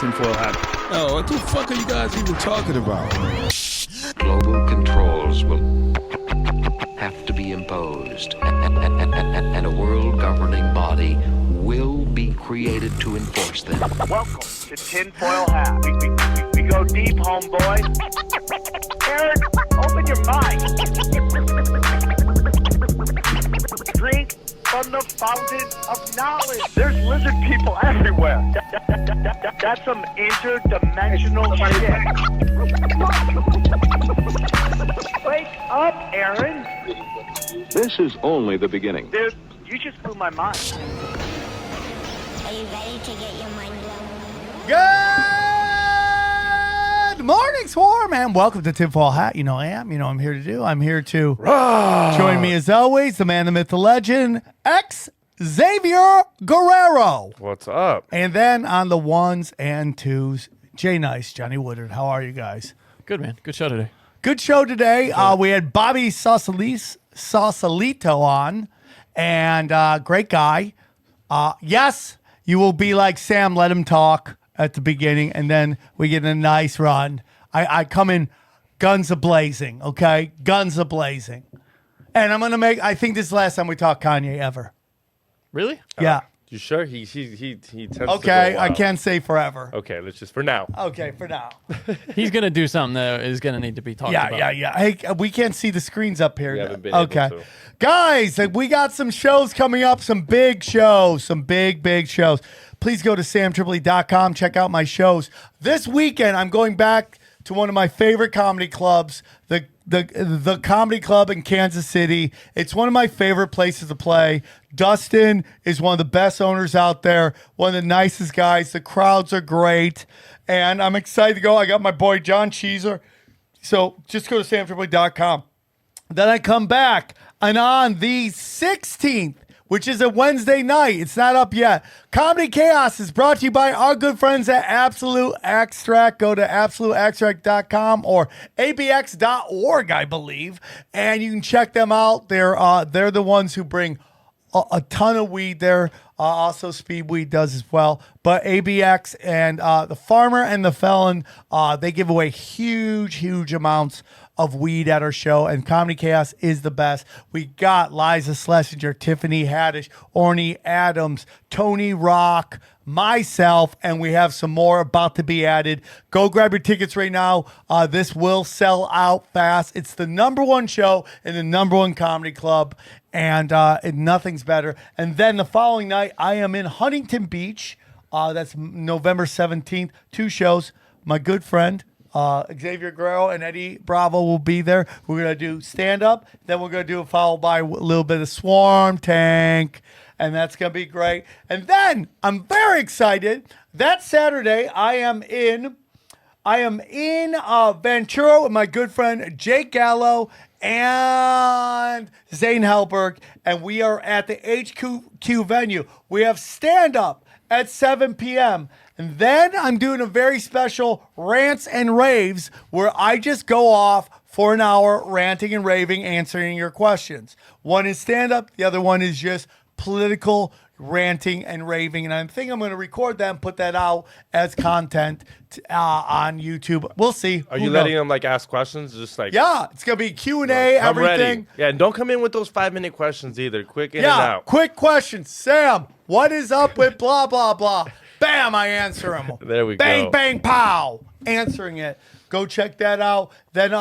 tinfoil hat. Oh, what the fuck are you guys even talking about? Global controls will have to be imposed, and a world governing body will be created to enforce them. Welcome to Tinfoil Hat. We go deep, homeboy. Aaron, open your mind. Drink from the fountain of knowledge. There's lizard people everywhere. That's some interdimensional shit. Wake up, Aaron. This is only the beginning. Dude, you just blew my mind. Are you ready to get your mind blown? Good morning, Swarm, and welcome to Tinfoil Hat. You know I am. You know I'm here to do. I'm here to join me as always, the man, the myth, the legend, Xavier Guerrero. What's up? And then on the ones and twos, Jay Nice, Johnny Woodard. How are you guys? Good, man. Good show today. Good show today. We had Bobby Sausalito on, and great guy. Yes, you will be like Sam, let him talk at the beginning, and then we get a nice run. I come in guns a-blazing, okay? Guns a-blazing. And I'm going to I think this is the last time we talk Kanye ever. Really? Yeah. You sure? He tends to go Okay, I wild. can't say forever. Okay, let's just for now. Okay, for now. He's going to do something that is going to need to be talked about. Yeah. Hey, we can't see the screens up here. We haven't been okay. able to. Guys, we got some shows coming up, some big shows, some big shows. Please go to samtripoli.com, check out my shows. This weekend, I'm going back to one of my favorite comedy clubs, the comedy club in Kansas City. It's one of my favorite places to play. Dustin is one of the best owners out there, one of the nicest guys. The crowds are great, and I'm excited to go. I got my boy John Cheeser. So just go to samtripoli.com. Then I come back, and on the 16th, which is a Wednesday night, it's not up yet, Comedy Chaos is brought to you by our good friends at Absolute Extract. Go to absoluteextract.com or abx.org, I believe, and you can check them out. They're the ones who bring a ton of weed there. Also, Speedweed does as well. But ABX and the Farmer and the Felon, they give away huge amounts of weed at our show, and Comedy Chaos is the best. We got Liza Schlesinger, Tiffany Haddish, Orny Adams, Tony Rock, myself, and we have some more about to be added. Go grab your tickets right now. This will sell out fast. It's the #1 show in the #1 comedy club, and nothing's better. And then the following night, I am in Huntington Beach. That's November 17th. 2 shows. My good friend, Xavier Guerrero and Eddie Bravo will be there. We're going to do stand-up. Then we're going to do it followed by a little bit of Swarm Tank. And that's going to be great. And then I'm very excited. That Saturday, I am in Ventura with my good friend Jake Gallo and Zane Helberg. And we are at the HQ venue. We have stand-up at 7 p.m., and then I'm doing a very special rants and raves where I just go off for an hour ranting and raving, answering your questions. One is stand-up. The other one is just political ranting and raving. And I think I'm going to record that and put that out as content on YouTube. We'll see. Are you letting them ask questions? Just yeah, it's going to be Q&A, I'm everything. Ready. Yeah, and don't come in with those 5-minute questions either. Quick in and out. Quick questions. Sam, what is up with blah, blah, blah? Bam, I answer them. There we bang, go. Bang, bang, pow. Answering it. Go check that out. Then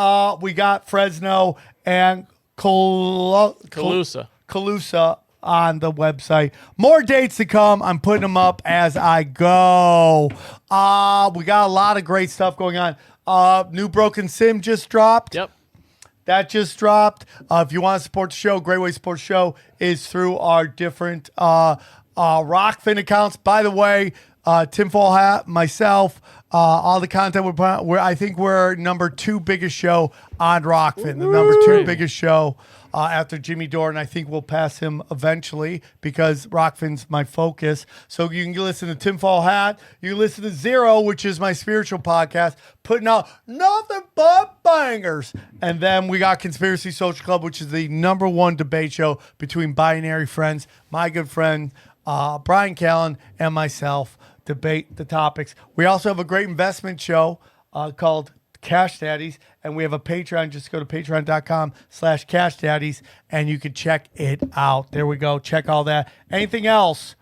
we got Fresno and Calusa on the website. More dates to come. I'm putting them up as I go. We got a lot of great stuff going on. New Broken Sim just dropped. Yep. That just dropped. If you want to support the show, great way to support the show is through our different Rockfin accounts. By the way, Tinfoil Hat, myself, all the content we're putting out, I think we're #2 biggest show on Rockfin, the #2 biggest show after Jimmy Dore, and I think we'll pass him eventually because Rockfin's my focus. So you can listen to Tinfoil Hat. You can listen to Zero, which is my spiritual podcast, putting out nothing but bangers. And then we got Conspiracy Social Club, which is the #1 debate show between binary friends, my good friend Bryan, Callen, and myself. debate the topics. We also have a great investment show called Cash Daddies, and we have a Patreon. Just go to patreon.com/Cash Daddies, and you can check it out. There we go. Check all that. Anything else?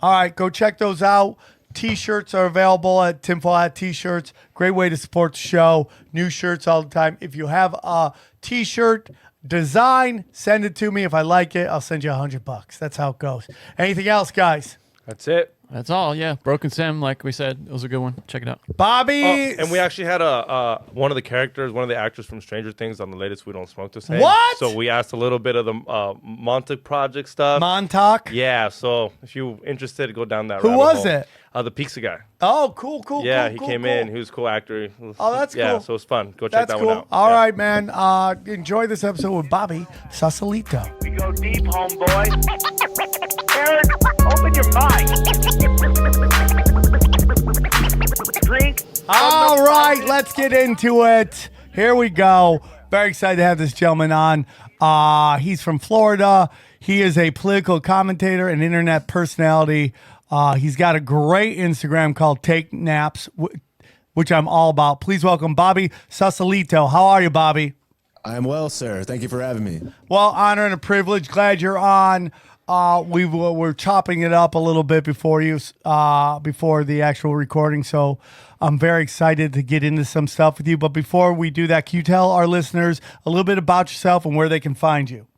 All right, go check those out. T-shirts are available at Tinfoil Hat T-shirts. Great way to support the show. New shirts all the time. If you have a T-shirt design, send it to me. If I like it, I'll send you $100. That's how it goes. Anything else, guys? That's it. That's all, yeah. Broken Sim, like we said, it was a good one. Check it out. Bobby! And we actually had one of the characters, one of the actors from Stranger Things on the latest We Don't Smoke to say. What? So we asked a little bit of the Montauk Project stuff. Montauk? Yeah, so if you're interested, go down that Who rabbit was hole. it? The Pizza guy. Oh, cool. Yeah, cool, he came in. He was a cool actor. Oh, that's cool. Yeah, so it was fun. Go check That's that cool. one out. All Yeah. right, man. Enjoy this episode with Bobby Sausalito. We go deep, homeboy. Aaron, open your mind. Drink. All right, let's get into it. Here we go. Very excited to have this gentleman on. He's from Florida. He is a political commentator and internet personality. He's got a great Instagram called Take Naps, which I'm all about. Please welcome Bobby Sausalito. How are you, Bobby? I'm well, sir. Thank you for having me. Well, honor and a privilege. Glad you're on. We're chopping it up a little bit before the actual recording, so I'm very excited to get into some stuff with you. But before we do that, can you tell our listeners a little bit about yourself and where they can find you?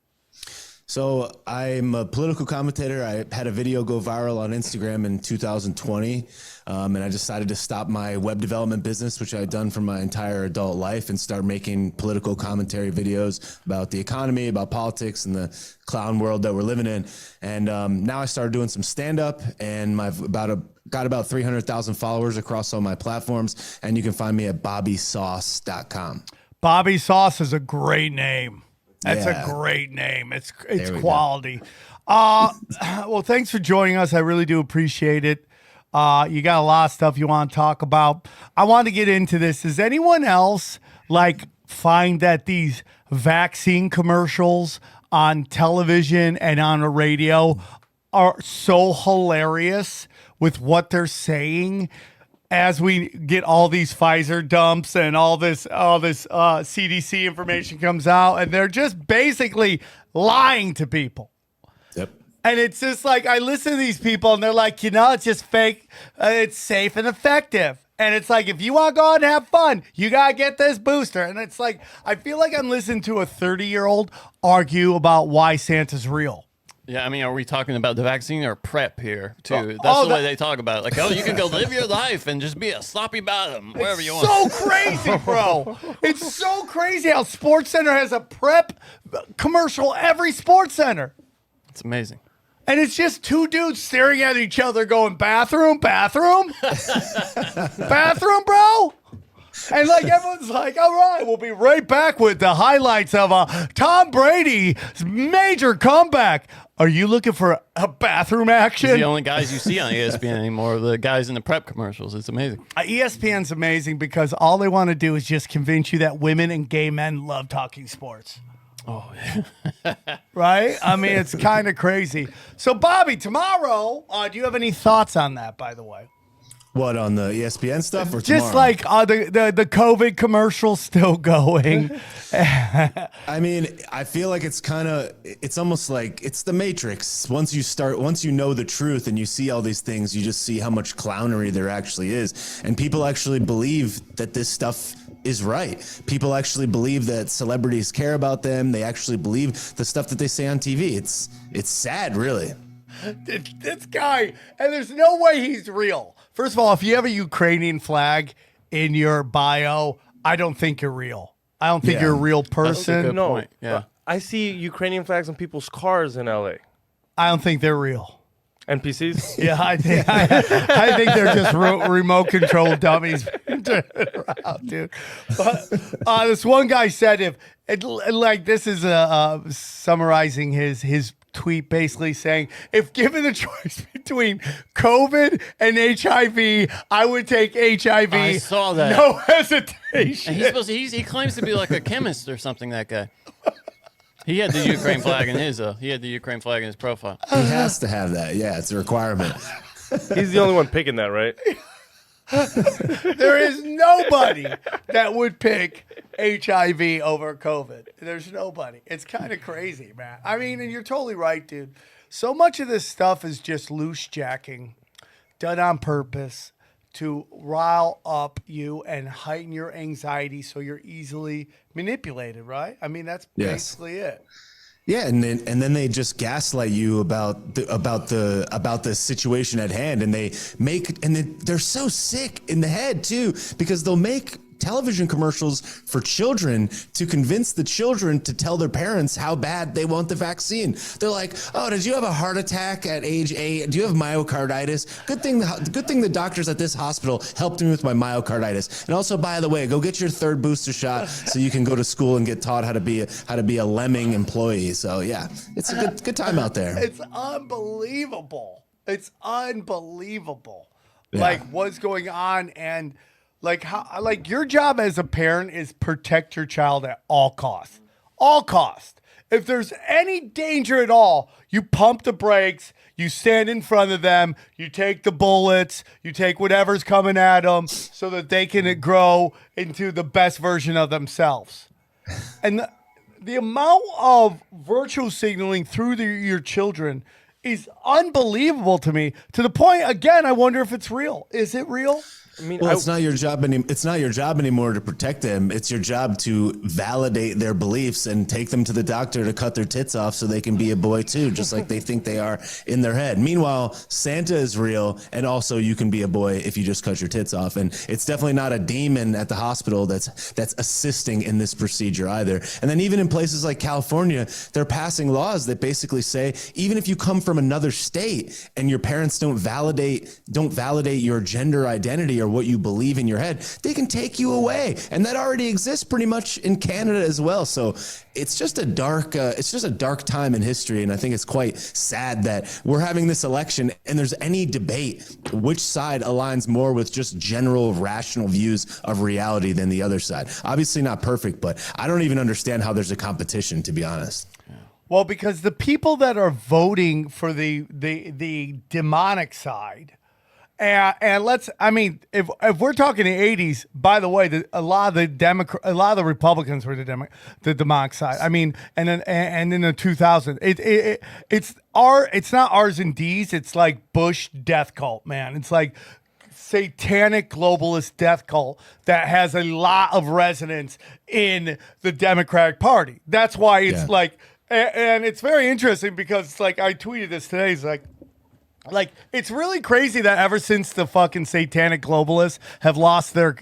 So I'm a political commentator. I had a video go viral on Instagram in 2020, and I decided to stop my web development business, which I'd done for my entire adult life, and start making political commentary videos about the economy, about politics, and the clown world that we're living in. And now I started doing some stand-up, and I've got about 300,000 followers across all my platforms, and you can find me at bobbysauce.com. Bobby Sauce is a great name. That's Yeah. a great name. It's There we quality. Well, thanks for joining us. I really do appreciate it. You got a lot of stuff you want to talk about. I want to get into this. Does anyone else find that these vaccine commercials on television and on the radio are so hilarious with what they're saying? As we get all these Pfizer dumps and all this CDC information comes out, and they're just basically lying to people. Yep. And it's just like, I listen to these people and they're like, it's just fake. It's safe and effective. And it's like, if you want to go out and have fun, you got to get this booster. And it's like, I feel like I'm listening to a 30-year-old argue about why Santa's real. Yeah, I mean, are we talking about the vaccine or PrEP here, too? That's the way they talk about it. Like, you can go live your life and just be a sloppy bottom, wherever you want. So crazy, bro. It's so crazy how SportsCenter has a PrEP commercial every SportsCenter. It's amazing. And it's just two dudes staring at each other going, bathroom, bathroom? Bathroom, bro? And everyone's like, all right, we'll be right back with the highlights of Tom Brady's major comeback. Are you looking for a bathroom action? It's the only guys you see on ESPN anymore, the guys in the PrEP commercials. It's amazing. ESPN's amazing because all they want to do is just convince you that women and gay men love talking sports. Oh, right? I mean, it's kind of crazy. So, Bobby, tomorrow, do you have any thoughts on that, by the way? What, on the ESPN stuff or Just tomorrow? the COVID commercial still going. I mean, I feel like it's almost like it's the Matrix. Once you know the truth and you see all these things, you just see how much clownery there actually is. And people actually believe that this stuff is right. People actually believe that celebrities care about them. They actually believe the stuff that they say on TV. It's sad, really. This guy, and there's no way he's real. First of all, if you have a Ukrainian flag in your bio, I don't think you're real. I don't think you're a real person. Good No, point. Yeah. I see Ukrainian flags on people's cars in LA. I don't think they're real. NPCs? Yeah, I think they're just remote control dummies, dude. But this one guy said, this is summarizing his tweet, basically saying, if given the choice between COVID and HIV, I would take HIV. I saw that. No hesitation. And he claims to be like a chemist or something, that guy. He had the Ukraine flag in his profile. He has to have that. Yeah, it's a requirement. He's the only one picking that, right? There is nobody that would pick HIV over COVID. There's nobody. It's kind of crazy, man. I mean, and you're totally right, dude. So much of this stuff is just loose jacking, done on purpose to rile up you and heighten your anxiety so you're easily manipulated, right? I mean, that's basically it. Yeah, and then they just gaslight you about the situation at hand, and they're so sick in the head too, because they'll make television commercials for children to convince the children to tell their parents how bad they want the vaccine. They're like, "Oh, did you have a heart attack at age 8? Do you have myocarditis? Good thing the doctors at this hospital helped me with my myocarditis. And also, by the way, go get your 3rd booster shot so you can go to school and get taught how to be a lemming employee." So yeah, it's a good time out there. It's unbelievable. It's unbelievable. Yeah. Like what's going on, and like how, like your job as a parent is protect your child at all costs. All costs. If there's any danger at all, you pump the brakes, you stand in front of them, you take the bullets, you take whatever's coming at them so that they can grow into the best version of themselves. And the amount of virtual signaling through your children is unbelievable to me, to the point, again, I wonder if it's real. Is it real? I mean, Well, it's not your job anymore to protect them. It's your job to validate their beliefs and take them to the doctor to cut their tits off so they can be a boy too, just like they think they are in their head. Meanwhile, Santa is real, and also you can be a boy if you just cut your tits off. And it's definitely not a demon at the hospital that's assisting in this procedure either. And then even in places like California, they're passing laws that basically say even if you come from another state and your parents don't validate your gender identity or what you believe in your head, they can take you away. And that already exists pretty much in Canada as well. So it's just a dark time in history. And I think it's quite sad that we're having this election and there's any debate which side aligns more with just general rational views of reality than the other side. Obviously not perfect, but I don't even understand how there's a competition, to be honest. Well, because the people that are voting for the demonic side, and if we're talking the 80s, by the way, a lot of the Republicans were the demonic side. I mean, and in the 2000s, it's not R's and D's. It's like Bush death cult, man. It's like satanic globalist death cult that has a lot of resonance in the Democratic Party. That's why it's like, and it's very interesting because it's like I tweeted this today. It's like it's really crazy that ever since the fucking satanic globalists have lost their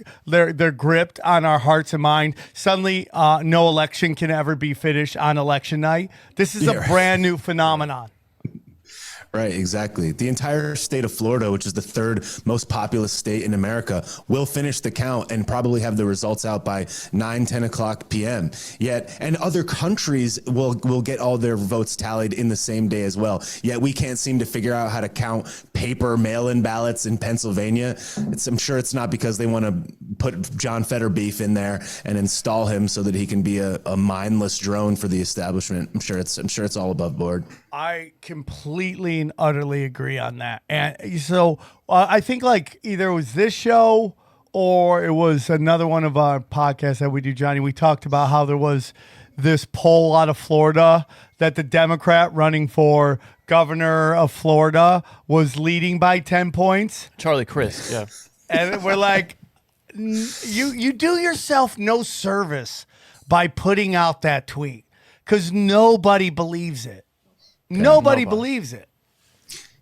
grip on our hearts and mind, suddenly no election can ever be finished on election night. This is a brand new phenomenon. Right, exactly. The entire state of Florida, which is the 3rd most populous state in America, will finish the count and probably have the results out by 10 o'clock p.m. And other countries will get all their votes tallied in the same day as well. Yet we can't seem to figure out how to count paper mail-in ballots in Pennsylvania. I'm sure it's not because they want to put John Fetterbeef in there and install him so that he can be a mindless drone for the establishment. I'm sure it's all above board. I completely and utterly agree on that. And so I think like either it was this show or it was another one of our podcasts that we do, Johnny. We talked about how there was this poll out of Florida that the Democrat running for governor of Florida was leading by 10 points. Charlie Crist, yeah. And we're like, you do yourself no service by putting out that tweet because nobody believes it. Nobody believes it.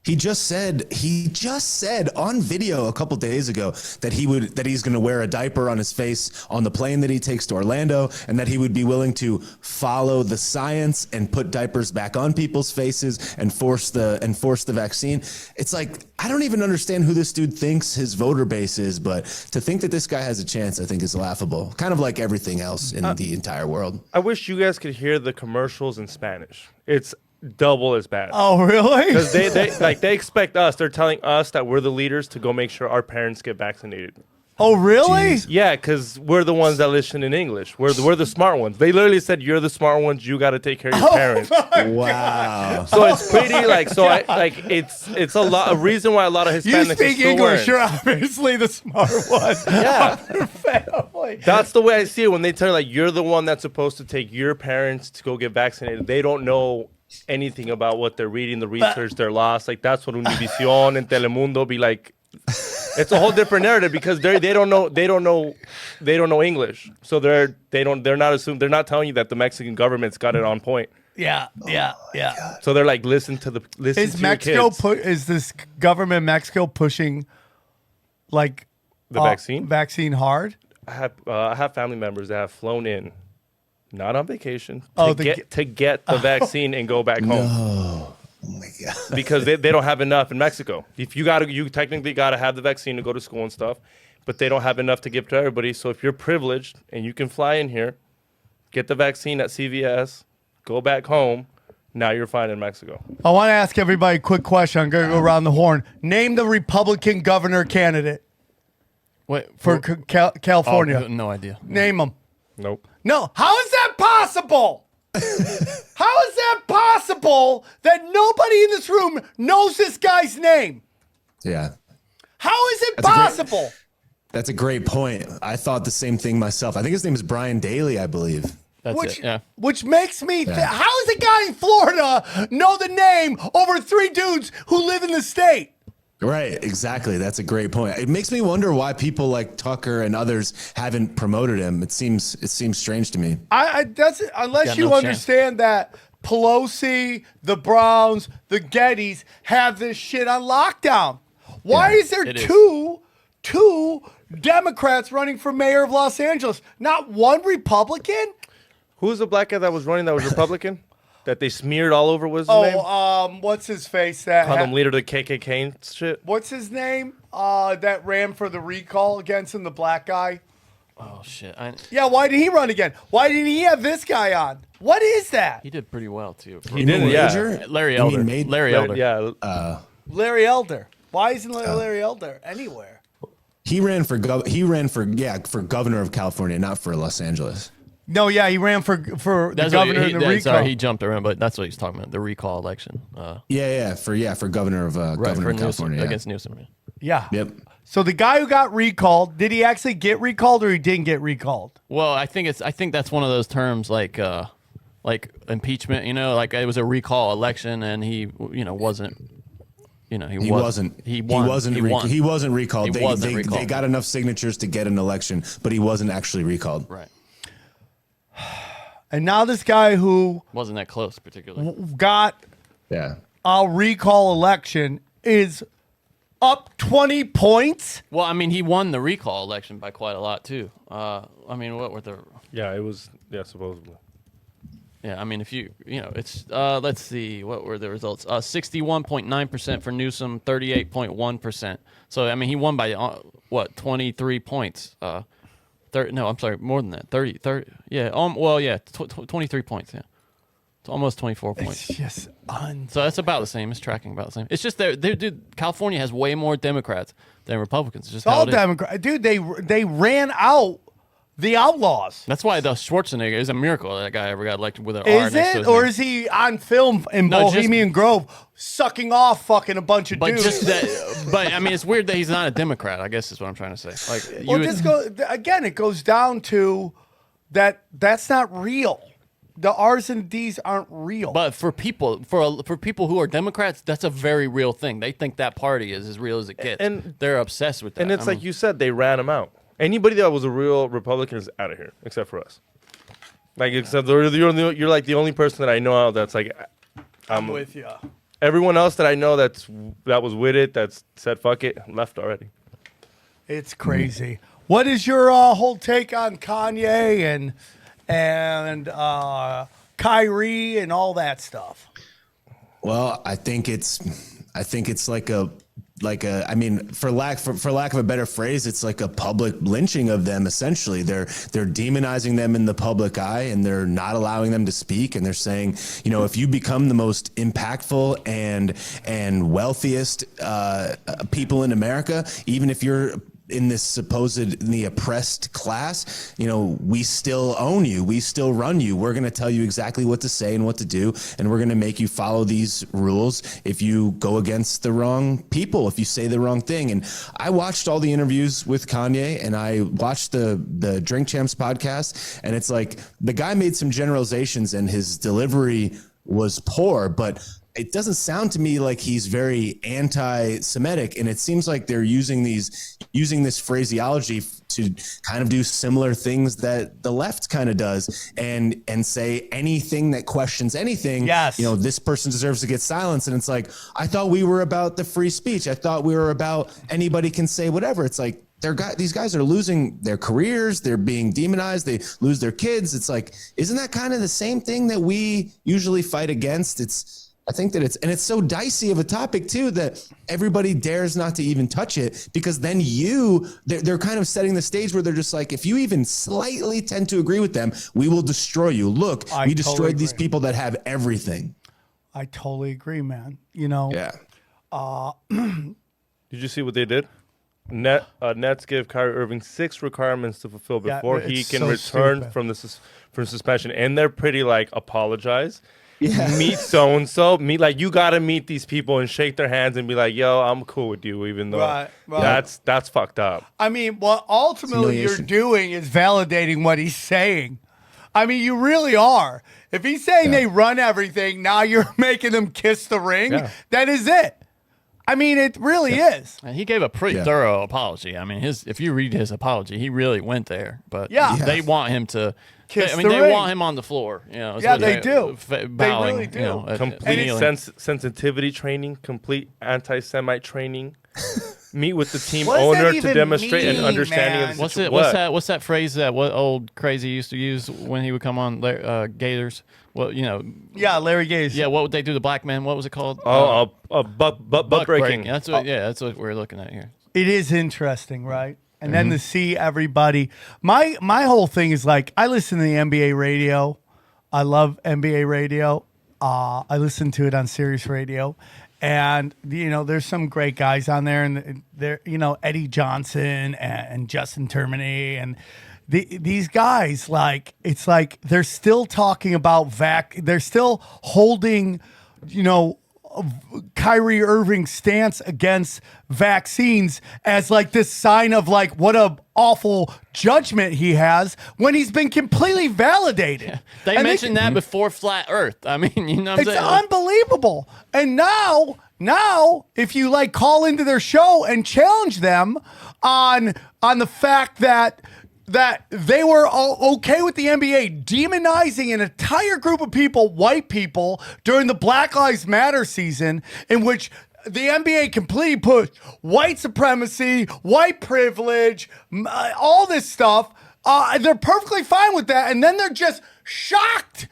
He just said on video a couple days ago that he's going to wear a diaper on his face on the plane that he takes to Orlando, and that he would be willing to follow the science and put diapers back on people's faces and force the vaccine. It's like, I don't even understand who this dude thinks his voter base is, but to think that this guy has a chance, I think is laughable. Kind of like everything else in the entire world. I wish you guys could hear the commercials in Spanish. It's double as bad. Oh, really? Because they expect us. They're telling us that we're the leaders to go make sure our parents get vaccinated. Oh, really? Jeez. Yeah, because we're the ones that listen in English. We're the smart ones. They literally said, "You're the smart ones. You got to take care of your parents." Wow. So it's pretty like it's a lot. A reason why a lot of Hispanics You speak still English. wearing. You're obviously the smart one. Yeah. Family. That's the way I see it. When they tell you, like, you're the one that's supposed to take your parents to go get vaccinated, they don't know anything about what they're reading, the research, they're lost. Like, that's what Univision and Telemundo be like. It's a whole different narrative because they don't know English. So they're not telling you that the Mexican government's got it on point. Yeah. So they're like, listen to Is your Mexico kids. is this government in Mexico pushing like The vaccine? vaccine hard? I have family members that have flown in, not on vacation, Oh, to get the vaccine and go back home. Oh my God. Because they don't have enough in Mexico. You technically gotta have the vaccine to go to school and stuff, but they don't have enough to give to everybody. So if you're privileged and you can fly in here, get the vaccine at CVS, go back home, now you're fine in Mexico. I want to ask everybody a quick question. I'm going to go around the horn. Name the Republican governor candidate Wait, for California. Oh, no idea. Name them. Nope. No. How is that possible? How is that possible that nobody in this room knows this guy's name? Yeah. How is it That's a great- possible? That's a great point. I thought the same thing myself. I think his name is Brian Daly, I believe. That's Which, it. Yeah. which makes me think, how does a guy in Florida know the name over 3 dudes who live in the state? Right, exactly. That's a great point. It makes me wonder why people like Tucker and others haven't promoted him. It seems strange to me. That's unless Got you no chance. understand that Pelosi, the Browns, the Gettys have this shit on lockdown. Why Yeah, is there it is. two Democrats running for mayor of Los Angeles? Not one Republican? Who's the black guy that was running that was Republican? That they smeared all over was his name? What's his face? That Called him leader of the KKK and shit. what's his name? That ran for the recall against him, the black guy. Oh shit. Yeah, why did he run again? Why didn't he have this guy on? What is that? He did pretty well too. He didn't, yeah. Major? Larry You mean Elder. Major? Larry Elder. Yeah. Larry Elder. Why isn't Larry Elder anywhere? He ran for governor of California, not for Los Angeles. No, yeah, he ran for the That's governor what in the recall. Sorry, he jumped around, but that's what he's talking about. The recall election. For governor of Right, governor for of California. Yeah. against Newsom. Yeah. Yeah. Yep. So the guy who got recalled, did he actually get recalled or he didn't get recalled? Well, I think that's one of those terms like impeachment. Like it was a recall election, and he wasn't. He wasn't. He won. He wasn't recalled. He wasn't recalled. They got enough signatures to get an election, but he wasn't actually recalled. Right. And now this guy who Wasn't that close, particularly. got Yeah. a recall election is up 20 points. Well, I mean, he won the recall election by quite a lot too. I mean, what were the? Yeah, it was, supposedly. Yeah, I mean, if it's let's see, what were the results? 61.9% for Newsom, 38.1%. So I mean, he won by 23 points. No, I'm sorry, more than that. 30. Yeah. 23 points. Yeah. It's almost 24 points. It's just So that's about the same. It's tracking about the same. It's just dude, California has way more Democrats than Republicans. It's just how all it is. Democrat. Dude, they ran out the outlaws. That's why the Schwarzenegger is a miracle that guy ever got elected with an R Is next to it? his Or name. is he on film in No, just- Bohemian Grove sucking off fucking a bunch of But dudes? just that, but I mean, it's weird that he's not a Democrat. I guess is what I'm trying to say. Like, Well, it goes down to that's not real. The R's and D's aren't real. but for people who are Democrats, that's a very real thing. They think that party is as real as it gets, And- they're obsessed with that. And it's like you said, they ran him out. Anybody that was a real Republican is out of here, except for us. Like, except you're like the only person that I know out that's like, I'm with you. everyone else that I know that was with it, that's said fuck it, left already. It's crazy. What is your whole take on Kanye and Kyrie and all that stuff? Well, I think it's I mean, for lack of a better phrase, it's like a public lynching of them. Essentially, they're demonizing them in the public eye, and they're not allowing them to speak. And they're saying, if you become the most impactful and wealthiest people in America, even if you're in this supposedly oppressed class, we still own you. We still run you. We're going to tell you exactly what to say and what to do. And we're going to make you follow these rules if you go against the wrong people, if you say the wrong thing. And I watched all the interviews with Kanye, and I watched the Drink Champs podcast. And it's like the guy made some generalizations and his delivery was poor, but it doesn't sound to me like he's very anti-Semitic, and it seems like they're using this phraseology to kind of do similar things that the left kind of does, and say anything that questions anything. Yes. This person deserves to get silenced, and it's like, I thought we were about the free speech. I thought we were about anybody can say whatever. It's like these guys are losing their careers. They're being demonized. They lose their kids. It's like, isn't that kind of the same thing that we usually fight against? I think that it's so dicey of a topic too, that everybody dares not to even touch it, because then they're kind of setting the stage where they're just like, if you even slightly tend to agree with them, we will destroy you. Look, we destroyed these people that have everything. I totally agree, man. Yeah. Did you see what they did? Nets give Kyrie Irving 6 requirements to fulfill before he can return from suspension, and they're pretty apologize. Yeah. Meet so-and-so. You got to meet these people and shake their hands and be like, yo, I'm cool with you, even though right. That's fucked up. I mean, what ultimately you're doing is validating what he's saying. I mean, you really are. If he's saying they run everything, now you're making them kiss the ring. Yeah. That is it. I mean, it really is. And he gave a pretty thorough apology. I mean, if you read his apology, he really went there. But they want him to kiss the ring. They want him on the floor. They do. Bowing, they really do. Complete sensitivity training, complete anti-Semite training. Meet with the team owner to demonstrate an understanding of the situation. What's that phrase that what old crazy used to use when he would come on Gators? Well, Larry Gaze. Yeah, what would they do to black men? What was it called? Butt breaking. That's what we're looking at here. It is interesting, right? And then to see everybody. My whole thing is I listen to the NBA radio. I love NBA radio. I listen to it on Sirius Radio. And, there's some great guys on there. And they're, Eddie Johnson and Justin Termini and these guys, it's like they're still talking about they're still holding, Kyrie Irving's stance against vaccines as this sign of what a awful judgment he has when he's been completely validated. Yeah. They mentioned that before Flat Earth. I mean, it's unbelievable. And now if you call into their show and challenge them on the fact that they were okay with the NBA demonizing an entire group of people, white people, during the Black Lives Matter season, in which the NBA completely pushed white supremacy, white privilege, all this stuff. They're perfectly fine with that. And then they're just shocked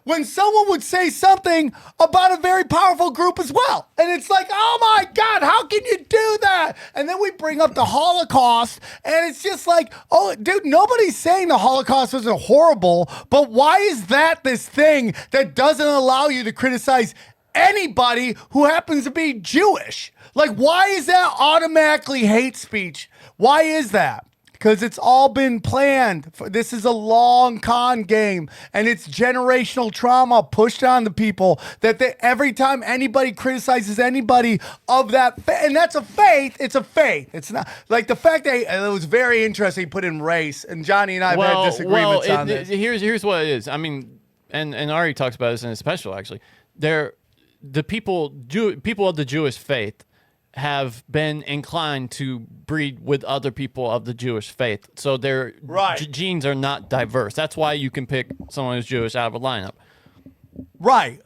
when someone would say something about a very powerful group as well. And it's like, oh my God, how can you do that? And then we bring up the Holocaust, and it's just like, oh, dude, nobody's saying the Holocaust wasn't horrible, but why is that this thing that doesn't allow you to criticize anybody who happens to be Jewish? Why is that automatically hate speech? Why is that? Because it's all been planned. This is a long con game, and it's generational trauma pushed on the people that every time anybody criticizes anybody of that, and that's a faith, it's a faith. It's not the fact that it was very interesting. He put in race, and Johnny and I have had disagreements on this. Here's what it is. I mean, and Ari talks about this in his special, actually. The people of the Jewish faith have been inclined to breed with other people of the Jewish faith. So their genes are not diverse. That's why you can pick someone who's Jewish out of a lineup. Right.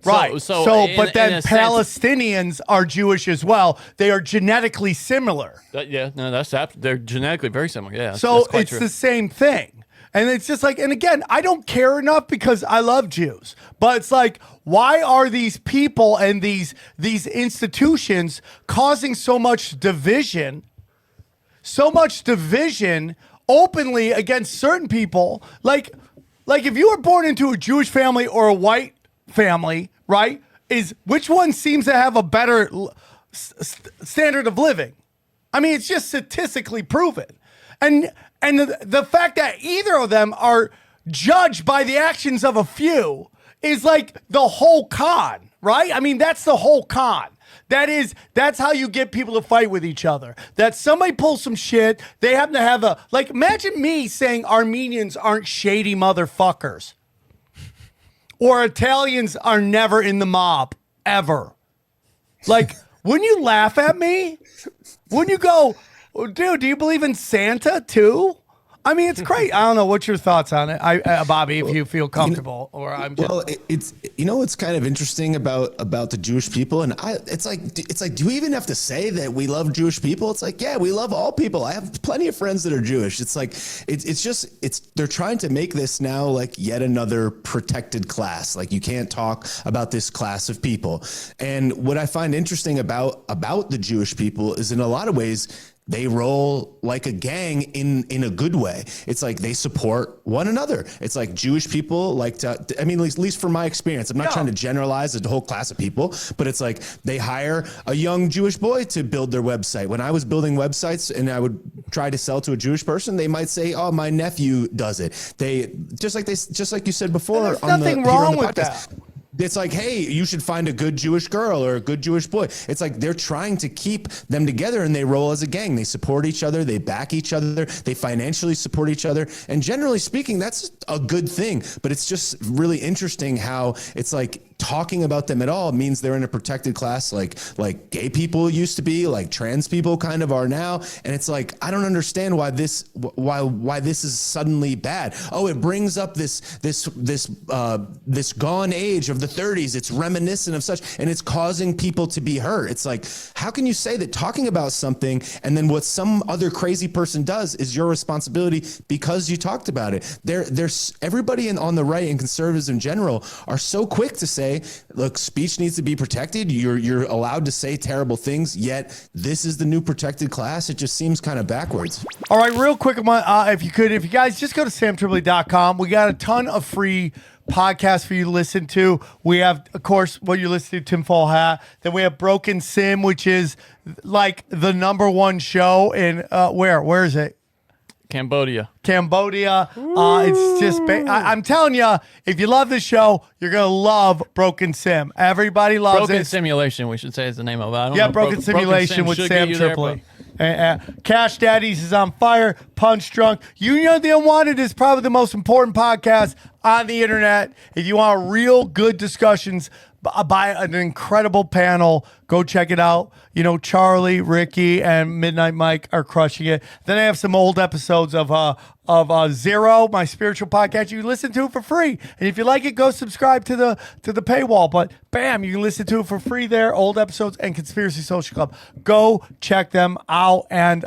But then Palestinians are Jewish as well. They are genetically similar. They're genetically very similar. Yeah. So it's the same thing. And it's just and again, I don't care enough because I love Jews. But it's why are these people and these institutions causing so much division openly against certain people? If you were born into a Jewish family or a white family, right? Which one seems to have a better standard of living? I mean, it's just statistically proven. And the fact that either of them are judged by the actions of a few is like the whole con, right? I mean, that's the whole con. That's how you get people to fight with each other. That somebody pulls some shit, they happen to have like, imagine me saying Armenians aren't shady motherfuckers. Or Italians are never in the mob, ever. Like, wouldn't you laugh at me? Wouldn't you go, dude, do you believe in Santa too? I mean, it's great. I don't know. What's your thoughts on it, Bobby? If you feel comfortable, or I'm just... Well, it's what's kind of interesting about the Jewish people, and it's like, do we even have to say that we love Jewish people? It's like, yeah, we love all people. I have plenty of friends that are Jewish. It's like they're trying to make this now like yet another protected class. Like you can't talk about this class of people. And what I find interesting about the Jewish people is in a lot of ways, they roll like a gang in a good way. It's like they support one another. It's like Jewish people like to, I mean, at least from my experience, I'm not trying to generalize the whole class of people, but it's like they hire a young Jewish boy to build their website. When I was building websites and I would try to sell to a Jewish person, they might say, oh, my nephew does it. They just like you said before. There's nothing wrong with that. It's like, hey, you should find a good Jewish girl or a good Jewish boy. It's like they're trying to keep them together and they roll as a gang. They support each other. They back each other. They financially support each other. And generally speaking, that's a good thing. But it's just really interesting how it's like talking about them at all means they're in a protected class like gay people used to be, like trans people kind of are now. And it's like, I don't understand why this is suddenly bad. Oh, it brings up this gone age of the 30s. It's reminiscent of such, and it's causing people to be hurt. It's like, how can you say that talking about something and then what some other crazy person does is your responsibility because you talked about it? There's everybody on the right and conservatives in general are so quick to say, look, speech needs to be protected. You're allowed to say terrible things, yet this is the new protected class. It just seems kind of backwards. All right, real quick, if you guys just go to samtripoli.com. We got a ton of free podcasts for you to listen to. We have, of course, what you listen to, Tinfoil Hat. Then we have Broken Sim, which is like the #1 show in where is it? Cambodia. It's just, I'm telling you, if you love this show, you're going to love Broken Sim. Everybody loves it. Broken Simulation, we should say is the name of it. I don't know. Broken Simulation with Sam Tripoli. Cash Daddies is on fire. Punch Drunk. Union of the Unwanted is probably the most important podcast on the internet. If you want real good discussions by an incredible panel, go check it out. You know, Charlie, Ricky, and Midnight Mike are crushing it. Then I have some old episodes of Zero, my spiritual podcast. You can listen to it for free, and if you like it, go subscribe to the paywall. But bam, you can listen to it for free there. Old episodes and Conspiracy Social Club. Go check them out, and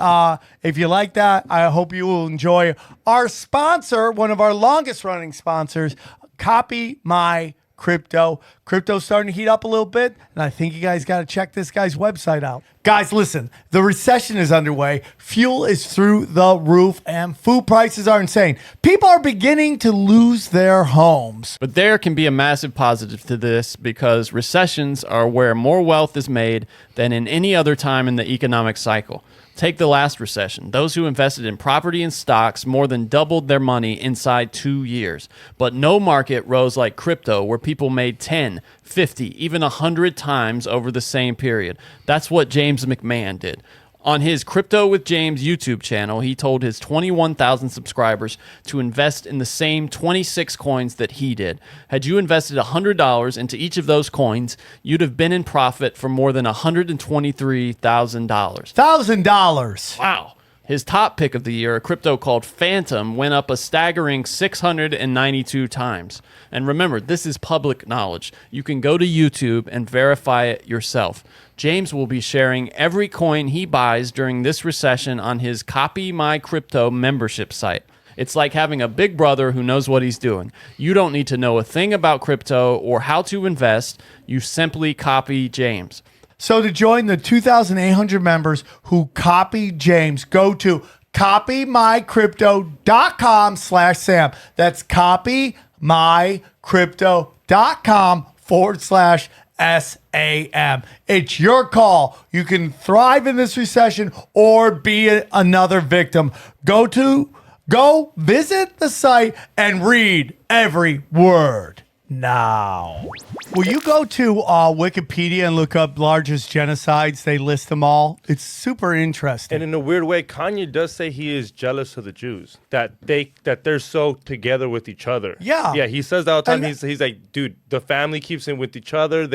if you like that, I hope you will enjoy our sponsor, one of our longest running sponsors, Copy My Crypto. Crypto's starting to heat up a little bit, and I think you guys got to check this guy's website out. Guys, listen, the recession is underway. Fuel is through the roof, and food prices are insane. People are beginning to lose their homes. But there can be a massive positive to this because recessions are where more wealth is made than in any other time in the economic cycle. Take the last recession. Those who invested in property and stocks more than doubled their money inside 2 years. But no market rose like crypto, where people made 10, 50, even 100 times over the same period. That's what James McMahon did. On his Crypto with James YouTube channel, he told his 21,000 subscribers to invest in the same 26 coins that he did. Had you invested $100 into each of those coins, you'd have been in profit for more than $123,000. $1,000. Wow. His top pick of the year, a crypto called Phantom, went up a staggering 692 times. And remember, this is public knowledge. You can go to YouTube and verify it yourself. James will be sharing every coin he buys during this recession on his Copy My Crypto membership site. It's like having a big brother who knows what he's doing. You don't need to know a thing about crypto or how to invest. You simply copy James. So to join the 2,800 members who copy James, go to copymycrypto.com/Sam. That's copymycrypto.com/SAM. SAM. It's your call. You can thrive in this recession or be another victim. Go visit the site and read every word now. Will you go to Wikipedia and look up largest genocides? They list them all. It's super interesting. And in a weird way, Kanye does say he is jealous of the Jews, that they're so together with each other. Yeah. He says that all the time. He's like, dude, the family keeps in with each other.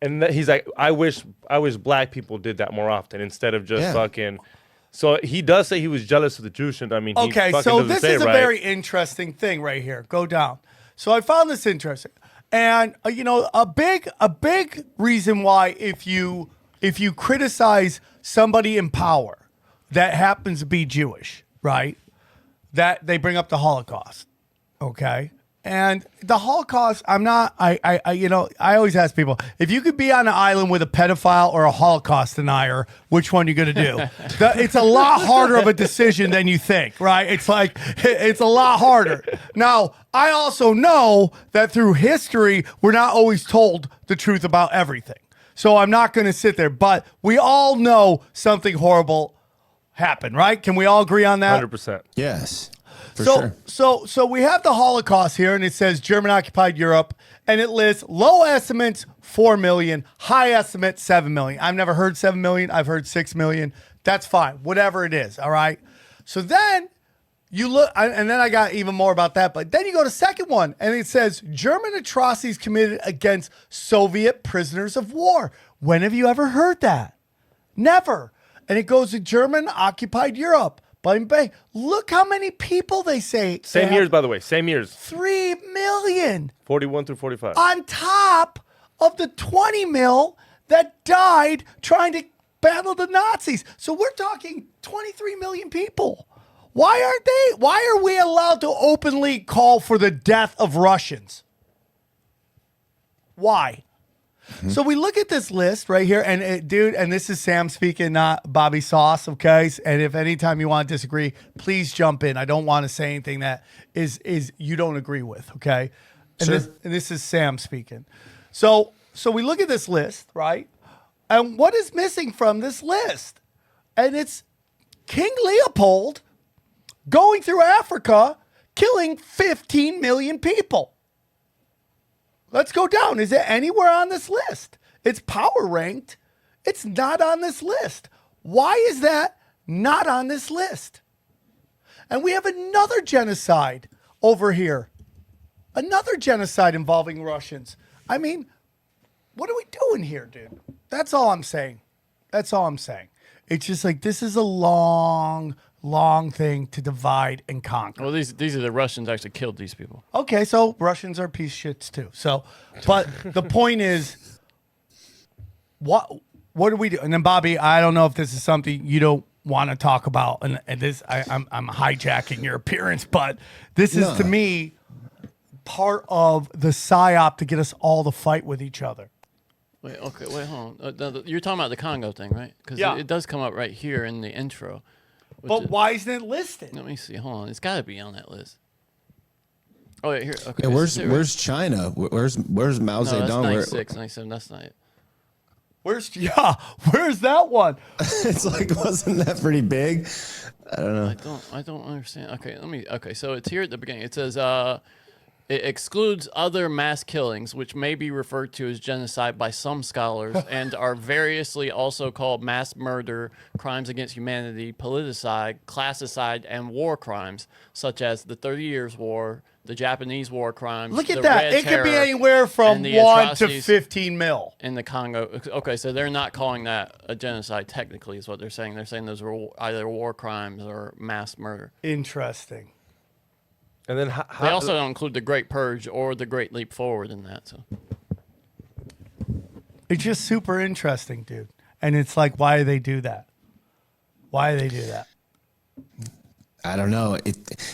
He's like, I wish black people did that more often instead of just fucking. So he does say he was jealous of the Jews. And I mean, okay, so this is a very interesting thing right here. Go down. So I found this interesting, and a big reason why if you criticize somebody in power that happens to be Jewish, right? That they bring up the Holocaust, okay? And the Holocaust, I always ask people, if you could be on an island with a pedophile or a Holocaust denier, which one are you going to do? It's a lot harder of a decision than you think, right? It's a lot harder. Now, I also know that through history, we're not always told the truth about everything. So I'm not going to sit there, but we all know something horrible happened, right? Can we all agree on that? 100%. Yes. Sure. So we have the Holocaust here, and it says German occupied Europe, and it lists low estimates 4 million, high estimate 7 million. I've never heard 7 million. I've heard 6 million. That's fine, whatever it is. All right. So then you look, and then I got even more about that. But then you go to second one, and it says German atrocities committed against Soviet prisoners of war. When have you ever heard that? Never. And it goes to German occupied Europe. Bang, bang. Look how many people they say. Same years, by the way. Same years. 3 million. 41 through 45. On top of the 20 mil that died trying to battle the Nazis. So we're talking 23 million people. Why are we allowed to openly call for the death of Russians? Why? So we look at this list right here, and and this is Sam speaking, not Bobby Sauce, okay? And if anytime you want to disagree, please jump in. I don't want to say anything that is you don't agree with, okay? And, sure. This is Sam speaking. So we look at this list, right? And what is missing from this list? And it's King Leopold going through Africa, killing 15 million people. Let's go down. Is it anywhere on this list? It's power ranked. It's not on this list. Why is that not on this list? And we have another genocide over here. Another genocide involving Russians. I mean, what are we doing here, dude? That's all I'm saying. That's all I'm saying. It's just like this is a long thing to divide and conquer. Well, these are the Russians actually killed these people. Okay, so Russians are piece of shits too. So, but the point is, what do we do? And then Bobby, I don't know if this is something you don't want to talk about, and this I'm hijacking your appearance, but this is to me part of the psyop to get us all to fight with each other. Wait, hold on. You're talking about the Congo thing, right? Because it does come up right here in the intro. But why isn't it listed? Let me see. Hold on. It's got to be on that list. Oh, yeah, here. Okay. Yeah, where's China? Where's Mao Zedong? No, that's 96, 97. That's not it. Where's that one? It's like, wasn't that pretty big? I don't know. I don't understand. Okay, so it's here at the beginning. It says it excludes other mass killings, which may be referred to as genocide by some scholars, and are variously also called mass murder, crimes against humanity, politicide, classicide, and war crimes, such as the 30 Years' War, the Japanese war crimes. Look at that. It could be anywhere from 1 to 15 mil. In the Congo. Okay, so they're not calling that a genocide technically is what they're saying. They're saying those were either war crimes or mass murder. Interesting. And then they also don't include the Great Purge or the Great Leap Forward in that. So it's just super interesting, dude. And it's like, why do they do that? Why do they do that? I don't know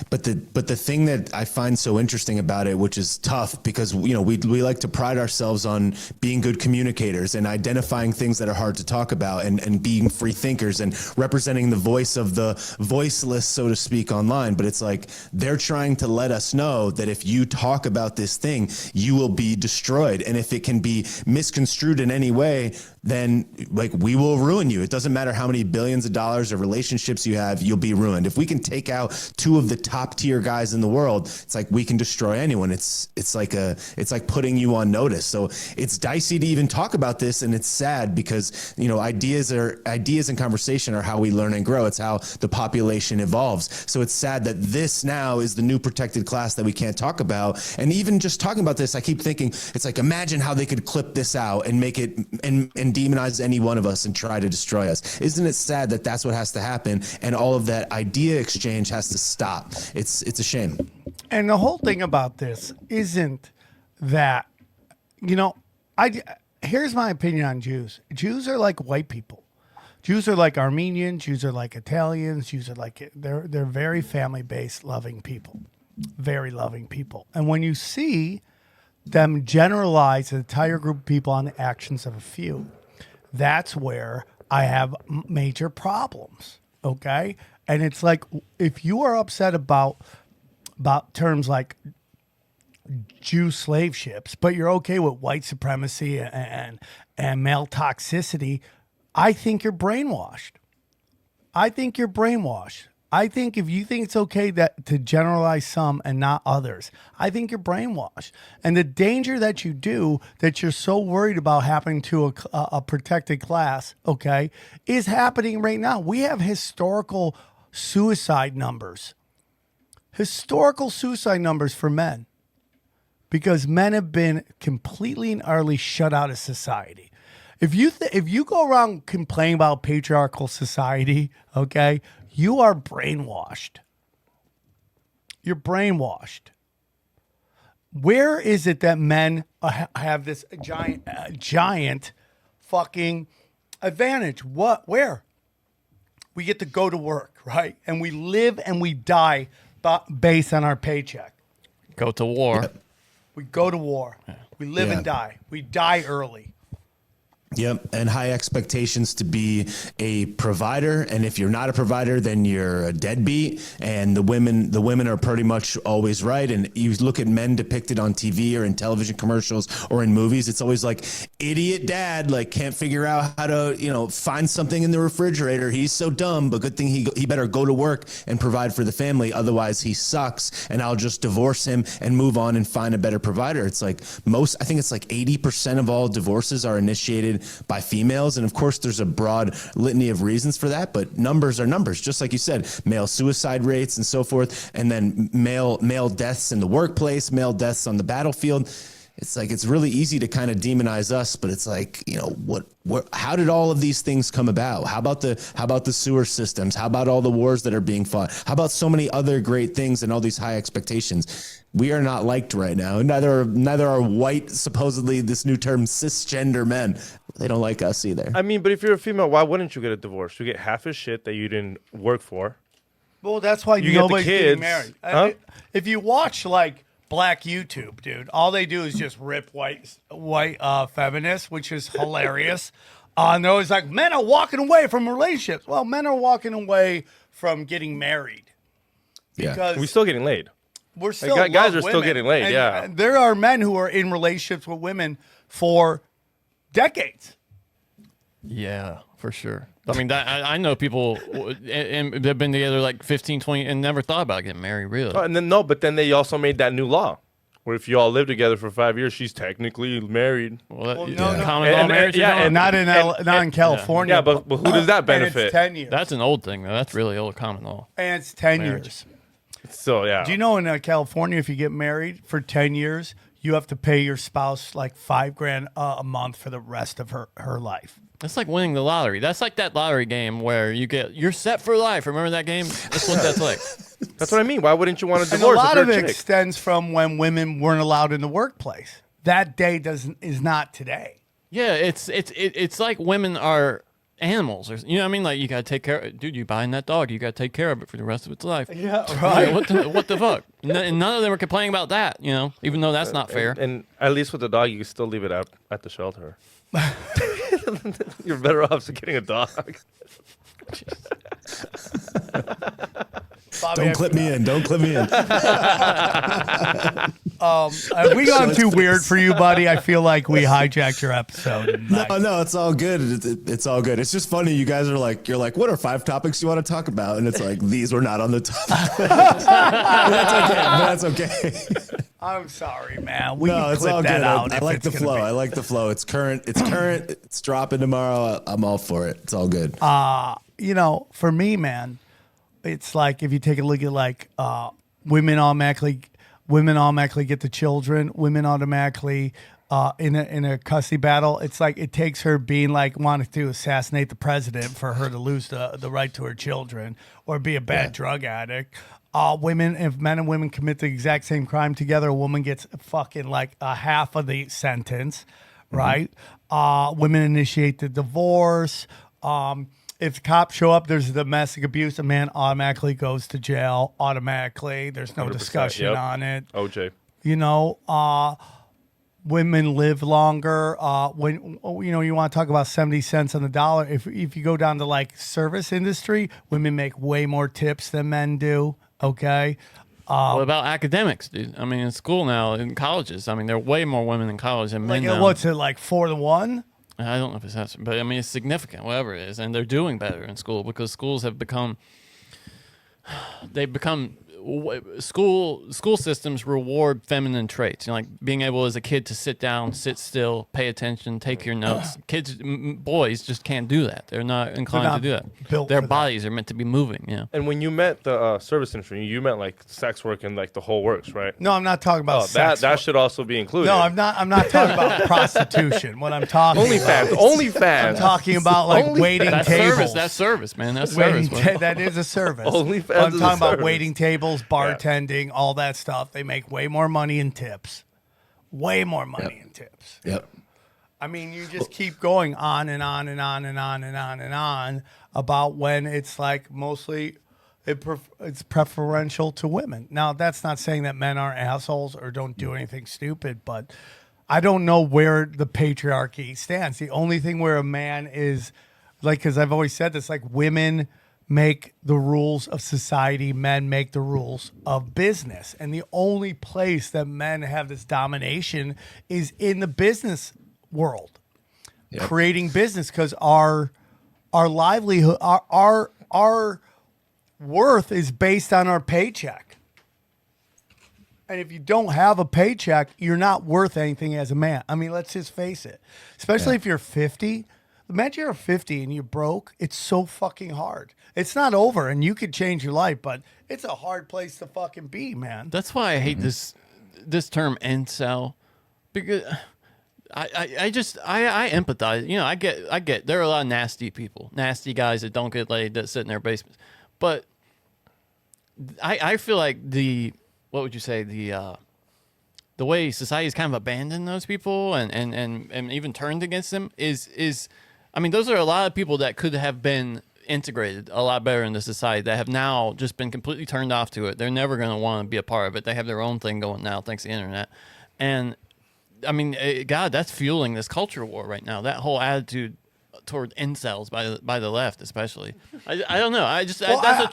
but the thing that I find so interesting about it, which is tough because we like to pride ourselves on being good communicators and identifying things that are hard to talk about and being free thinkers and representing the voice of the voiceless, so to speak, online. But it's like they're trying to let us know that if you talk about this thing, you will be destroyed, and if it can be misconstrued in any way, then like we will ruin you. It doesn't matter how many billions of dollars of relationships you have, you'll be ruined. If we can take out two of the top tier guys in the world, it's like we can destroy anyone. It's like putting you on notice. So it's dicey to even talk about this, and it's sad because ideas and conversation are how we learn and grow. It's how the population evolves. So it's sad that this now is the new protected class that we can't talk about. And even just talking about this, I keep thinking it's like, imagine how they could clip this out and make it and demonize any one of us and try to destroy us. Isn't it sad that that's what has to happen, and all of that idea exchange has to stop? It's a shame. And the whole thing about this isn't that, here's my opinion on Jews. Jews are like white people. Jews are like Armenians. Jews are like Italians. Jews are like, they're very family-based, loving people. Very loving people. And when you see them generalize an entire group of people on the actions of a few, that's where I have major problems. Okay. And it's like, if you are upset about terms like Jew slave ships, but you're okay with white supremacy and male toxicity, I think you're brainwashed. I think if you think it's okay to generalize some and not others, I think you're brainwashed. And the danger that you do, that you're so worried about happening to a protected class, okay, is happening right now. We have historical suicide numbers. Historical suicide numbers for men. Because men have been completely and utterly shut out of society. If you go around complaining about patriarchal society, okay, you are brainwashed. You're brainwashed. Where is it that men have this giant fucking advantage? Where? We get to go to work, right? And we live and we die based on our paycheck. Go to war. We go to war. We live and die. We die early. Yep, and high expectations to be a provider, and if you're not a provider, then you're a deadbeat. And the women are pretty much always right. And you look at men depicted on TV or in television commercials or in movies, it's always like idiot dad, like can't figure out how to find something in the refrigerator. He's so dumb, but good thing he better go to work and provide for the family, otherwise he sucks. And I'll just divorce him and move on and find a better provider. It's like I think it's like 80% of all divorces are initiated by females. And of course, there's a broad litany of reasons for that, but numbers are numbers, just like you said, male suicide rates and so forth. And then male deaths in the workplace, male deaths on the battlefield. It's like, it's really easy to kind of demonize us, but it's like, how did all of these things come about? How about the sewer systems? How about all the wars that are being fought? How about so many other great things and all these high expectations? We are not liked right now. Neither are white, supposedly this new term, cisgender men. They don't like us either. I mean, but if you're a female, why wouldn't you get a divorce? You get half a shit that you didn't work for. Well, that's why you nobody's get the getting kids. married. If you watch like Black YouTube, dude, all they do is just rip white feminists, which is hilarious. And they're always like, men are walking away from relationships. Well, men are walking away from getting married. Because we're still getting laid. We're still guys are still getting laid. And there are men who are in relationships with women for decades. Yeah, for sure. I mean, I know people and they've been together like 15, 20 and never thought about getting married, really. Oh, but then they also made that new law where if you all live together for 5 years, she's technically married. No. Common law marriage. And not in California. Yeah, but who does that benefit? And it's 10 years. That's an old thing, though. That's really old common law. And it's 10 marriage. years. So, yeah. Do you know in California, if you get married for 10 years, you have to pay your spouse like $5,000 a month for the rest of her life? That's like winning the lottery. That's like that lottery game where you're set for life. Remember that game? That's what that's like. That's what I mean. Why wouldn't you want to And divorce? a lot of it extends from when women weren't allowed in the workplace. That day is not today. Yeah, it's like women are animals, or you know what I mean? Like you gotta take care. Dude, you buying that dog, you gotta take care of it for the rest of its life. Yeah, You right. know, what the fuck? And none of them are complaining about that. You know, even though that's not fair. And at least with the dog, you can still leave it out at the shelter. You're better off just getting a dog. Bobby, Don't clip me in. Don't clip me in. Have we gone too weird for you, buddy? I feel like we hijacked your episode. No, it's all good. It's all good. It's just funny. You guys are like, you're like, what are 5 topics you want to talk about? And it's like, these were not on the top. That's okay. I'm sorry, man. We No, can it's clip all that good. out. I if like it's the gonna flow. be- I like the flow. It's current. It's current. It's dropping tomorrow. I'm all for it. It's all good. You know, for me, man, it's like if you take a look at like women automatically get the children. Women automatically in a custody battle. It's like it takes her being like wanting to assassinate the president for her to lose the right to her children or be a bad drug addict. Women, if men and women commit the exact same crime together, a woman gets fucking like a half of the sentence, right? Women initiate the divorce. If the cops show up, there's domestic abuse, a man automatically goes to jail. Automatically. There's no 100%, discussion yep. on it. OJ. You know, women live longer. When you know you want to talk about 70 cents on the dollar, if you go down to like service industry, women make way more tips than men do. Okay. What about academics, dude? I mean, in school now, in colleges, I mean, there are way more women in college than men Like now. what's it like 4-1? I don't know if it's that, but I mean, it's significant, whatever it is, and they're doing better in school because schools have become. They've become school systems reward feminine traits. You know, like being able as a kid to sit down, sit still, pay attention, take your notes. Kids, boys just can't do that. They're not inclined not to do that. built Their for that. bodies are meant to be moving. You know. And when you met the service industry, you meant like sex work and like the whole works, right? No, I'm not talking about Oh, sex. that should also be included. No, I'm not talking about prostitution. What I'm talking OnlyFans. about, OnlyFans. I'm talking about like OnlyFans. waiting That's tables. service. That's service, man. That's Waiting service. bro. that is a service. OnlyFans I'm is a talking about service. waiting tables, bartending, all that stuff. They make way more money in tips. Way more money in tips. Yep. I mean, you just keep going on and on and on and on and on and on about when it's like mostly it's preferential to women. Now, that's not saying that men are assholes or don't do anything stupid, but I don't know where the patriarchy stands. The only thing where a man is like, because I've always said this, like women make the rules of society, men make the rules of business. And the only place that men have this domination is in the business world, creating business, because our livelihood, our worth is based on our paycheck. And if you don't have a paycheck, you're not worth anything as a man. I mean, let's just face it. Especially if you're 50. Imagine you're 50 and you're broke. It's so fucking hard. It's not over and you could change your life, but it's a hard place to fucking be, man. That's why I hate this term incel, because I empathize. You know, I get there are a lot of nasty people, nasty guys that don't get laid, that sit in their basements. But I feel like what would you say, the way society's kind of abandoned those people and even turned against them is I mean, those are a lot of people that could have been integrated a lot better into society that have now just been completely turned off to it. They're never going to want to be a part of it. They have their own thing going now thanks to the internet. And I mean, God, that's fueling this culture war right now. That whole attitude toward incels by the left, especially. I don't know.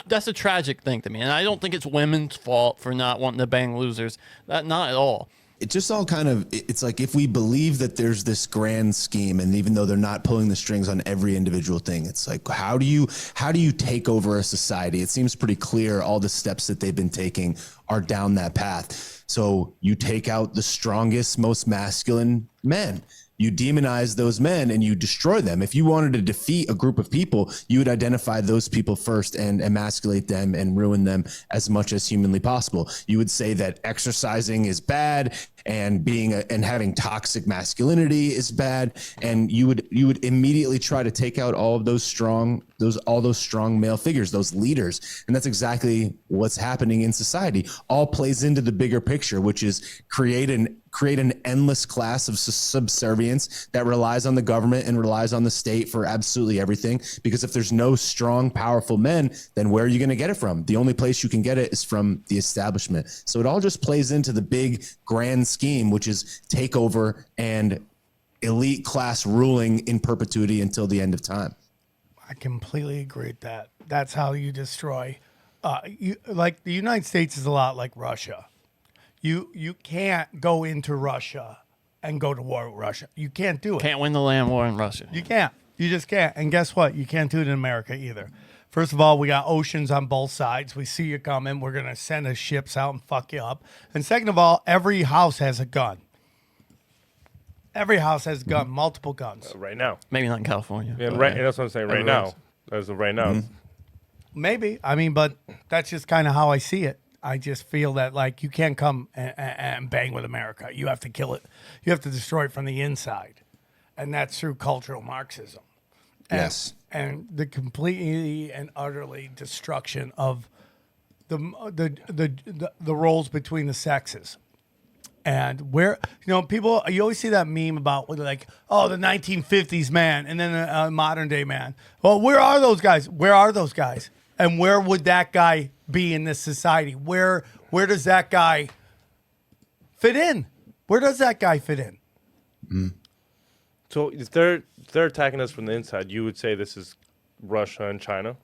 That's a tragic thing to me, and I don't think it's women's fault for not wanting to bang losers. Not at all. It just all kind of, it's like if we believe that there's this grand scheme, and even though they're not pulling the strings on every individual thing, it's like, how do you take over a society? It seems pretty clear all the steps that they've been taking are down that path. So you take out the strongest, most masculine men. You demonize those men and you destroy them. If you wanted to defeat a group of people, you would identify those people first and emasculate them and ruin them as much as humanly possible. You would say that exercising is bad and and having toxic masculinity is bad, and you would immediately try to take out all of those strong male figures, those leaders. And that's exactly what's happening in society. All plays into the bigger picture, which is create create an endless class of subservience that relies on the government and relies on the state for absolutely everything. Because if there's no strong, powerful men, then where are you going to get it from? The only place you can get it is from the establishment. So it all just plays into the big grand scheme, which is takeover and elite class ruling in perpetuity until the end of time. I completely agree with that. That's how you destroy. Like the United States is a lot like Russia. You can't go into Russia and go to war with Russia. You can't do it. Can't win the land war in Russia. You can't. You just can't. And guess what? You can't do it in America either. First of all, we got oceans on both sides. We see you coming. We're going to send us ships out and fuck you up. And second of all, every house has a gun. Every house has a gun, multiple guns. Right now. Maybe not in California. Yeah, right. And that's what I'm saying. Right now. As of right now. Maybe. I mean, but that's just kind of how I see it. I just feel that, like, you can't come and bang with America. You have to kill it. You have to destroy it from the inside. And that's through cultural Marxism. Yes. And the completely and utterly destruction of the roles between the sexes. And where, people, you always see that meme about, like, oh, the 1950s man and then a modern day man. Well, where are those guys? Where are those guys? And where would that guy be in this society? Where does that guy fit in? Where does that guy fit in? Mm. So if they're attacking us from the inside, you would say this is Russia and China?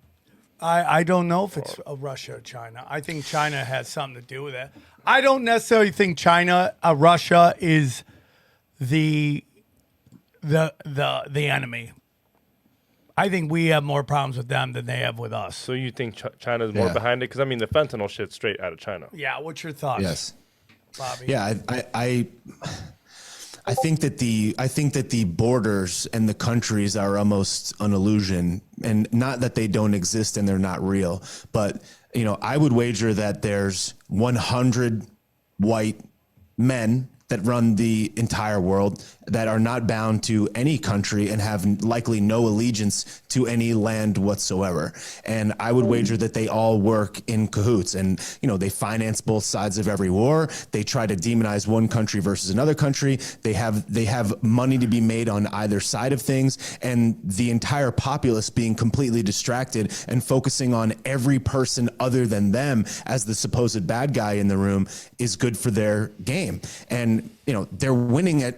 I don't know if it's Russia or China. I think China has something to do with it. I don't necessarily think Russia is the enemy. I think we have more problems with them than they have with us. So you think China's more behind it? Because, I mean, the fentanyl shit's straight out of China. Yeah, what's your thoughts? Yes. Bobby? Yeah, I think that the borders and the countries are almost an illusion, and not that they don't exist and they're not real, but I would wager that there's 100 white men that run the entire world that are not bound to any country and have likely no allegiance to any land whatsoever. And I would wager that they all work in cahoots, and, they finance both sides of every war. They try to demonize one country versus another country. They have money to be made on either side of things, and the entire populace being completely distracted and focusing on every person other than them as the supposed bad guy in the room is good for their game. And they're winning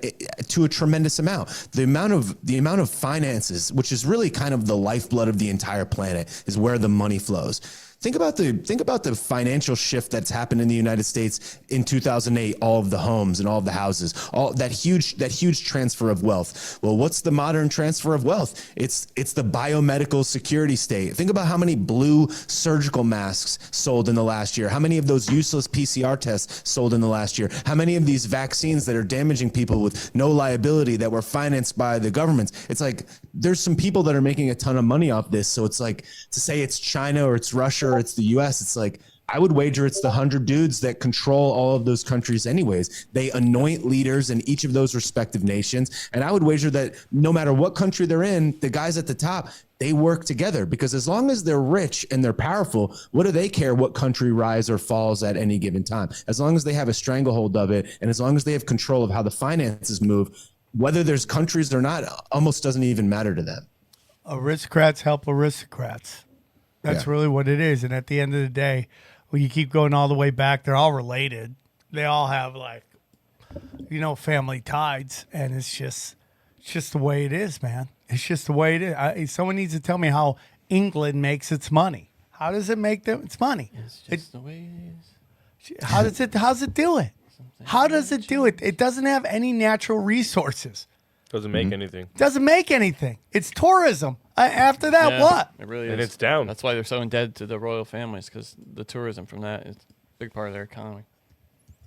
to a tremendous amount. The amount of finances, which is really kind of the lifeblood of the entire planet, is where the money flows. Think about the financial shift that's happened in the United States in 2008. All of the homes and all of the houses, all that huge transfer of wealth. Well, what's the modern transfer of wealth? It's the biomedical security state. Think about how many blue surgical masks sold in the last year. How many of those useless PCR tests sold in the last year? How many of these vaccines that are damaging people with no liability that were financed by the governments? It's like there's some people that are making a ton of money off this. So it's like to say it's China or it's Russia or it's the US, it's like, I would wager it's the 100 dudes that control all of those countries anyways. They anoint leaders in each of those respective nations. And I would wager that no matter what country they're in, the guys at the top, they work together, because as long as they're rich and they're powerful, what do they care what country rise or falls at any given time? As long as they have a stranglehold of it, and as long as they have control of how the finances move, whether there's countries or not, almost doesn't even matter to them. Aristocrats help aristocrats. That's really what it is. And at the end of the day, when you keep going all the way back, they're all related. They all have, like, family ties, and it's just the way it is, man. It's just the way it is. Someone needs to tell me how England makes its money. How does it make its money? It's just the way it is. How's it do it? How does it do it? It doesn't have any natural resources. Doesn't make anything. Doesn't make anything. It's tourism. After that, Yeah, what? It really is. And it's down. That's why they're so indebted to the royal families, because the tourism from that is a big part of their economy.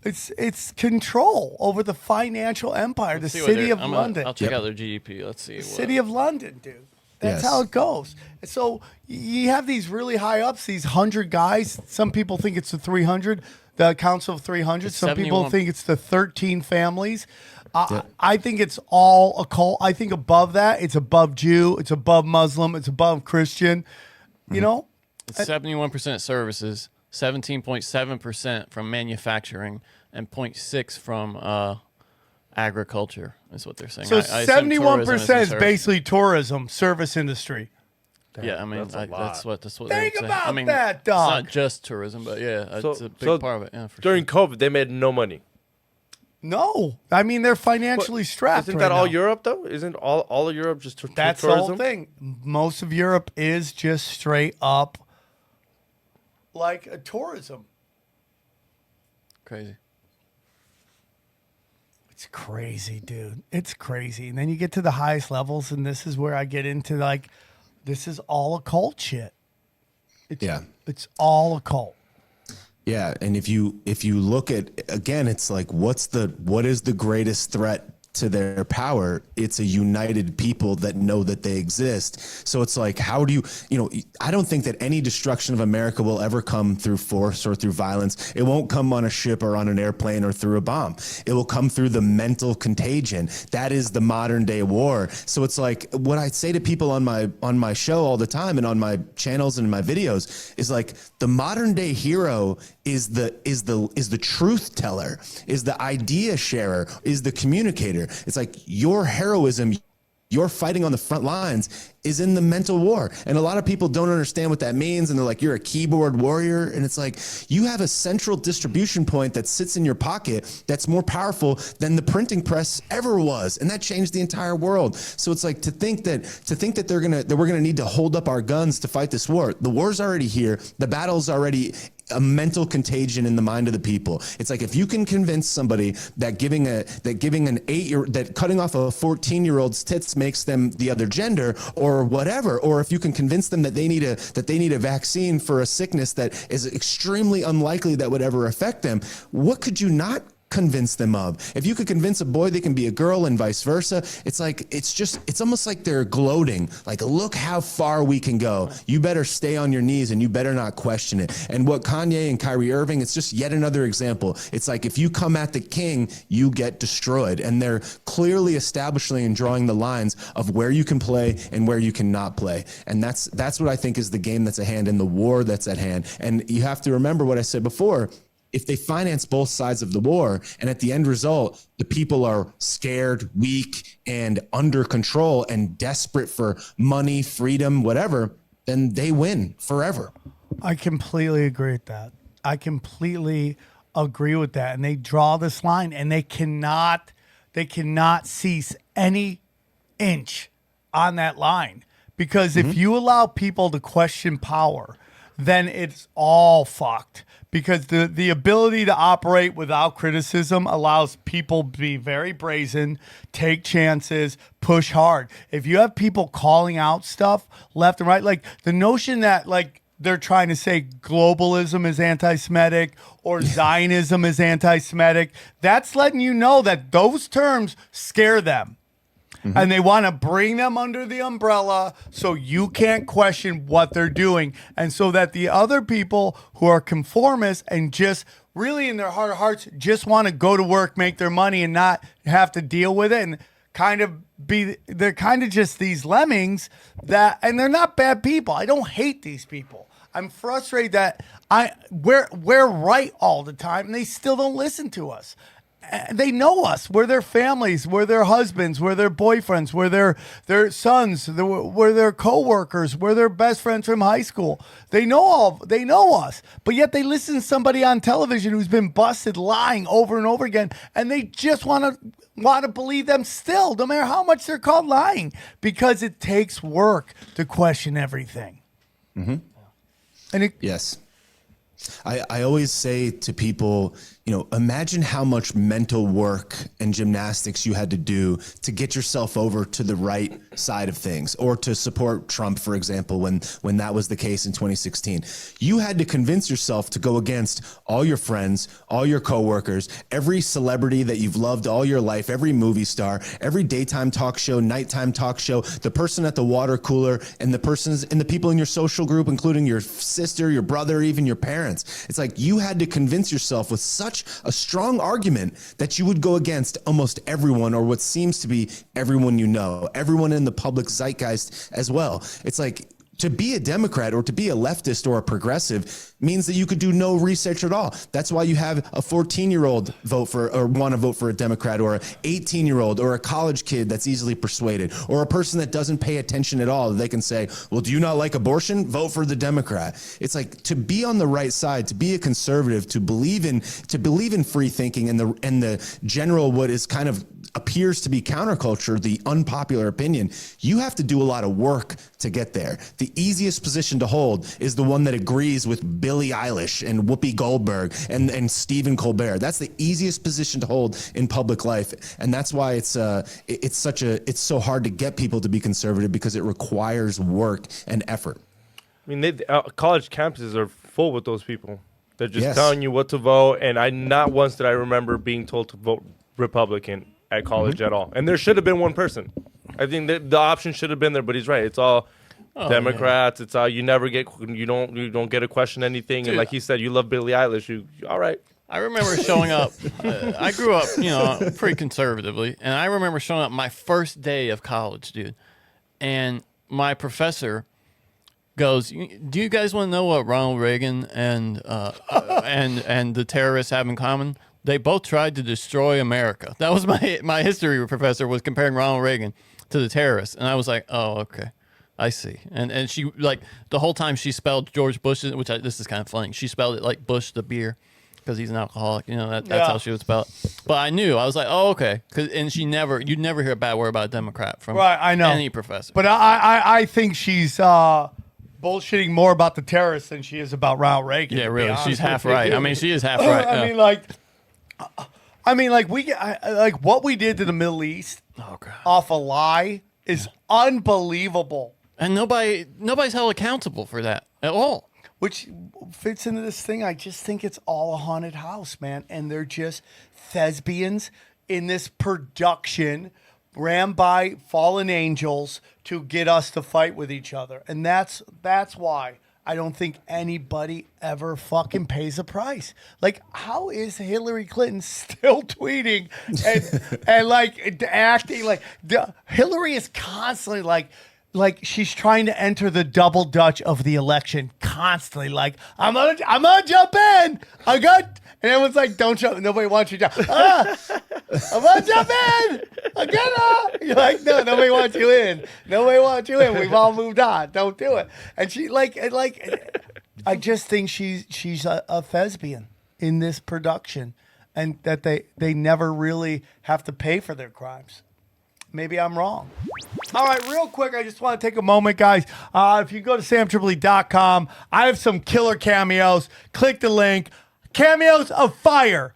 It's control over the financial empire, Let's the see what city of I'll London. check out their GDP. Let's see. The city of London, dude. That's Yes. how it goes. So you have these really high ups, these 100 guys. Some people think it's the 300, the Council of 300. It's Some people 71. think it's the 13 families. I think it's all a cult. I think above that, it's above Jew, it's above Muslim, it's above Christian. You know? It's 71% services, 17.7% from manufacturing, and 0.6 from agriculture, is what they're saying. So I assume 71% tourism is service. basically tourism, service industry. Yeah, I mean that's what Think they're saying. about I mean, that, dog. It's not just tourism, but yeah, it's a big part of it. Yeah, for during sure. COVID, they made no money. No, I mean they're financially strapped. Isn't right that all now. Europe though? Isn't all of Europe just That's the tourism? whole thing. Most of Europe is just straight up like a tourism. Crazy. It's crazy, dude. It's crazy. And then you get to the highest levels, and this is where I get into like, this is all occult shit. It's all occult. Yeah, and if you look at, again, it's like what is the greatest threat to their power? It's a united people that know that they exist. So it's like, how do I don't think that any destruction of America will ever come through force or through violence. It won't come on a ship or on an airplane or through a bomb. It will come through the mental contagion. That is the modern day war. So it's like what I say to people on my show all the time and on my channels and in my videos is like the modern day hero is the truth teller, is the idea sharer, is the communicator. It's like your heroism, your fighting on the front lines is in the mental war. And a lot of people don't understand what that means. And they're like, you're a keyboard warrior. And it's like, you have a central distribution point that sits in your pocket that's more powerful than the printing press ever was. And that changed the entire world. So it's like to think that we're going to need to hold up our guns to fight this war. The war's already here. The battle's already a mental contagion in the mind of the people. It's like if you can convince somebody that that cutting off a 14-year-old's tits makes them the other gender or whatever, or if you can convince them that they need a vaccine for a sickness that is extremely unlikely that would ever affect them, what could you not convince them of? If you could convince a boy they can be a girl and vice versa, it's almost like they're gloating, like, look how far we can go. You better stay on your knees and you better not question it. And what Kanye and Kyrie Irving, it's just yet another example. It's like if you come at the king, you get destroyed. And they're clearly establishing and drawing the lines of where you can play and where you cannot play. And that's what I think is the game that's at hand and the war that's at hand. And you have to remember what I said before. If they finance both sides of the war, and at the end result, the people are scared, weak, and under control and desperate for money, freedom, whatever, then they win forever. I completely agree with that. I completely agree with that. And they draw this line, and they cannot cease any inch on that line. Because if you allow people to question power, then it's all fucked. Because the ability to operate without criticism allows people to be very brazen, take chances, push hard. If you have people calling out stuff left and right, like the notion that like they're trying to say globalism is anti-Semitic or Zionism is anti-Semitic, that's letting you know that those terms scare them. And they want to bring them under the umbrella so you can't question what they're doing. And so that the other people who are conformists and just really in their heart of hearts just want to go to work, make their money and not have to deal with it and they're kind of just these lemmings and they're not bad people. I don't hate these people. I'm frustrated that we're right all the time and they still don't listen to us. They know us. We're their families. We're their husbands. We're their boyfriends. We're their sons. We're their coworkers. We're their best friends from high school. They know us. But yet they listen to somebody on television who's been busted lying over and over again, and they just want to believe them still, no matter how much they're caught lying, because it takes work to question everything. Mm-hmm. And yes. I always say to people, imagine how much mental work and gymnastics you had to do to get yourself over to the right side of things, or to support Trump, for example, when that was the case in 2016. You had to convince yourself to go against all your friends, all your coworkers, every celebrity that you've loved all your life, every movie star, every daytime talk show, nighttime talk show, the person at the water cooler, and the people in your social group, including your sister, your brother, even your parents. It's like you had to convince yourself with such a strong argument that you would go against almost everyone, or what seems to be everyone everyone in the public zeitgeist as well. It's like To be a Democrat or to be a leftist or a progressive means that you could do no research at all. That's why you have a 14-year-old want to vote for a Democrat, or an 18-year-old, or a college kid that's easily persuaded, or a person that doesn't pay attention at all. They can say, well, do you not like abortion? Vote for the Democrat. It's like, to be on the right side, to be a conservative, to believe in free thinking and the general, what is kind of appears to be counterculture, the unpopular opinion, you have to do a lot of work to get there. The easiest position to hold is the one that agrees with Billie Eilish and Whoopi Goldberg and Stephen Colbert. That's the easiest position to hold in public life, and that's why it's so hard to get people to be conservative, because it requires work and effort. I mean, college campuses are full with those people. They're just telling you what to vote, and not once did I remember being told to vote Republican at college at all. And there should have been one person. I think that the option should have been there, but he's right. It's all Democrats. Yeah. It's all, you don't get to question anything. Dude, and like he said, you love Billie Eilish. You all right. I remember showing up. I grew up, pretty conservatively, and I remember showing up my first day of college, dude. And my professor goes, "Do you guys want to know what Ronald Reagan and the terrorists have in common? They both tried to destroy America." That was my history professor, was comparing Ronald Reagan to the terrorists, and I was like, "Oh, okay, I see." And she, like, the whole time she spelled George Bush, this is kind of funny. She spelled it like Bush the beer, because he's an alcoholic. That's how she would spell it. But I knew. I was like, "Oh, okay." And you'd never hear a bad word about a Democrat from any professor. But I think she's bullshitting more about the terrorists than she is about Ronald Reagan. Yeah, really, she's half right. I mean, she is half right. I mean, what we did to the Middle East off a lie is unbelievable. And nobody's held accountable for that at all. Which fits into this thing. I just think it's all a haunted house, man. And they're just thespians in this production ran by fallen angels to get us to fight with each other. And that's why I don't think anybody ever fucking pays a price. Like, how is Hillary Clinton still tweeting and like acting like Hillary is constantly like she's trying to enter the double dutch of the election constantly. Like, I'm gonna jump in. And everyone's like, don't jump. Nobody wants you to jump. I'm gonna jump in. I'm gonna. You're like, no, nobody wants you in. Nobody wants you in. We've all moved on. Don't do it. And she I just think she's a thespian in this production, and that they never really have to pay for their crimes. Maybe I'm wrong. All right, real quick, I just want to take a moment, guys. If you go to samtripoli.com, I have some killer cameos. Click the link. Cameos of fire.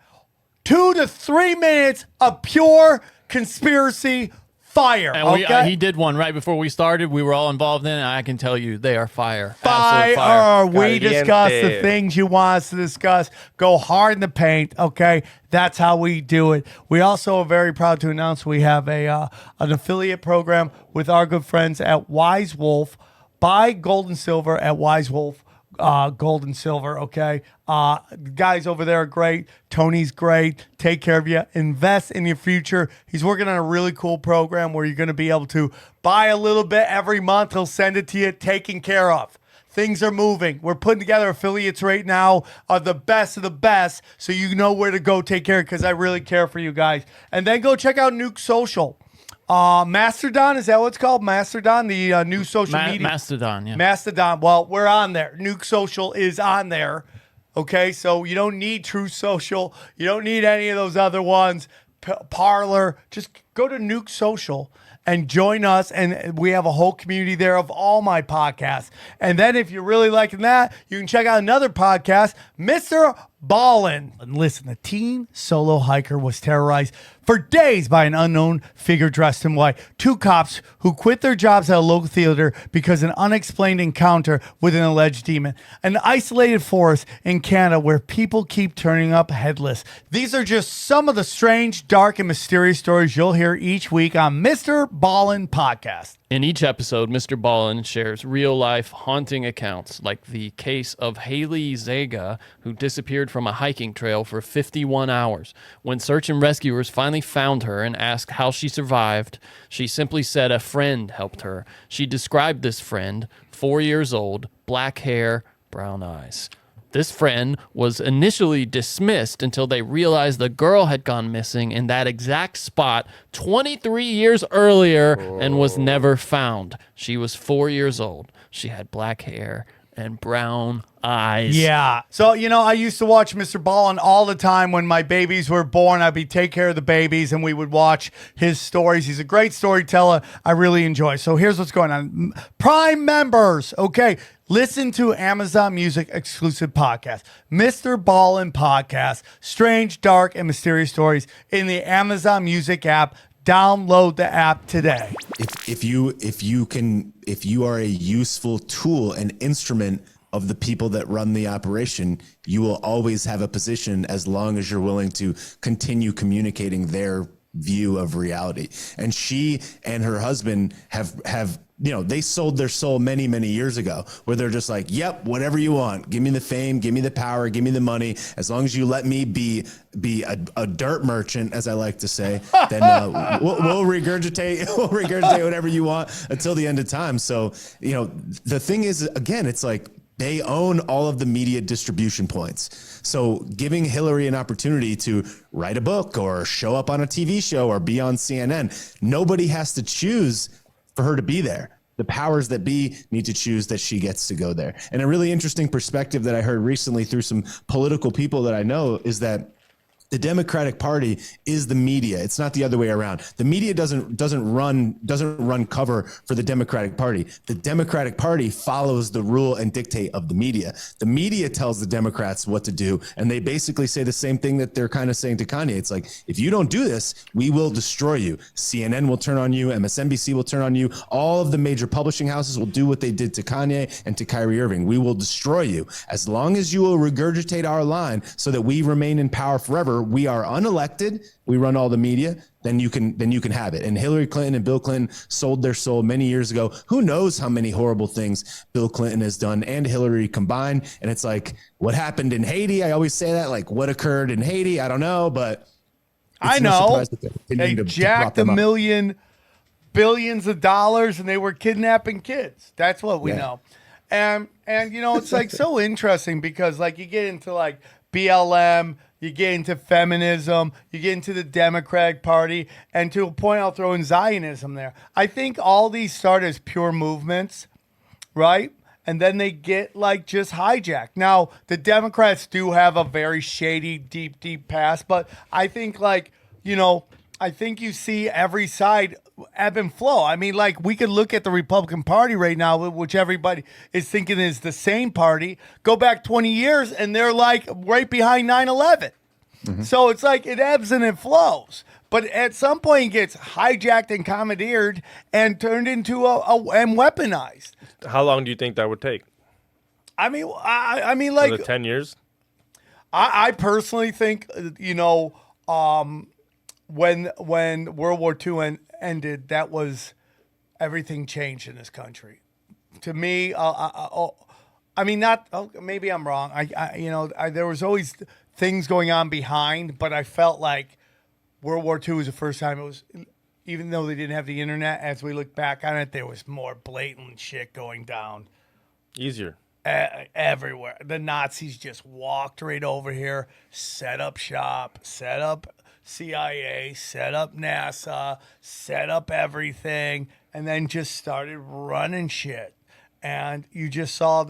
2 to 3 minutes of pure conspiracy fire. And he did one right before we started. We were all involved in it. I can tell you, they are fire. Fire. Fire. We discuss the things you want us to discuss. Go hard in the paint, okay? That's how we do it. We also are very proud to announce we have an affiliate program with our good friends at Wise Wolf. Buy gold and silver at Wise Wolf. Gold and silver, okay? Guys over there are great. Tony's great. Take care of you. Invest in your future. He's working on a really cool program where you're going to be able to buy a little bit every month. He'll send it to you, taken care of. Things are moving. We're putting together affiliates right now of the best, so you know where to go take care of, because I really care for you guys. And then go check out Nuke Social. Mastodon, is that what it's called? Mastodon, the new social media. Mastodon, yeah. Mastodon. Well, we're on there. Nuke Social is on there. Okay, so you don't need True Social. You don't need any of those other ones. Parlor. Just go to Nuke Social and join us. And we have a whole community there of all my podcasts. And then if you're really liking that, you can check out another podcast, Mr. Ballin'. And listen, a teen solo hiker was terrorized for days by an unknown figure dressed in white. 2 cops who quit their jobs at a local theater because of an unexplained encounter with an alleged demon. An isolated forest in Canada where people keep turning up headless. These are just some of the strange, dark, and mysterious stories you'll hear each week on Mr. Ballin Podcast. In each episode, Mr. Ballin shares real-life haunting accounts, like the case of Haley Zaga, who disappeared from a hiking trail for 51 hours. When search and rescuers finally found her and asked how she survived, she simply said a friend helped her. She described this friend, 4 years old, black hair, brown eyes. This friend was initially dismissed until they realized the girl had gone missing in that exact spot 23 years earlier and was never found. She was 4 years old. She had black hair and brown eyes. Yeah. So, I used to watch Mr. Ballin all the time when my babies were born. I'd be take care of the babies and we would watch his stories. He's a great storyteller. I really enjoy. So here's what's going on. Prime members, okay, listen to Amazon Music exclusive podcast, Mr. Ballin Podcast, Strange, Dark, and Mysterious Stories in the Amazon Music app. Download the app today. If you are a useful tool and instrument of the people that run the operation, you will always have a position as long as you're willing to continue communicating their view of reality. And she and her husband have they sold their soul many, many years ago, where they're just like, yep, whatever you want. Give me the fame, give me the power, give me the money. As long as you let me be a dirt merchant, as I like to say, then we'll regurgitate whatever you want until the end of time. So, the thing is, again, it's like they own all of the media distribution points. So giving Hillary an opportunity to write a book or show up on a TV show or be on CNN, nobody has to choose for her to be there. The powers that be need to choose that she gets to go there. And a really interesting perspective that I heard recently through some political people that I know is that the Democratic Party is the media. It's not the other way around. The media doesn't run cover for the Democratic Party. The Democratic Party follows the rule and dictate of the media. The media tells the Democrats what to do, and they basically say the same thing that they're kind of saying to Kanye. It's like, if you don't do this, we will destroy you. CNN will turn on you. MSNBC will turn on you. All of the major publishing houses will do what they did to Kanye and to Kyrie Irving. We will destroy you. As long as you will regurgitate our line so that we remain in power forever, we are unelected, we run all the media, then you can have it. And Hillary Clinton and Bill Clinton sold their soul many years ago. Who knows how many horrible things Bill Clinton has done and Hillary combined. And it's like, what happened in Haiti? I always say that, like, what occurred in Haiti? I don't know, but I know. They jacked billions of dollars and they were kidnapping kids. That's what we know. And it's like so interesting because like you get into like BLM, you get into feminism, you get into the Democratic Party, and to a point I'll throw in Zionism there. I think all these start as pure movements, right? And then they get like just hijacked. Now, the Democrats do have a very shady, deep past, but I think like, I think you see every side ebb and flow. I mean, like, we could look at the Republican Party right now, which everybody is thinking is the same party. Go back 20 years, and they're, like, right behind 9/11. Mm-hmm. So it's like it ebbs and it flows. But at some point, it gets hijacked and commandeered and turned into and weaponized. How long do you think that would take? I mean, like... Was it 10 years? I personally think, when World War II ended, that was everything changed in this country. To me, maybe I'm wrong. There was always things going on behind, but I felt like World War II was the first time it was, even though they didn't have the internet, as we look back on it, there was more blatant shit going down. Easier. Everywhere. The Nazis just walked right over here, set up shop, set up CIA, set up NASA, set up everything, and then just started running shit. And you just saw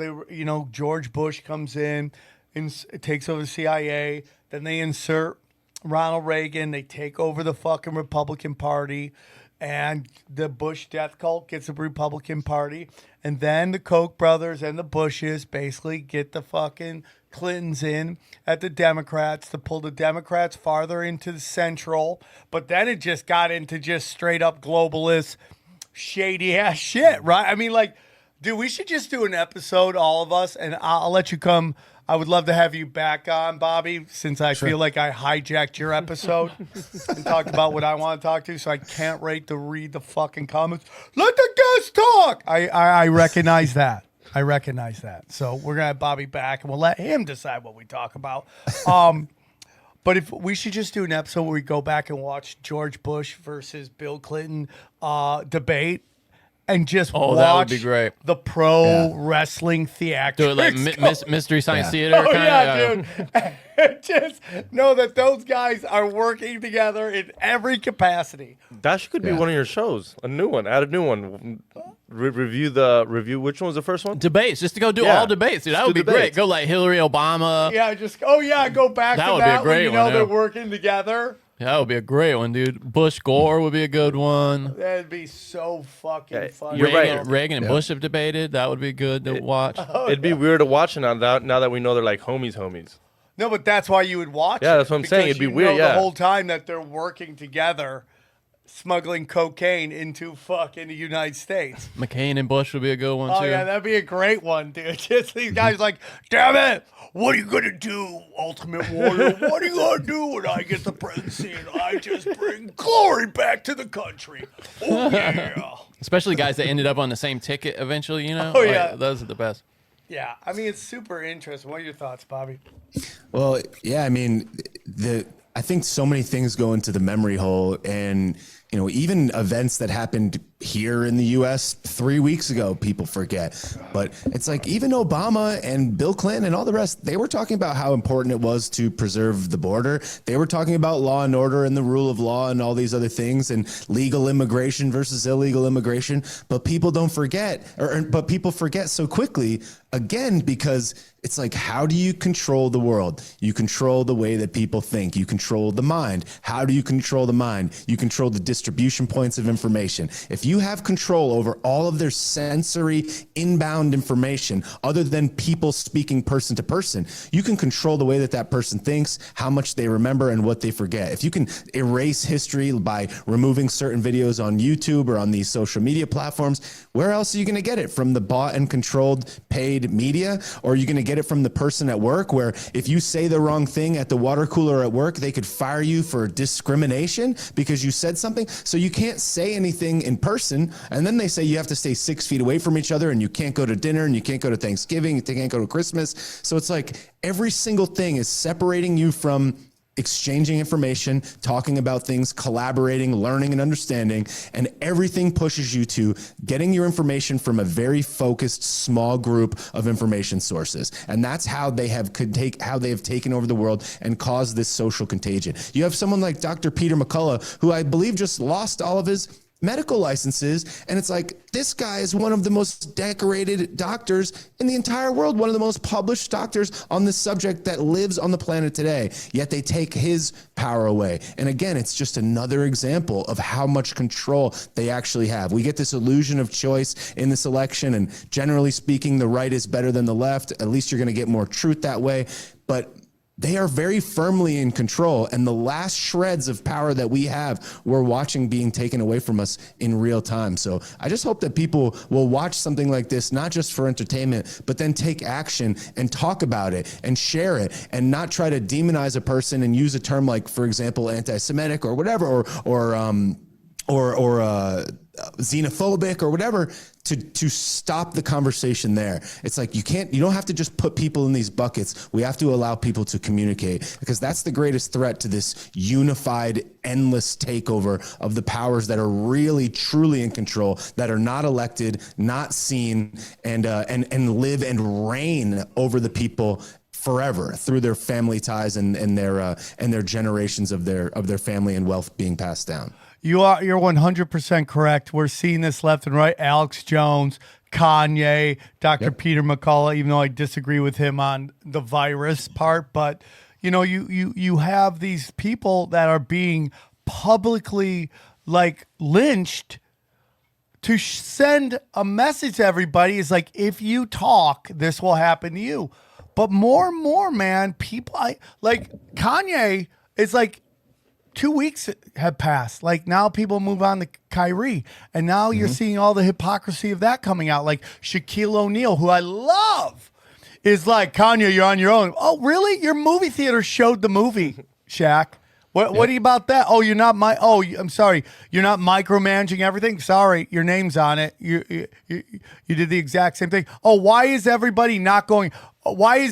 George Bush comes in and takes over the CIA. Then they insert Ronald Reagan. They take over the fucking Republican Party. And the Bush death cult gets the Republican Party. And then the Koch brothers and the Bushes basically get the fucking Clintons in at the Democrats to pull the Democrats farther into the central. But then it just got into just straight up globalist, shady ass shit, right? I mean, like, Dude, we should just do an episode, all of us, and I'll let you come. I would love to have you back on, Bobby, since I feel like I hijacked your episode and talked about what I want to talk to, so I can't wait to read the fucking comments. Let the guests talk. I recognize that. I recognize that. So we're gonna have Bobby back, and we'll let him decide what we talk about. But if we should just do an episode where we go back and watch George Bush versus Bill Clinton debate. And just watch that would be great. The pro wrestling theatrics. Do it like Mystery Science Theater. Oh, kinda? dude. Just know that those guys are working together in every capacity. That could be one of your shows. A new one. Add a new one. Review. Which one was the first one? Debates. Just to go do all debates. Dude, that would be great. Go like Hillary, Obama. Yeah, go back That to would that be a great when one, they're working together. Yeah, that would be a great one, dude. Bush Gore would be a good one. That'd be so fucking funny. You're right. Reagan and Bush have debated. That would be good to watch. It'd be weird to watch it now that we know they're like homies. No, but that's why you would watch it. Yeah, that's what I'm saying. It'd be weird, the whole time that they're working together, smuggling cocaine into fucking the United States. McCain and Bush would be a good one, too. Oh, yeah, that'd be a great one, dude. Just these guys like, damn it, what are you going to do, Ultimate Warrior? What are you going to do when I get the presidency and I just bring glory back to the country? Oh, yeah. Especially guys that ended up on the same ticket eventually, you know? Oh, yeah. Those are the best. Yeah, I mean, it's super interesting. What are your thoughts, Bobby? Well, yeah, I mean, I think so many things go into the memory hole, and even events that happened here in the U.S. 3 weeks ago, people forget. But it's like even Obama and Bill Clinton and all the rest, they were talking about how important it was to preserve the border. They were talking about law and order and the rule of law and all these other things and legal immigration versus illegal immigration. But people don't forget, but people forget so quickly, again, because it's like, how do you control the world? You control the way that people think. You control the mind. How do you control the mind? You control the distribution points of information. If you have control over all of their sensory inbound information, other than people speaking person to person, you can control the way that that person thinks, how much they remember, and what they forget. If you can erase history by removing certain videos on YouTube or on these social media platforms, where else are you going to get it? From the bought and controlled paid media? Or are you going to get it from the person at work, where if you say the wrong thing at the water cooler at work, they could fire you for discrimination because you said something? So you can't say anything in person, and then they say you have to stay 6 feet away from each other, and you can't go to dinner, and you can't go to Thanksgiving, you can't go to Christmas. So it's like every single thing is separating you from exchanging information, talking about things, collaborating, learning, and understanding, and everything pushes you to getting your information from a very focused, small group of information sources. And that's how they have taken over the world and caused this social contagion. You have someone like Dr. Peter McCullough, who I believe just lost all of his medical licenses, and it's like, this guy is one of the most decorated doctors in the entire world, one of the most published doctors on this subject that lives on the planet today, yet they take his power away. And again, it's just another example of how much control they actually have. We get this illusion of choice in this election, and generally speaking, the right is better than the left. At least you're going to get more truth that way, but they are very firmly in control, and the last shreds of power that we have, we're watching being taken away from us in real time. So I just hope that people will watch something like this, not just for entertainment, but then take action and talk about it and share it, and not try to demonize a person and use a term like, for example, anti-Semitic or whatever, or xenophobic or whatever, to stop the conversation there. It's like, you don't have to just put people in these buckets. We have to allow people to communicate, because that's the greatest threat to this unified, endless takeover of the powers that are really, truly in control, that are not elected, not seen, and live and reign over the people forever through their family ties and their generations of their family and wealth being passed down. You're 100% correct. We're seeing this left and right. Alex Jones, Kanye, Dr. Peter McCullough, even though I disagree with him on the virus part, but you have these people that are being publicly like lynched to send a message to everybody. Is like, if you talk, this will happen to you. But more and more, man, people like Kanye is like, 2 weeks have passed. Like now people move on to Kyrie, and now you're seeing all the hypocrisy of that coming out. Like Shaquille O'Neal, who I love, is like, Kanye, you're on your own. Oh, really? Your movie theater showed the movie, Shaq. What are you about that? Oh, you're not I'm sorry. You're not micromanaging everything. Sorry, your name's on it. You did the exact same thing. Oh, why is everybody not going? Why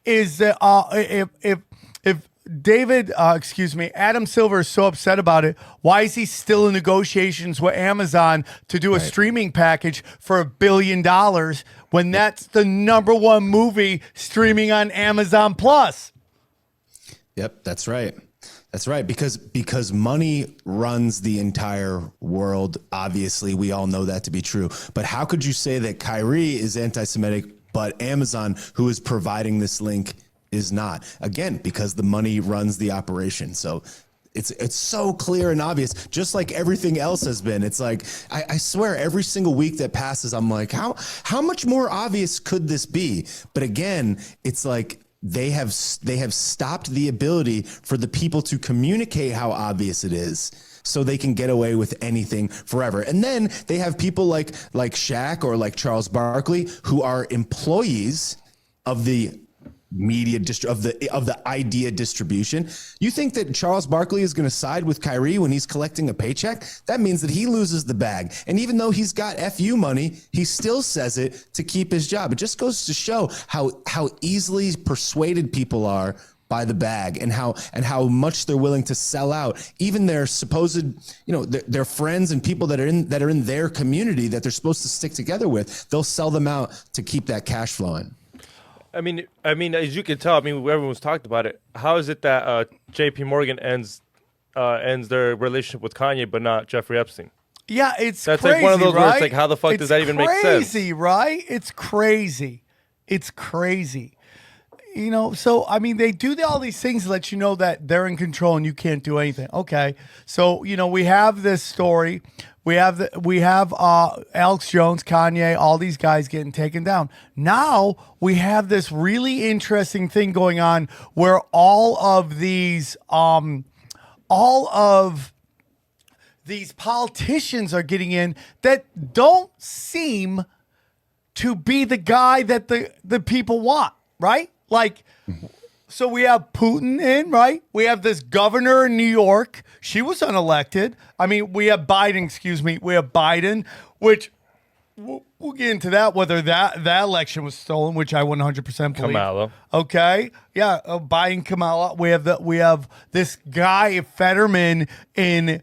is if David, Adam Silver is so upset about it, why is he still in negotiations with Amazon to do a streaming package for $1 billion when that's the #1 movie streaming on Amazon Plus? Yep, that's right. That's right. Because money runs the entire world. Obviously, we all know that to be true. But how could you say that Kyrie is anti-Semitic, but Amazon, who is providing this link, is not? Again, because the money runs the operation. So it's so clear and obvious, just like everything else has been. It's like, I swear every single week that passes, I'm like, how much more obvious could this be? But again, it's like, they have stopped the ability for the people to communicate how obvious it is, so they can get away with anything forever. And then they have people like Shaq or like Charles Barkley, who are employees of the media of the idea distribution. You think that Charles Barkley is going to side with Kyrie when he's collecting a paycheck? That means that he loses the bag. And even though he's got FU money, he still says it to keep his job. It just goes to show how easily persuaded people are by the bag, and how much they're willing to sell out even their supposed, their friends and people that are in their community that they're supposed to stick together with. They'll sell them out to keep that cash flowing. I mean, as you can tell, everyone's talked about it. How is it that J.P. Morgan ends their relationship with Kanye, but not Jeffrey Epstein? Yeah, that's crazy, like one of those right? where it's like, how the fuck does that even make sense? Crazy, right? It's crazy. It's crazy. So they do all these things to let you know that they're in control and you can't do anything. Okay, so we have this story. We have Alex Jones, Kanye, all these guys getting taken down. Now we have this really interesting thing going on where all of these politicians are getting in that don't seem to be the guy that the people want, right? Like, so we have Putin in, right? We have this governor in New York. She was unelected. We have Biden, We have Biden, which we'll get into that, whether that election was stolen, which I 100% believe. Kamala. Okay. Yeah. Biden, Kamala. We have this guy, Fetterman in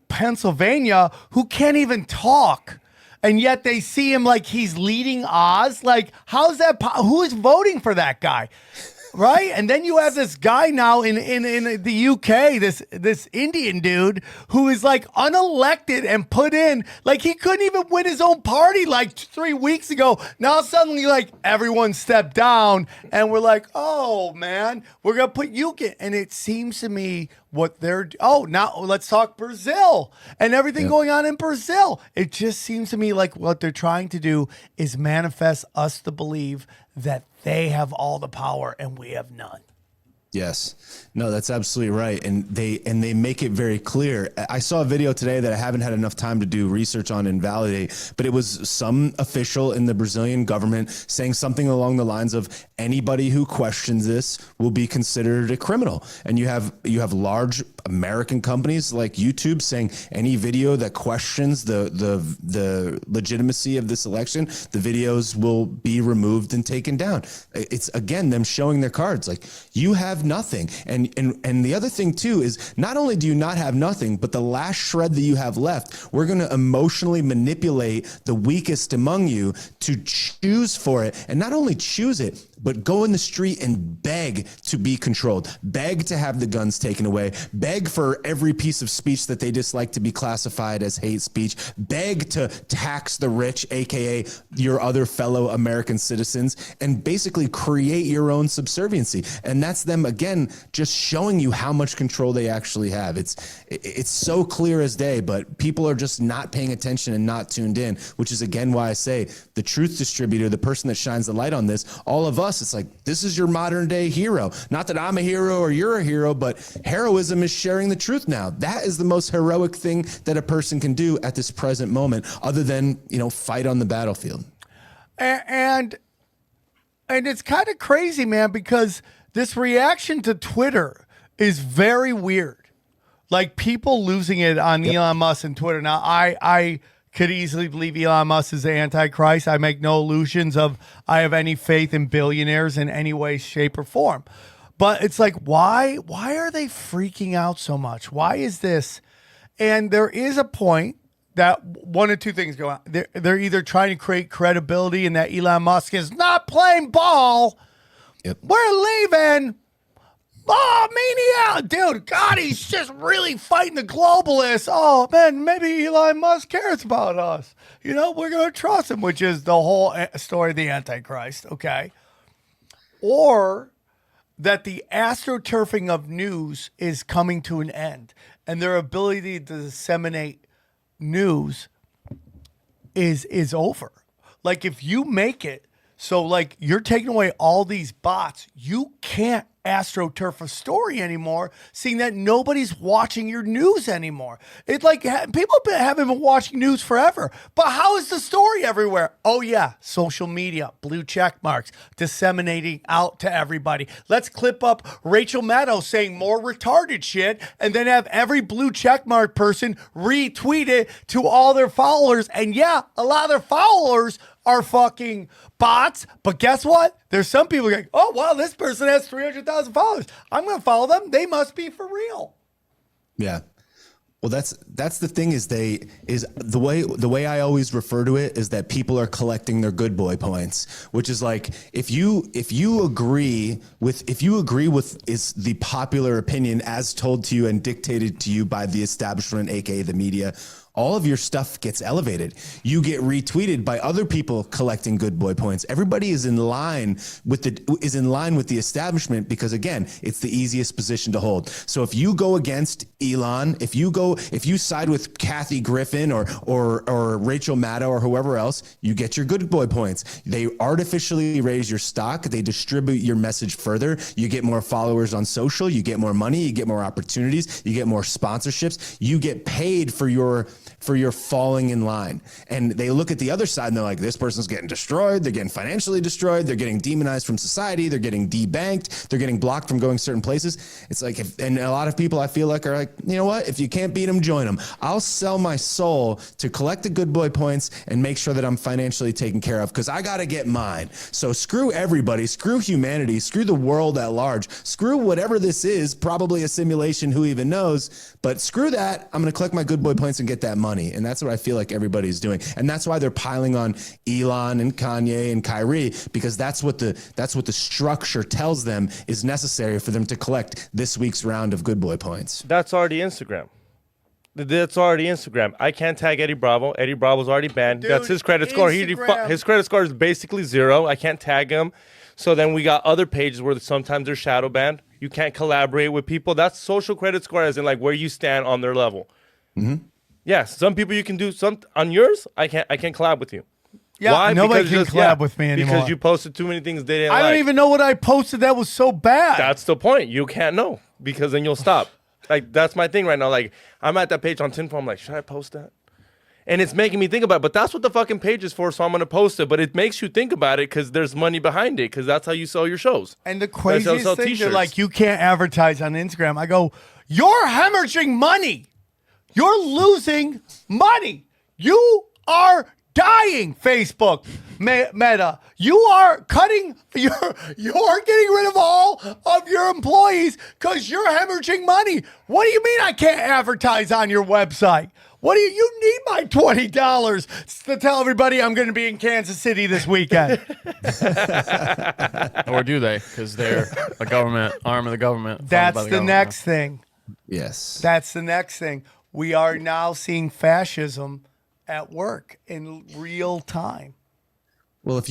Pennsylvania, who can't even talk. And yet they see him like he's leading Oz. Like, how's that? Who is voting for that guy? Right? And then you have this guy now in the UK, this Indian dude who is like unelected and put in, like he couldn't even win his own party like 3 weeks ago. Now suddenly like everyone stepped down and we're like, oh man, we're going to put UK. And it seems to me what now let's talk Brazil and everything going on in Brazil. It just seems to me like what they're trying to do is manifest us to believe that they have all the power and we have none. Yes. No, that's absolutely right. And they make it very clear. I saw a video today that I haven't had enough time to do research on and validate, but it was some official in the Brazilian government saying something along the lines of anybody who questions this will be considered a criminal. And you have large American companies like YouTube saying any video that questions the legitimacy of this election, the videos will be removed and taken down. It's again them showing their cards, like you have nothing. And the other thing too is not only do you not have nothing, but the last shred that you have left, we're going to emotionally manipulate the weakest among you to choose for it, and not only choose it, but go in the street and beg to be controlled, beg to have the guns taken away, beg beg for every piece of speech that they dislike to be classified as hate speech, beg to tax the rich, aka your other fellow American citizens, and basically create your own subserviency. And that's them, again, just showing you how much control they actually have. It's so clear as day, but people are just not paying attention and not tuned in, which is, again, why I say the truth distributor, the person that shines the light on this, all of us, it's like, this is your modern day hero. Not that I'm a hero or you're a hero, but heroism is sharing the truth now. That is the most heroic thing that a person can do at this present moment, other than, fight on the battlefield. And it's kind of crazy, man, because this reaction to Twitter is very weird. Like, people losing it on Elon Musk and Twitter. Now, I could easily believe Elon Musk is the Antichrist. I make no illusions of I have any faith in billionaires in any way, shape, or form. But it's like, why are they freaking out so much? Why is this? And there is a point that one or two things go on. They're either trying to create credibility and that Elon Musk is not playing ball. Yep. We're leaving. Oh, Mania, dude, God, he's just really fighting the globalists. Oh, man, maybe Elon Musk cares about us. We're going to trust him, which is the whole story of the Antichrist, okay? Or that the astroturfing of news is coming to an end, and their ability to disseminate news is over. Like, if you make it so, like, you're taking away all these bots, you can't astroturf a story anymore, seeing that nobody's watching your news anymore. It's like people haven't been watching news forever, but how is the story everywhere? Oh yeah, social media, blue check marks, disseminating out to everybody. Let's clip up Rachel Maddow saying more retarded shit and then have every blue check mark person retweet it to all their followers. And yeah, a lot of their followers are fucking bots, but guess what? There's some people going, oh, wow, this person has 300,000 followers. I'm going to follow them. They must be for real. Yeah. Well, that's the thing is the way I always refer to it is that people are collecting their good boy points, which is like, if you agree with is the popular opinion as told to you and dictated to you by the establishment, aka the media, all of your stuff gets elevated. You get retweeted by other people collecting good boy points. Everybody is in line with the establishment because, again, it's the easiest position to hold. So if you go against Elon, if you side with Kathy Griffin or Rachel Maddow or whoever else, you get your good boy points. They artificially raise your stock. They distribute your message further. You get more followers on social. You get more money. You get more opportunities. You get more sponsorships. You get paid for your falling in line. And they look at the other side and they're like, this person's getting destroyed. They're getting financially destroyed. They're getting demonized from society. They're getting debanked. They're getting blocked from going certain places. It's like, and a lot of people I feel like are like, you know what? If you can't beat them, join them. I'll sell my soul to collect the good boy points and make sure that I'm financially taken care of because I got to get mine. So screw everybody, screw humanity, screw the world at large, screw whatever this is, probably a simulation, who even knows, but screw that. I'm going to collect my good boy points and get that money. And that's what I feel like everybody's doing. And that's why they're piling on Elon and Kanye and Kyrie, because that's what the structure tells them is necessary for them to collect this week's round of good boy points. That's already Instagram. That's already Instagram. I can't tag Eddie Bravo. Eddie Bravo's already banned. Dude, that's his credit score. His credit score is basically 0. I can't tag him. So then we got other pages where sometimes they're shadow banned. You can't collaborate with people. That's social credit score, as in like where you stand on their level. Mm-hmm. Yeah, some people you can do some on yours. I can't collab with you. Yeah, why? Nobody can collab with me anymore. Because you posted too many things they didn't like. I don't even know what I posted that was so bad. That's the point. You can't know because then you'll stop. Like, that's my thing right now. Like, I'm at that page on Tinfoil. I'm like, should I post that? And it's making me think about it. But that's what the fucking page is for, so I'm going to post it. But it makes you think about it because there's money behind it because that's how you sell your shows. And the craziest thing, they're like, you can't advertise on Instagram. I go, you're hemorrhaging money. You're losing money. You are dying, Facebook, Meta. You are cutting, you're getting rid of all of your employees because you're hemorrhaging money. What do you mean I can't advertise on your website? What do you need my $20 to tell everybody I'm going to be in Kansas City this weekend? Or do they? Because they're a government arm of the government. That's the next thing. Yes. That's the next thing. We are now seeing fascism at work in real time. Well, if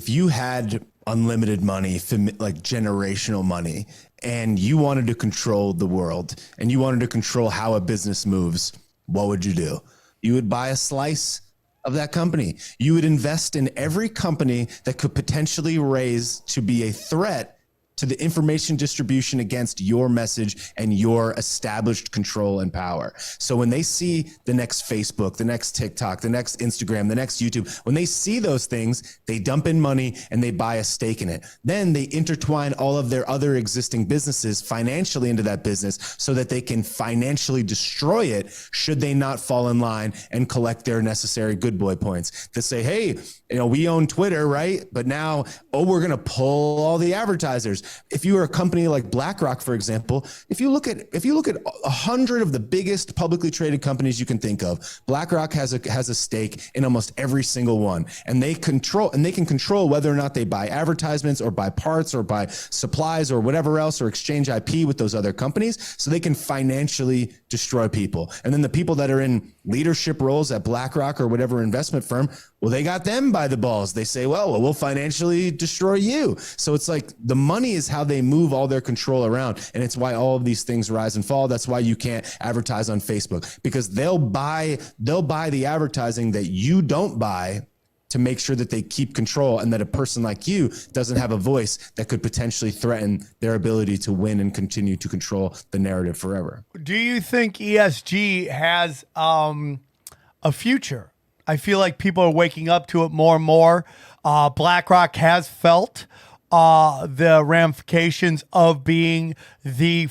you had unlimited money, like generational money, and you wanted to control the world and you wanted to control how a business moves, what would you do? You would buy a slice of that company. You would invest in every company that could potentially raise to be a threat to the information distribution against your message and your established control and power. So when they see the next Facebook, the next TikTok, the next Instagram, the next YouTube, when they see those things, they dump in money and they buy a stake in it. Then they intertwine all of their other existing businesses financially into that business so that they can financially destroy it should they not fall in line and collect their necessary good boy points. To say, hey, we own Twitter, right? But now, we're going to pull all the advertisers. If you are a company like BlackRock, for example, if you look at 100 of the biggest publicly traded companies you can think of, BlackRock has a stake in almost every single one, and they can control whether or not they buy advertisements or buy parts or buy supplies or whatever else or exchange IP with those other companies, so they can financially destroy people. And then the people that are in leadership roles at BlackRock or whatever investment firm, well, they got them by the balls. They say, well, we'll financially destroy you. So it's like the money is how they move all their control around. And it's why all of these things rise and fall. That's why you can't advertise on Facebook, because they'll buy the advertising that you don't buy to make sure that they keep control and that a person like you doesn't have a voice that could potentially threaten their ability to win and continue to control the narrative forever. Do you think ESG has a future? I feel like people are waking up to it more and more. BlackRock has felt the ramifications of being the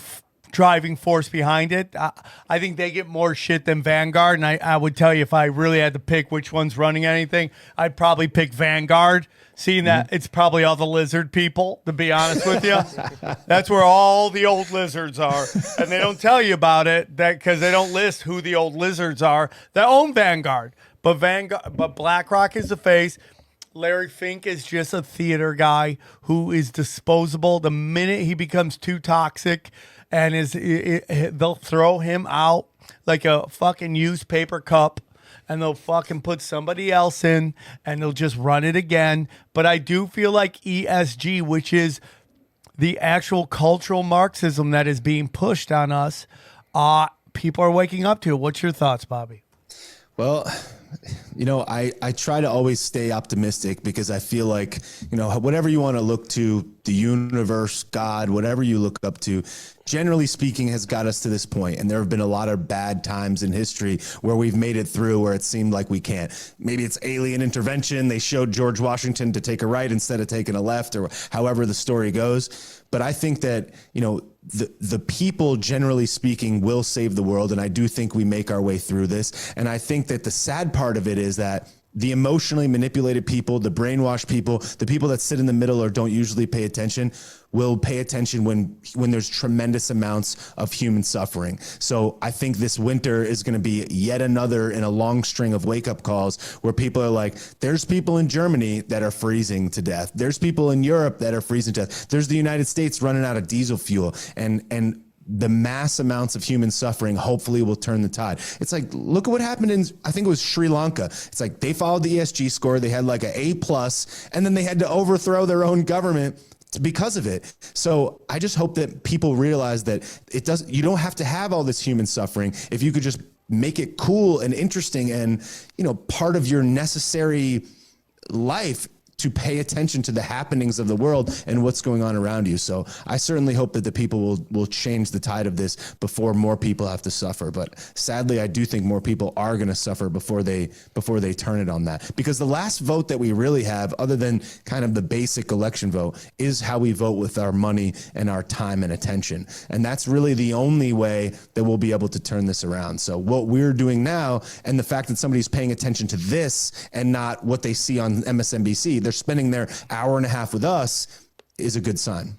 driving force behind it. I think they get more shit than Vanguard. And I would tell you, if I really had to pick which one's running anything, I'd probably pick Vanguard, seeing that it's probably all the lizard people, to be honest with you. That's where all the old lizards are. And they don't tell you about it because they don't list who the old lizards are that own Vanguard. But BlackRock is the face. Larry Fink is just a theater guy who is disposable. The minute he becomes too toxic, and they'll throw him out like a fucking used paper cup, and they'll fucking put somebody else in, and they'll just run it again. But I do feel like ESG, which is the actual cultural Marxism that is being pushed on us, people are waking up to it. What's your thoughts, Bobby? Well, I try to always stay optimistic, because I feel like, whatever you want to look to, the universe, God, whatever you look up to, generally speaking, has got us to this point. And there have been a lot of bad times in history where we've made it through where it seemed like we can't. Maybe it's alien intervention. They showed George Washington to take a right instead of taking a left, or however the story goes. But I think that, the people, generally speaking, will save the world. And I do think we make our way through this. And I think that the sad part of it is that the emotionally manipulated people, the brainwashed people, the people that sit in the middle or don't usually pay attention, will pay attention when there's tremendous amounts of human suffering. So I think this winter is going to be yet another in a long string of wake-up calls where people are like, there's people in Germany that are freezing to death. There's people in Europe that are freezing to death. There's the United States running out of diesel fuel. And the mass amounts of human suffering hopefully will turn the tide. It's like, look at what happened in, I think it was Sri Lanka. It's like they followed the ESG score. They had like an A+, and then they had to overthrow their own government because of it. So I just hope that people realize that you don't have to have all this human suffering if you could just make it cool and interesting and, part of your necessary life to pay attention to the happenings of the world and what's going on around you. So I certainly hope that the people will change the tide of this before more people have to suffer. But sadly, I do think more people are going to suffer before they turn it on that. Because the last vote that we really have, other than kind of the basic election vote, is how we vote with our money and our time and attention. And that's really the only way that we'll be able to turn this around. So what we're doing now, and the fact that somebody's paying attention to this and not what they see on MSNBC, they're spending their hour and a half with us, is a good sign.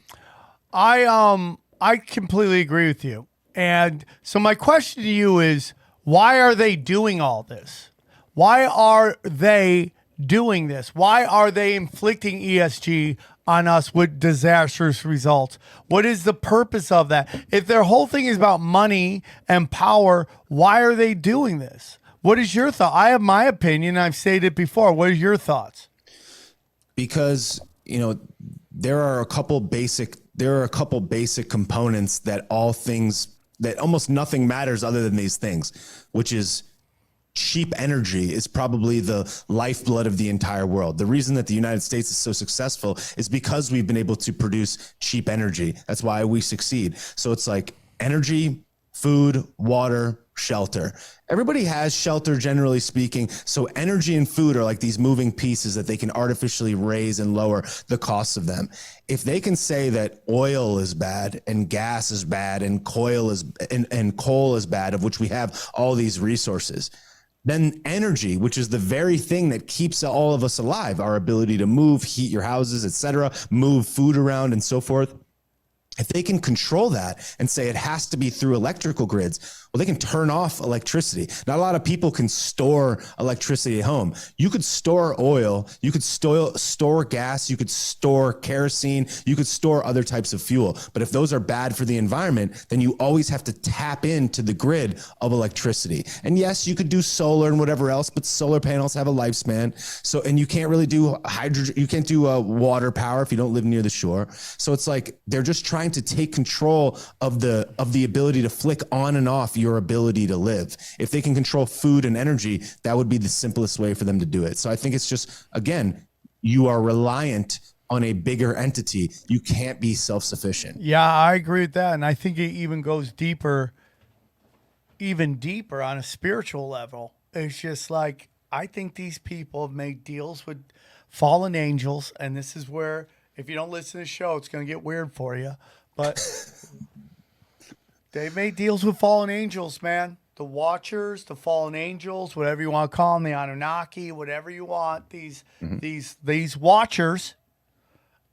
I completely agree with you. And so my question to you is, why are they doing all this? Why are they doing this? Why are they inflicting ESG on us with disastrous results? What is the purpose of that? If their whole thing is about money and power, why are they doing this? What is your thought? I have my opinion. I've stated it before. What are your thoughts? Because, you know, there are a couple basic components that almost nothing matters other than these things, which is cheap energy is probably the lifeblood of the entire world. The reason that the United States is so successful is because we've been able to produce cheap energy. That's why we succeed. So it's like energy, food, water, shelter. Everybody has shelter, generally speaking. So energy and food are like these moving pieces that they can artificially raise and lower the costs of them. If they can say that oil is bad and gas is bad and coal is bad, of which we have all these resources, then energy, which is the very thing that keeps all of us alive, our ability to move, heat your houses, etc., move food around and so forth. If they can control that and say it has to be through electrical grids, well, they can turn off electricity. Not a lot of people can store electricity at home. You could store oil, you could store gas, you could store kerosene, you could store other types of fuel. But if those are bad for the environment, then you always have to tap into the grid of electricity. And yes, you could do solar and whatever else, but solar panels have a lifespan. So, and you can't really do hydrogen, you can't do water power if you don't live near the shore. So it's like they're just trying to take control of the ability to flick on and off your ability to live. If they can control food and energy, that would be the simplest way for them to do it. So I think it's just, again, you are reliant on a bigger entity. You can't be self-sufficient. Yeah, I agree with that. And I think it even goes even deeper on a spiritual level. It's just like, I think these people have made deals with fallen angels. And this is where, if you don't listen to the show, it's going to get weird for you. But they made deals with fallen angels, man. The Watchers, the fallen angels, whatever you want to call them, the Anunnaki, whatever you want. These Watchers,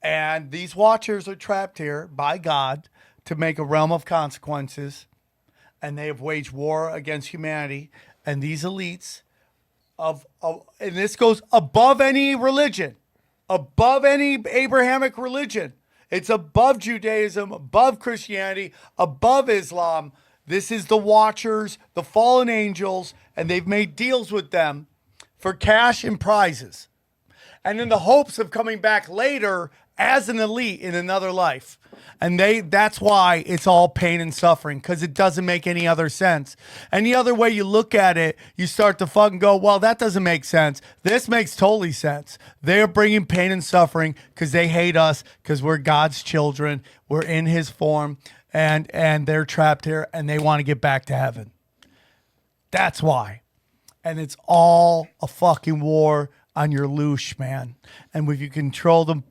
and these Watchers are trapped here by God to make a realm of consequences, and they have waged war against humanity. And these elites and this goes above any religion, above any Abrahamic religion. It's above Judaism, above Christianity, above Islam. This is the Watchers, the fallen angels, and they've made deals with them for cash and prizes. And in the hopes of coming back later as an elite in another life. And that's why it's all pain and suffering, because it doesn't make any other sense. Any other way you look at it, you start to fucking go, well, that doesn't make sense. This makes totally sense. They're bringing pain and suffering because they hate us, because we're God's children. We're in his form, and they're trapped here, and they want to get back to heaven. That's why. And it's all a fucking war on your loosh, man. And if you control the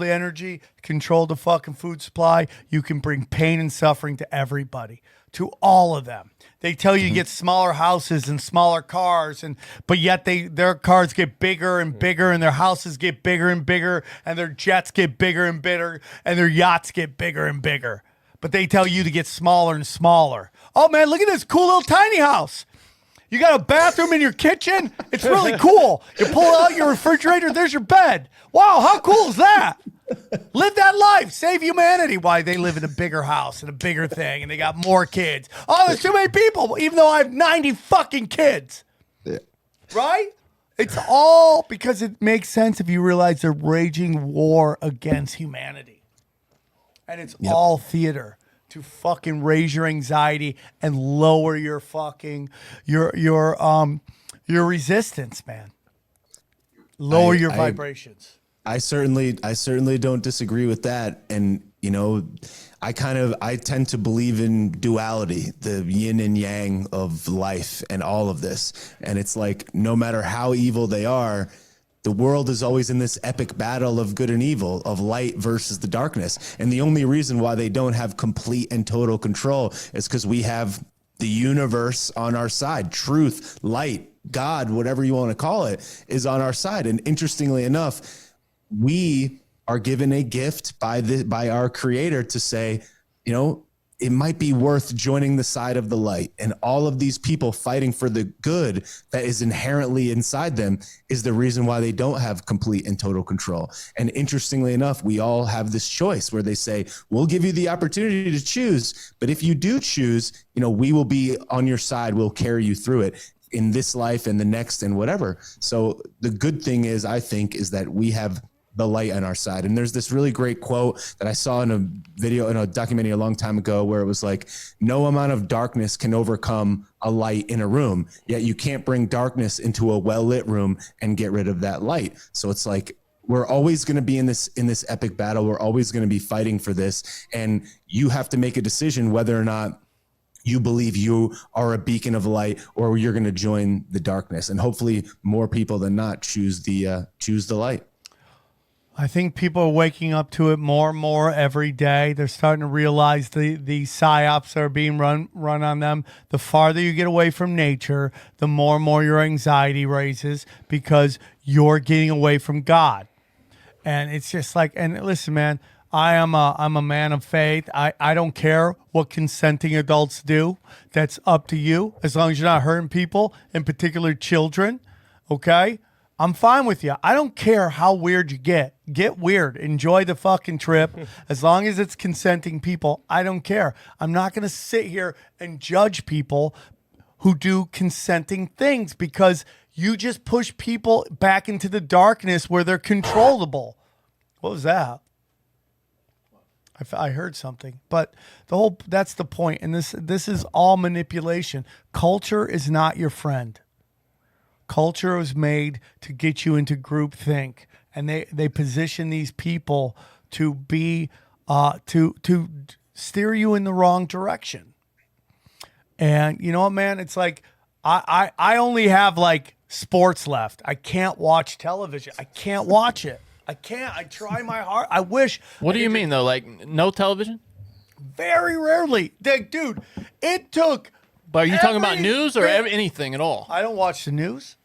energy, control the fucking food supply, you can bring pain and suffering to everybody, to all of them. They tell you to get smaller houses and smaller cars, but yet their cars get bigger and bigger, and their houses get bigger and bigger, and their jets get bigger and bigger, and their yachts get bigger and bigger. But they tell you to get smaller and smaller. Oh man, look at this cool little tiny house. You got a bathroom in your kitchen? It's really cool. You pull out your refrigerator, there's your bed. Wow, how cool is that? Live that life. Save humanity. Why? They live in a bigger house and a bigger thing, and they got more kids. Oh, there's too many people, even though I have 90 fucking kids. Yeah. Right? It's all because it makes sense if you realize they're waging war against humanity. And it's all theater to fucking raise your anxiety and lower your fucking your resistance, man. Lower your vibrations. I certainly don't disagree with that. And you know, I tend to believe in duality, the yin and yang of life and all of this. And it's like, no matter how evil they are, the world is always in this epic battle of good and evil, of light versus the darkness. And the only reason why they don't have complete and total control is because we have the universe on our side. Truth, light, God, whatever you want to call it, is on our side. And interestingly enough, we are given a gift by our creator to say, you know, it might be worth joining the side of the light. And all of these people fighting for the good that is inherently inside them is the reason why they don't have complete and total control. And interestingly enough, we all have this choice where they say, we'll give you the opportunity to choose. But if you do choose, we will be on your side. We'll carry you through it in this life and the next and whatever. So the good thing is, I think, is that we have the light on our side. And there's this really great quote that I saw in a video, in a documentary a long time ago, where it was like, no amount of darkness can overcome a light in a room, yet you can't bring darkness into a well-lit room and get rid of that light. So it's like, we're always going to be in this epic battle. We're always going to be fighting for this. And you have to make a decision whether or not you believe you are a beacon of light or you're going to join the darkness. And hopefully more people than not choose the light. I think people are waking up to it more and more every day. They're starting to realize the psyops that are being run on them. The farther you get away from nature, the more and more your anxiety raises because you're getting away from God. And it's just like, and listen, man, I'm a man of faith. I don't care what consenting adults do. That's up to you, as long as you're not hurting people, in particular children, okay? I'm fine with you. I don't care how weird you get. Get weird. Enjoy the fucking trip. As long as it's consenting people, I don't care. I'm not going to sit here and judge people who do consenting things because you just push people back into the darkness where they're controllable. What was that? I heard something, but that's the point. And this is all manipulation. Culture is not your friend. Culture was made to get you into groupthink, and they position these people to be to steer you in the wrong direction. And you know what, man? It's like I only have like sports left. I can't watch television. I can't watch it. I can't. I try my heart. I wish. What do you mean though? Like no television? Very rarely, dude. It took. But are you talking about news or anything at all? I don't watch the news.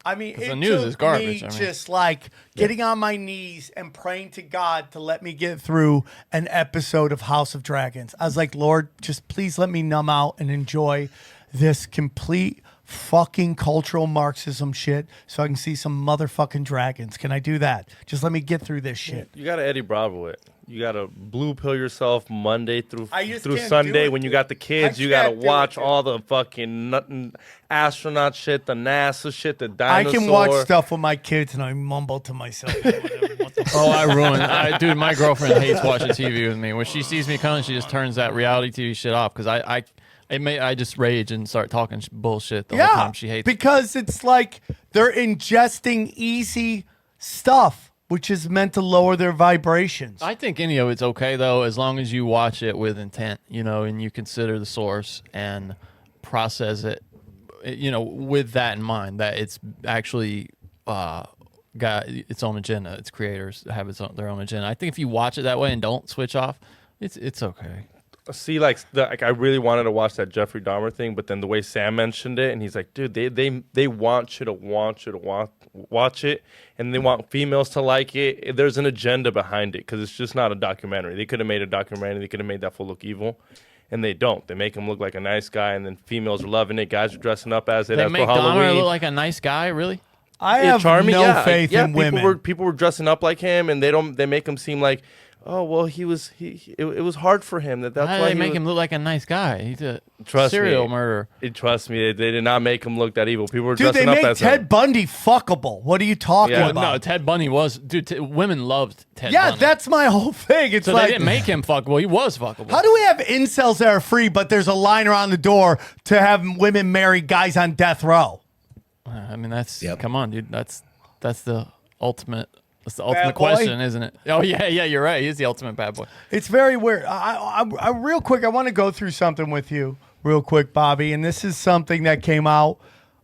I mean, the news is garbage. Just like getting on my knees and praying to God to let me get through an episode of House of Dragons. I was like, Lord, just please let me numb out and enjoy this complete fucking cultural Marxism shit so I can see some motherfucking dragons. Can I do that? Just let me get through this shit. You got to Eddie Bravo it. You got to blue pill yourself Monday through can't Sunday. do it, when you got the kids, you got to watch all the fucking astronaut shit, the NASA shit, the dinosaur. I can watch stuff with my kids and I mumble to myself. I ruin. Dude, my girlfriend hates watching TV with me. When she sees me coming, she just turns that reality TV shit off because I just rage and start talking bullshit the whole time. She hates because it's like they're ingesting easy stuff, which is meant to lower their vibrations. I think any of it's okay though, as long as you watch it with intent, and you consider the source and process it, with that in mind, that it's actually got its own agenda. Its creators have their own agenda. I think if you watch it that way and don't switch off, it's okay. See, I really wanted to watch that Jeffrey Dahmer thing, but then the way Sam mentioned it, and he's like, dude, they want you to watch it, and they want females to like it. There's an agenda behind it because it's just not a documentary. They could have made a documentary. They could have made that fool look evil, and they don't. They make him look like a nice guy, and then females are loving it. Guys are dressing up as it. They as make for Halloween. Dahmer look like a nice guy, really? I have charming, no faith in women. People were dressing up like him, and they make him seem like, oh well, it was hard for him. That's why they make him look like a nice guy. He's a serial murderer. Trust me, they did not make him look that evil. People were Dude, dressing up as Ted him. Bundy fuckable. What are you talking about? No, Ted Bundy was women loved Ted Bundy. Yeah, that's my whole thing. It's so like they didn't make him fuckable. He was fuckable. How do we have incels that are free, but there's a line around the door to have women marry guys on death row? I mean, come on, dude. That's the ultimate. That's the ultimate Bad boy? question, isn't it? Oh yeah, you're right. He's the ultimate bad boy. It's very weird. I real quick, I want to go through something with you real quick, Bobby. And this is something that came out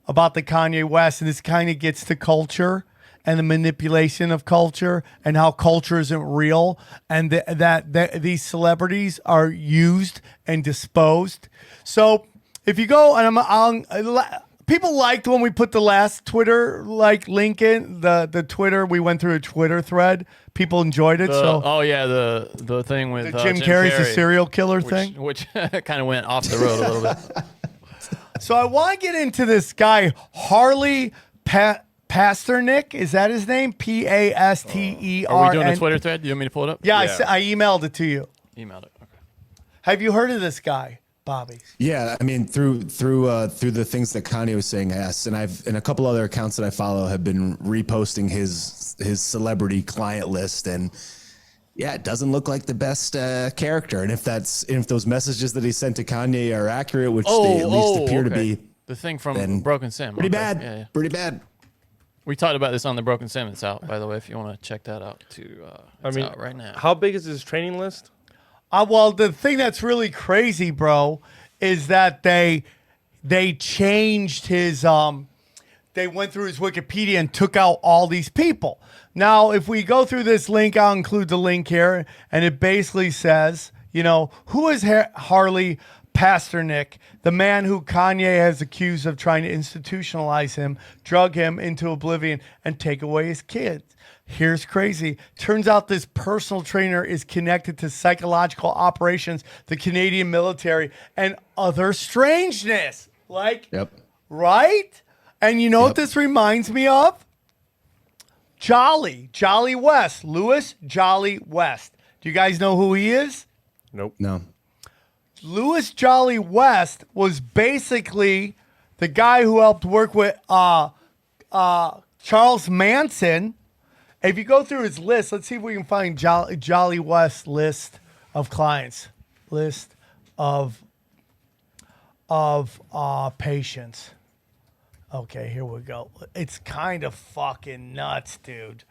about the Kanye West, and this kind of gets to culture and the manipulation of culture and how culture isn't real, and that these celebrities are used and disposed. So if you go, and people liked when we put the last Twitter link in the Twitter. We went through a Twitter thread. People enjoyed it. The thing with Jim Carrey's the serial killer thing, which kind of went off the road a little bit. So I want to get into this guy, Harley Pasternak. Is that his name? Pastern. Are we doing a Twitter thread? Do you want me to pull it up? Yeah, I emailed it to you. Emailed it. Okay. Have you heard of this guy, Bobby? Yeah, I mean through the things that Kanye was saying, yes, and a couple other accounts that I follow have been reposting his celebrity client list, and yeah, it doesn't look like the best character. And if those messages that he sent to Kanye are accurate, which they at least appear to be, the thing from Broken Sim. Pretty bad. Pretty bad. We talked about this on the Broken Sim. It's out, by the way, if you want to check that out too. It's out right now. How big is his training list? Well, the thing that's really crazy, bro, is that they changed his they went through his Wikipedia and took out all these people. Now, if we go through this link, I'll include the link here, and it basically says, who is Harley Pasternak, the man who Kanye has accused of trying to institutionalize him, drug him into oblivion, and take away his kids. Here's crazy. Turns out this personal trainer is connected to psychological operations, the Canadian military, and other strangeness. Right? And you know what this reminds me of? Jolly West, Louis Jolly West. Do you guys know who he is? Nope. No. Louis Jolly West was basically the guy who helped work with Charles Manson. If you go through his list, let's see if we can find Jolly West's list of clients, list of patients. Okay, here we go. It's kind of fucking nuts, dude.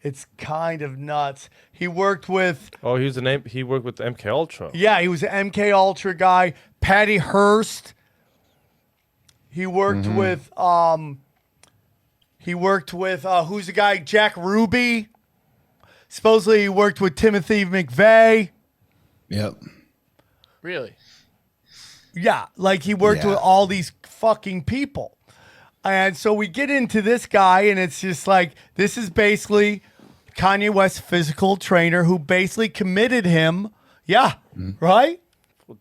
It's kind of nuts. He worked with. He worked with MK Ultra. Yeah, he was an MK Ultra guy. Patty Hearst. He worked with. He worked with who's the guy? Jack Ruby. Supposedly he worked with Timothy McVeigh. Yep. Really? Yeah, he worked with all these fucking people. And so we get into this guy, and it's just this is basically Kanye West's physical trainer who basically committed him. Yeah, right?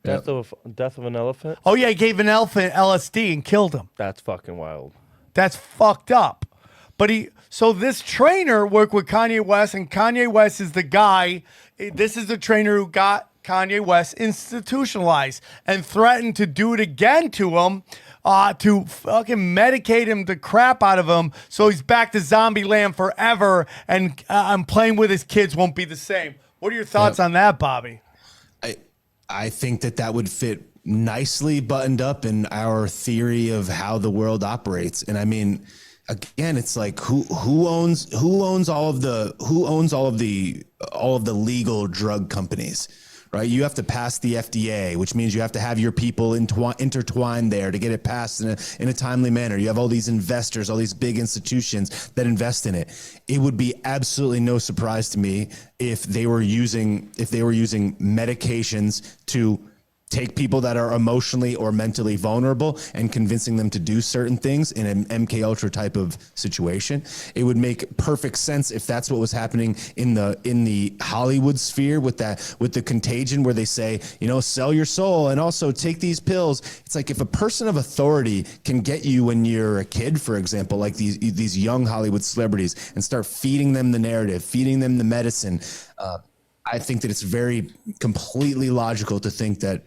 Death of an elephant? Oh, yeah, he gave an elephant LSD and killed him. That's fucking wild. That's fucked up. But so this trainer worked with Kanye West, and Kanye West is the guy. This is the trainer who got Kanye West institutionalized and threatened to do it again to him, to fucking medicate him the crap out of him, so he's back to zombie land forever, and playing with his kids won't be the same. What are your thoughts on that, Bobby? I think that would fit nicely buttoned up in our theory of how the world operates. And I mean, again, it's who owns all of the legal drug companies, right? You have to pass the FDA, which means you have to have your people intertwined there to get it passed in a timely manner. You have all these investors, all these big institutions that invest in it. It would be absolutely no surprise to me if they were using medications to take people that are emotionally or mentally vulnerable and convincing them to do certain things in an MK Ultra type of situation. It would make perfect sense if that's what was happening in the Hollywood sphere with the Contagion, where they say, sell your soul and also take these pills. It's if a person of authority can get you when you're a kid, for example, like these young Hollywood celebrities, and start feeding them the narrative, feeding them the medicine. I think that it's very completely logical to think that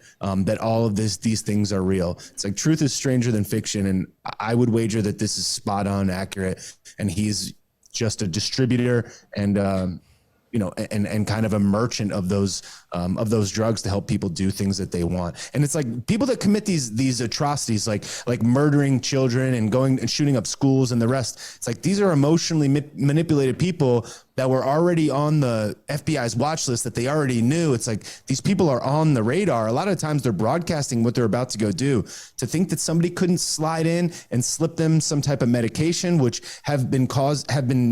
all of these things are real. It's truth is stranger than fiction, and I would wager that this is spot on accurate, and he's just a distributor and and kind of a merchant of those drugs to help people do things that they want. And it's people that commit these atrocities, like murdering children and going and shooting up schools and the rest. It's these are emotionally manipulated people that were already on the FBI's watch list that they already knew. It's these people are on the radar. A lot of times they're broadcasting what they're about to go do. To think that somebody couldn't slide in and slip them some type of medication, which have been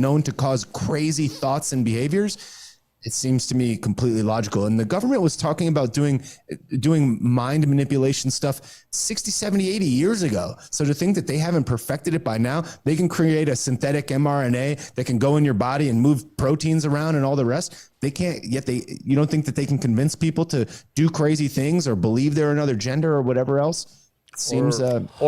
known to cause crazy thoughts and behaviors, It seems to me completely logical. And the government was talking about doing mind manipulation stuff 60, 70, 80 years ago. So to think that they haven't perfected it by now, they can create a synthetic mRNA that can go in your body and move proteins around and all the rest. They can't yet. You don't think that they can convince people to do crazy things or believe they're another gender or whatever else? It seems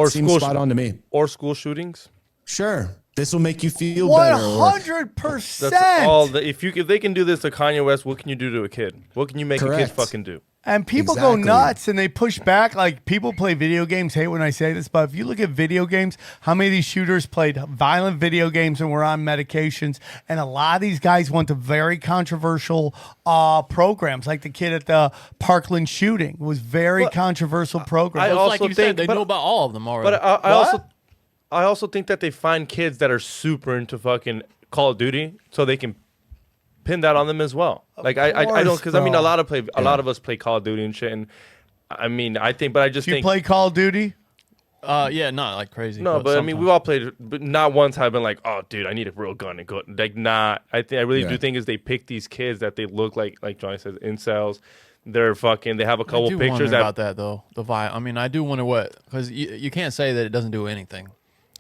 seems spot on to me. Or school shootings. Sure. This will make you feel better. 100%. That's all. If they can do this to Kanye West, what can you do to a kid? What can you make a kid fucking do? And people go nuts and they push back. Like, people play video games. Hate when I say this, but if you look at video games, how many of these shooters played violent video games and were on medications? And a lot of these guys went to very controversial programs. Like the kid at the Parkland shooting was very controversial program. I also like said, they know about all of them already. But I also think that they find kids that are super into fucking Call of Duty, so they can pin that on them as well. Like I don't, because I mean a lot of us play Call of Duty and shit, and I mean I think, but I just Do you think play Call of Duty? Yeah, not like crazy. No, but I mean we've all played, but not once have I been like, oh dude, I need a real gun and go like not. I really do think is they pick these kids that they look like Johnny says, incels. They're fucking. They have a couple pictures about that though. I mean, I do wonder because you can't say that it doesn't do anything.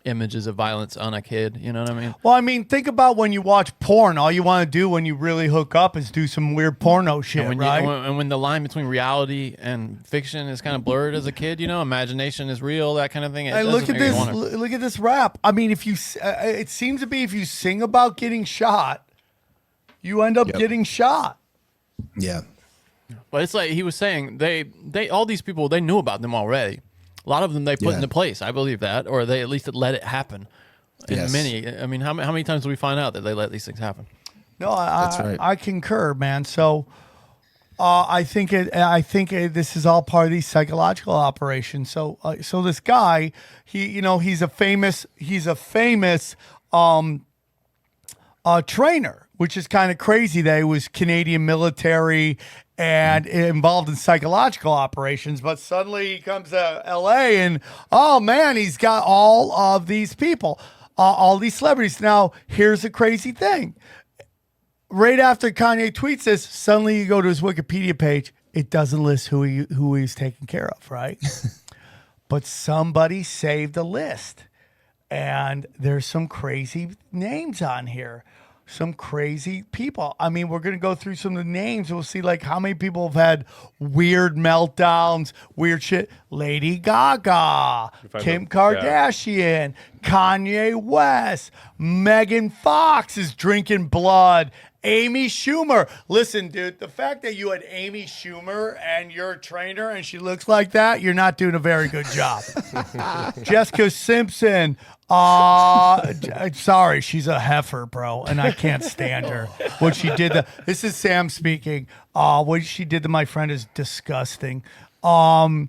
Images of violence on a kid, you know what I mean? Well, I mean, think about when you watch porn. All you want to do when you really hook up is do some weird porno shit, right? And when the line between reality and fiction is kind of blurred as a kid, you know, imagination is real, that kind of thing. And look at this rap. I mean, if you, it seems to be if you sing about getting shot, you end up getting shot. Yeah. But it's like he was saying, they all these people, they knew about them already. A lot of them they put into place. I believe that, or they at least let it happen. And many, I mean, how many times do we find out that they let these things happen? No, I concur, man. So I think this is all part of these psychological operations. So this guy, he's a famous trainer, which is kind of crazy that he was Canadian military and involved in psychological operations, but suddenly he comes to LA and, oh man, he's got all of these people, all these celebrities. Now, here's the crazy thing. Right after Kanye tweets this, suddenly you go to his Wikipedia page, it doesn't list who he's taking care of, right? But somebody saved a list, and there's some crazy names on here. Some crazy people. I mean, we're going to go through some of the names. We'll see like how many people have had weird meltdowns, weird shit. Lady Gaga, Kim Kardashian, Kanye West, Megan Fox is drinking blood. Amy Schumer. Listen, dude, the fact that you had Amy Schumer and you're a trainer and she looks like that, you're not doing a very good job. Jessica Simpson. Sorry, she's a heifer, bro, and I can't stand her. What she did, this is Sam speaking. What she did to my friend is disgusting. Mac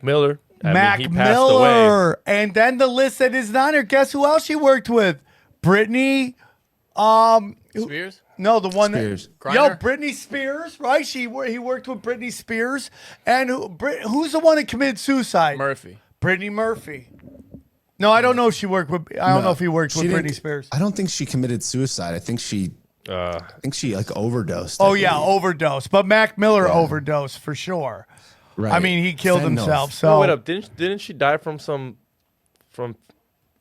Miller. Mac Miller. And then the list that is not here, guess who else she worked with? Britney. Spears? No, the one Spears. that Britney Spears, right? He worked with Britney Spears, and who's the one that committed suicide? Murphy. Brittany Murphy. No, I don't know if she worked with. I don't know if he worked with Britney Spears. I don't think she committed suicide. I think she like overdosed. Oh yeah, overdosed. But Mac Miller overdosed for sure. Right. I mean, he killed himself. So no, wait up. Didn't she die from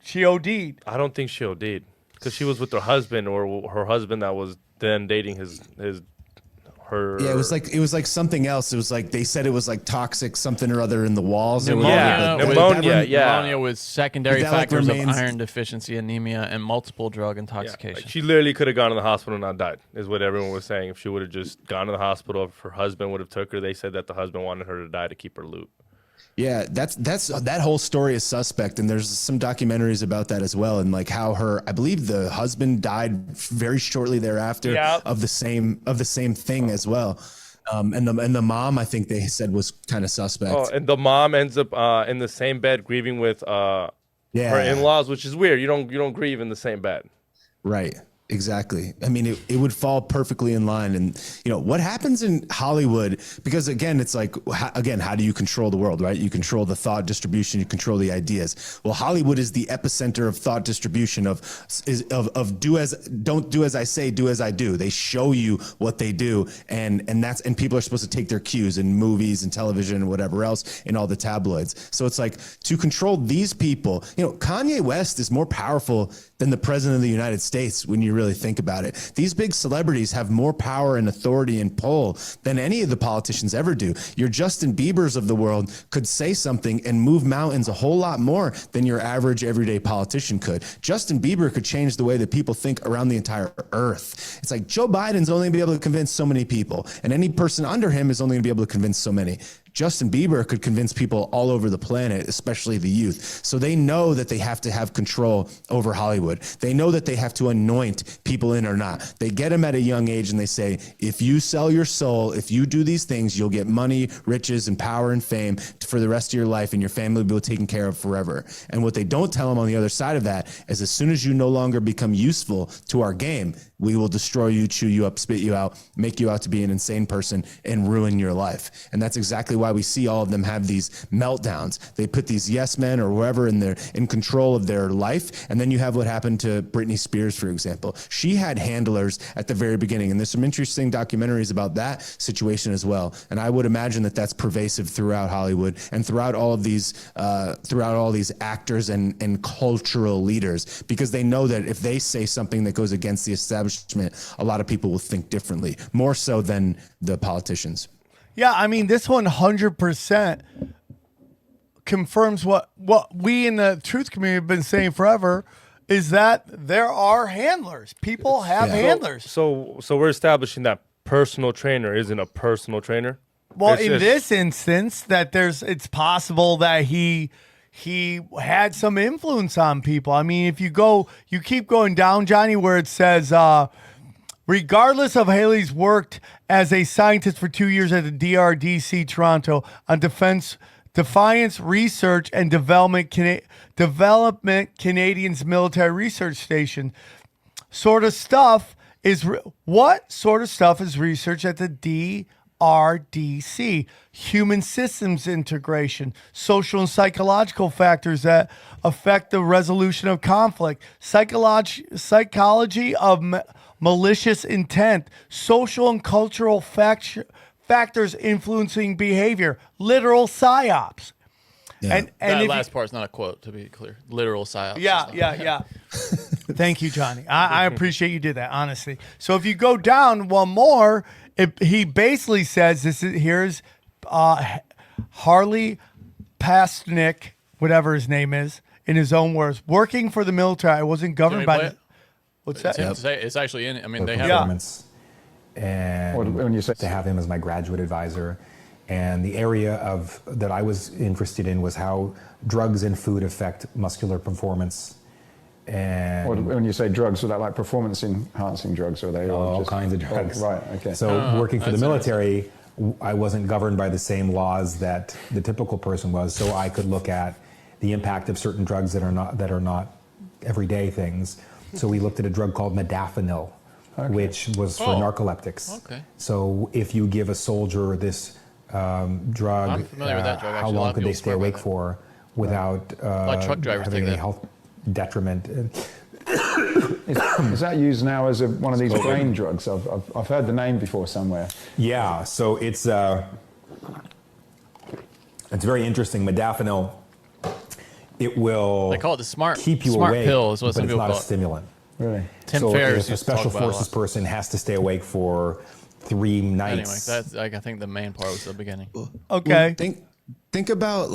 She OD'd. I don't think she OD'd. Because she was with her husband, or her husband that was then dating her. Yeah, it was like something else. It was like they said it was like toxic something or other in the walls. Pneumonia with secondary factors of remains... iron deficiency, anemia, and multiple drug intoxication. Like she literally could have gone to the hospital and not died, is what everyone was saying. If she would have just gone to the hospital, if her husband would have took her, they said that the husband wanted her to die to keep her loot. Yeah, that's that whole story is suspect, and there's some documentaries about that as well, and like how I believe the husband died very shortly thereafter of the same thing as well, and the mom I think they said was kind of suspect. Oh, and the mom ends up in the same bed grieving with her in-laws, which is weird. You don't grieve in the same bed, right? Exactly. I mean, it would fall perfectly in line. And, what happens in Hollywood, because again, it's like, how do you control the world, right? You control the thought distribution, you control the ideas. Well, Hollywood is the epicenter of thought distribution of don't do as I say, do as I do. They show you what they do. And people are supposed to take their cues in movies and television and whatever else in all the tabloids. So it's like, to control these people, Kanye West is more powerful than the president of the United States when you really think about it. These big celebrities have more power and authority and pull than any of the politicians ever do. Your Justin Biebers of the world could say something and move mountains a whole lot more than your average everyday politician could. Justin Bieber could change the way that people think around the entire earth. It's like Joe Biden's only going to be able to convince so many people, and any person under him is only going to be able to convince so many. Justin Bieber could convince people all over the planet, especially the youth. So they know that they have to have control over Hollywood. They know that they have to anoint people in or not. They get them at a young age and they say, if you sell your soul, if you do these things, you'll get money, riches, and power and fame for the rest of your life, and your family will be taken care of forever. And what they don't tell them on the other side of that is, as soon as you no longer become useful to our game, we will destroy you, chew you up, spit you out, make you out to be an insane person, and ruin your life. And that's exactly why we see all of them have these meltdowns. They put these yes men or whoever in control of their life. And then you have what happened to Britney Spears, for example. She had handlers at the very beginning, and there's some interesting documentaries about that situation as well. And I would imagine that that's pervasive throughout Hollywood and throughout all these actors and cultural leaders, because they know that if they say something that goes against the establishment, a lot of people will think differently, more so than the politicians. Yeah, I mean, this 100% confirms what we in the truth community have been saying forever, is that there are handlers. People have handlers. So we're establishing that personal trainer isn't a personal trainer? Well, in this instance, that it's possible that he had some influence on people. I mean, if you keep going down, Johnny, where it says, regardless of Haley's worked as a scientist for 2 years at the DRDC Toronto on Defiance Research and Development Canadian's Military Research Station. What sort of stuff is research at the DRDC? Human systems integration, social and psychological factors that affect the resolution of conflict, psychology of malicious intent, social and cultural factors influencing behavior, literal psyops. Yeah. And that last part's not a quote, to be clear. Literal psyops. Yeah. Thank you, Johnny. I appreciate you did that, honestly. So if you go down one more, he basically says here's Harley Pastnik, whatever his name is, in his own words, working for the military. I wasn't governed by. What's that? It's actually in. I mean, they have performance, and when you say to have him as my graduate advisor, and the area that I was interested in was how drugs and food affect muscular performance. And when you say drugs, so that like performance enhancing drugs, or are they all kinds of drugs? Oh, right. Okay. So working for the military, I wasn't governed by the same laws that the typical person was. So I could look at the impact of certain drugs that are not everyday things. So we looked at a drug called modafinil, which was for narcoleptics. Okay. So if you give a soldier this drug, I'm familiar with that drug. how long could they stay awake for without truck drivers having any health detriment? Is that used now as one of these brain drugs? I've heard the name before somewhere. Yeah, so it's very interesting. Modafinil, it will they call it the smart keep you smart awake, pill is what but some it's people not call a stimulant. Really? Tim so Ferriss if a special forces person has to stay awake for 3 nights. Anyway, that's I think the main part was the beginning. Okay. Well, think about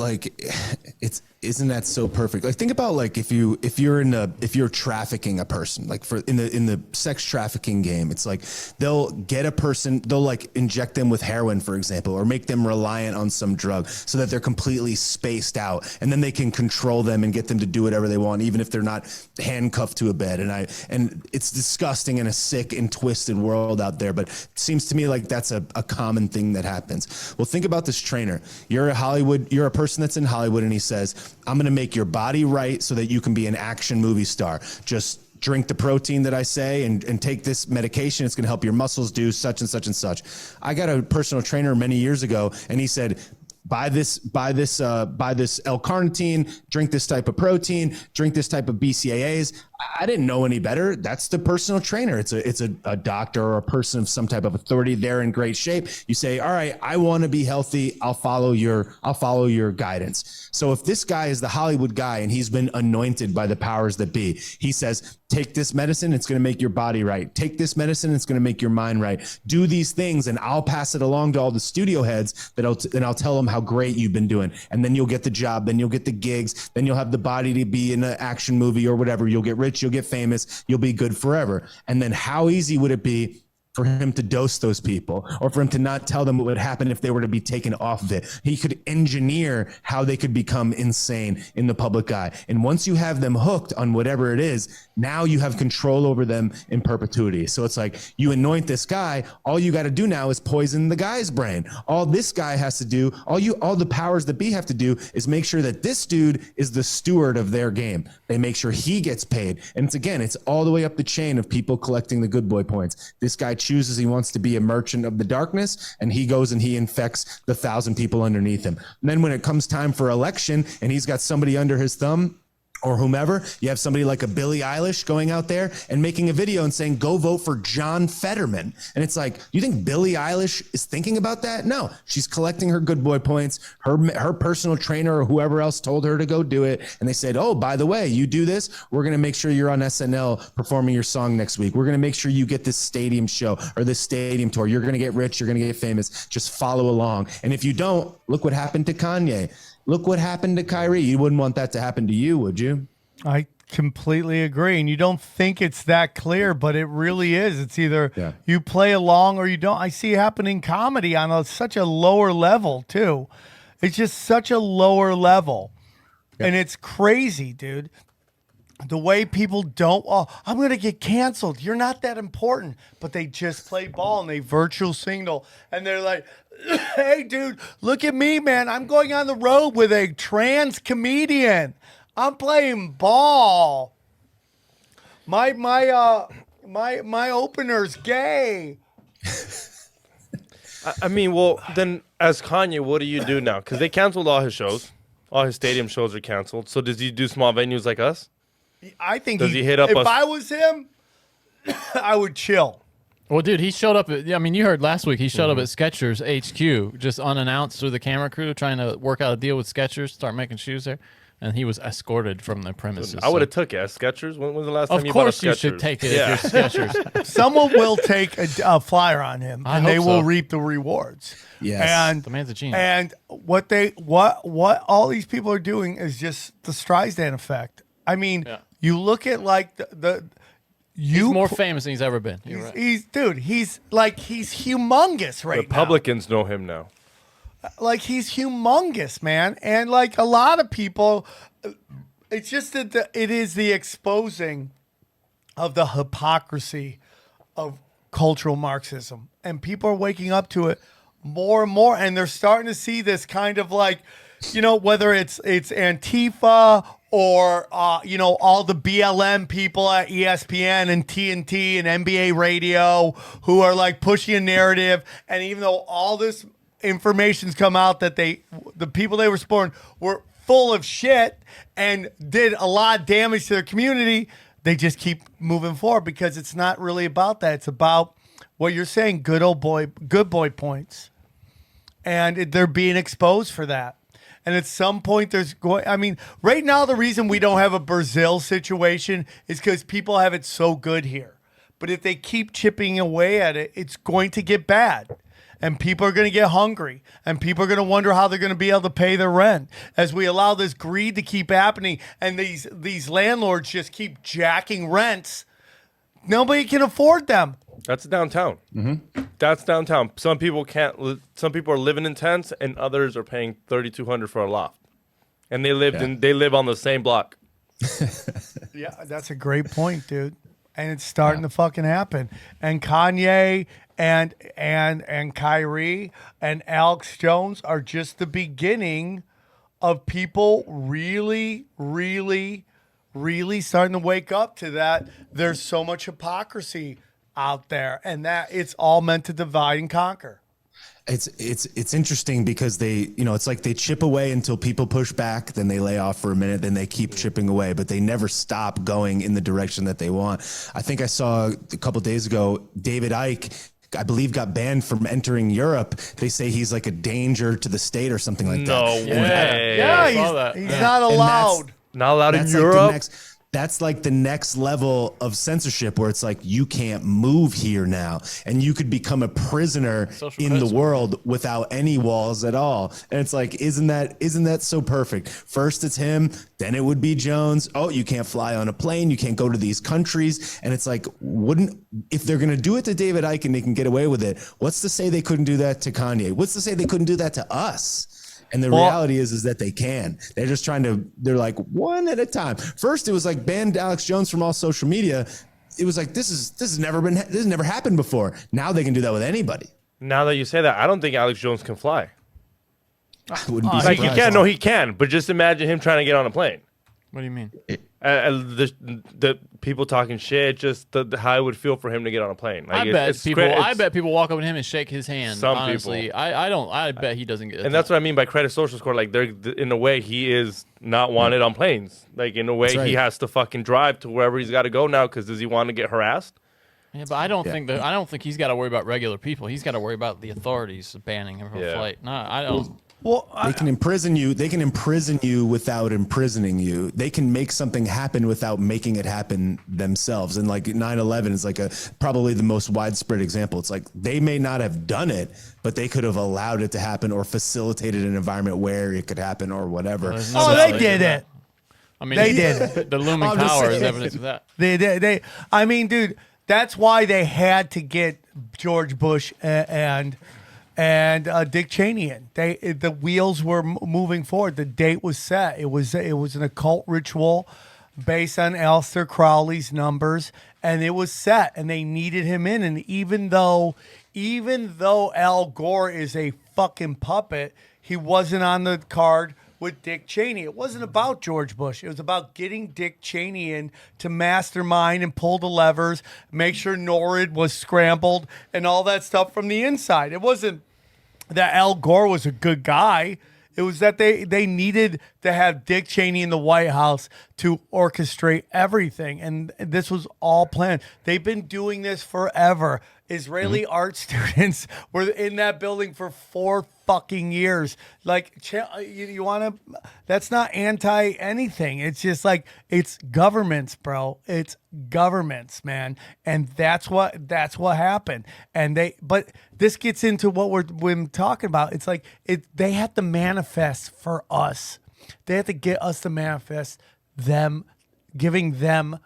isn't that so perfect? Like think about like if you're trafficking a person, like in the sex trafficking game, it's like they'll get a person, they'll like inject them with heroin, for example, or make them reliant on some drug so that they're completely spaced out, and then they can control them and get them to do whatever they want, even if they're not handcuffed to a bed. And it's disgusting and a sick and twisted world out there, but it seems to me like that's a common thing that happens. Well, think about this trainer. You're a person that's in Hollywood, and he says, I'm going to make your body right so that you can be an action movie star. Just drink the protein that I say and take this medication. It's going to help your muscles do such and such and such. I got a personal trainer many years ago, and he said, buy this L-carnitine, drink this type of protein, drink this type of BCAAs. I didn't know any better. That's the personal trainer. It's a doctor or a person of some type of authority. They're in great shape. You say, all right, I want to be healthy. I'll follow your guidance. So if this guy is the Hollywood guy and he's been anointed by the powers that be, he says, take this medicine, it's going to make your body right. Take this medicine, it's going to make your mind right. Do these things, and I'll pass it along to all the studio heads and I'll tell them how great you've been doing. And then you'll get the job, then you'll get the gigs, then you'll have the body to be in an action movie or whatever. You'll get rich, you'll get famous, you'll be good forever. And then how easy would it be for him to dose those people, or for him to not tell them what would happen if they were to be taken off of it? He could engineer how they could become insane in the public eye. And once you have them hooked on whatever it is, now you have control over them in perpetuity. So it's like, you anoint this guy, all you got to do now is poison the guy's brain. All this guy has to do, all the powers that be have to do is make sure that this dude is the steward of their game. They make sure he gets paid. And it's all the way up the chain of people collecting the good boy points. This guy chooses he wants to be a merchant of the darkness, and he goes and he infects the 1,000 people underneath him. And then when it comes time for election and he's got somebody under his thumb, or whomever, you have somebody like a Billie Eilish going out there and making a video and saying, go vote for John Fetterman. And it's like, you think Billie Eilish is thinking about that? No, she's collecting her good boy points. Her personal trainer or whoever else told her to go do it. And they said, oh, by the way, you do this, we're going to make sure you're on SNL performing your song next week. We're going to make sure you get this stadium show or this stadium tour. You're going to get rich. You're going to get famous. Just follow along. And if you don't, look what happened to Kanye. Look what happened to Kyrie. You wouldn't want that to happen to you, would you? I completely agree. And you don't think it's that clear, but it really is. It's either you play along or you don't. I see it happen in comedy on such a lower level, too. It's just such a lower level. Yeah. And it's crazy, dude. The way people don't, I'm going to get canceled. You're not that important. But they just play ball and they virtual signal. And they're like, hey, dude, look at me, man. I'm going on the road with a trans comedian. I'm playing ball. My opener's gay. I mean, well, then as Kanye, what do you do now? Because they canceled all his shows. All his stadium shows are canceled. So does he do small venues like us? I think does he hit up if us? I was him, I would chill. Well, dude, he showed up at, I mean, you heard last week, he showed up at Skechers HQ, just unannounced through the camera crew, trying to work out a deal with Skechers, start making shoes there. And he was escorted from the premises. I would have took it as Skechers. When was the last time you bought a Skechers? Of course you should take it if you're Skechers. Someone will take a flyer on him, and they will reap the rewards. Yes. And the man's a genius. And what all these people are doing is just the Streisand effect. I mean, you look at like he's more famous than he's ever been. He's humongous right now. Republicans know him now. Like, he's humongous, man. And like a lot of people, it's just that it is the exposing of the hypocrisy of cultural Marxism. And people are waking up to it more and more. And they're starting to see this kind of like, whether it's Antifa or, all the BLM people at ESPN and TNT and NBA radio who are like pushing a narrative. And even though all this information's come out that the people they were supporting were full of shit and did a lot of damage to their community, they just keep moving forward because it's not really about that. It's about what you're saying, good boy points. And they're being exposed for that. And at some point right now the reason we don't have a Brazil situation is because people have it so good here. But if they keep chipping away at it, it's going to get bad. And people are going to get hungry. And people are going to wonder how they're going to be able to pay their rent. As we allow this greed to keep happening and these landlords just keep jacking rents, nobody can afford them. That's downtown. Mm-hmm. That's downtown. Some people can't. Some people are living in tents, and others are paying $3,200 for a loft, and they live on the same block. Yeah, that's a great point, dude. And it's starting to fucking happen. And Kanye and Kyrie and Alex Jones are just the beginning of people really, really, really starting to wake up to that. There's so much hypocrisy out there, and that it's all meant to divide and conquer. It's interesting because it's like they chip away until people push back, then they lay off for a minute, then they keep chipping away, but they never stop going in the direction that they want. I think I saw a couple of days ago, David Icke, I believe, got banned from entering Europe. They say he's like a danger to the state or something like that. No way. Yeah, he's not allowed. Not allowed in That's Europe. That's like the next level of censorship where it's like you can't move here now, and you could become a prisoner in the world without any walls at all. And it's like, isn't that so perfect? First it's him, then it would be Jones. Oh, you can't fly on a plane, you can't go to these countries. And it's like, if they're gonna do it to David Icke and they can get away with it, what's to say they couldn't do that to Kanye? What's to say they couldn't do that to us? And the reality is that they can. They're just they're like one at a time. First, it was like banned Alex Jones from all social media. It was like, this has never happened before. Now they can do that with anybody. Now that you say that, I don't think Alex Jones can fly. I wouldn't be Like, surprised. he can. No, he can. But just imagine him trying to get on a plane. What do you mean? The people talking shit, just how it would feel for him to get on a plane. Like, I bet people walk up to him and shake his hand. Some honestly, people. I bet he doesn't get it. And that's what I mean by credit social score. Like, in a way, he is not wanted on planes. Like, in a way, he has to fucking drive to wherever he's got to go now, because does he want to get harassed? Yeah, but I don't think he's got to worry about regular people. He's got to worry about the authorities banning him from flight. No, I don't. Well, they can imprison you. They can imprison you without imprisoning you. They can make something happen without making it happen themselves. And like 9/11 is like probably the most widespread example. It's like they may not have done it, but they could have allowed it to happen or facilitated an environment where it could happen or whatever. They did it. I mean, they did it. The looming power is evidence of that. They did. I mean, dude, that's why they had to get George Bush and Dick Cheney in. The wheels were moving forward. The date was set. It was an occult ritual based on Aleister Crowley's numbers, and it was set. And they needed him in. And even though Al Gore is a fucking puppet, he wasn't on the card with Dick Cheney. It wasn't about George Bush. It was about getting Dick Cheney in to mastermind and pull the levers, make sure NORAD was scrambled and all that stuff from the inside. It wasn't that Al Gore was a good guy. It was that they needed to have Dick Cheney in the White House to orchestrate everything. And this was all planned. They've been doing this forever. Israeli art students were in that building for 4 fucking years. Like, you want to, that's not anti anything. It's just like, it's governments, bro. It's governments, man. And that's what happened. And but this gets into what we're talking about. It's like, they had to manifest for us. They had to get us to manifest them, giving them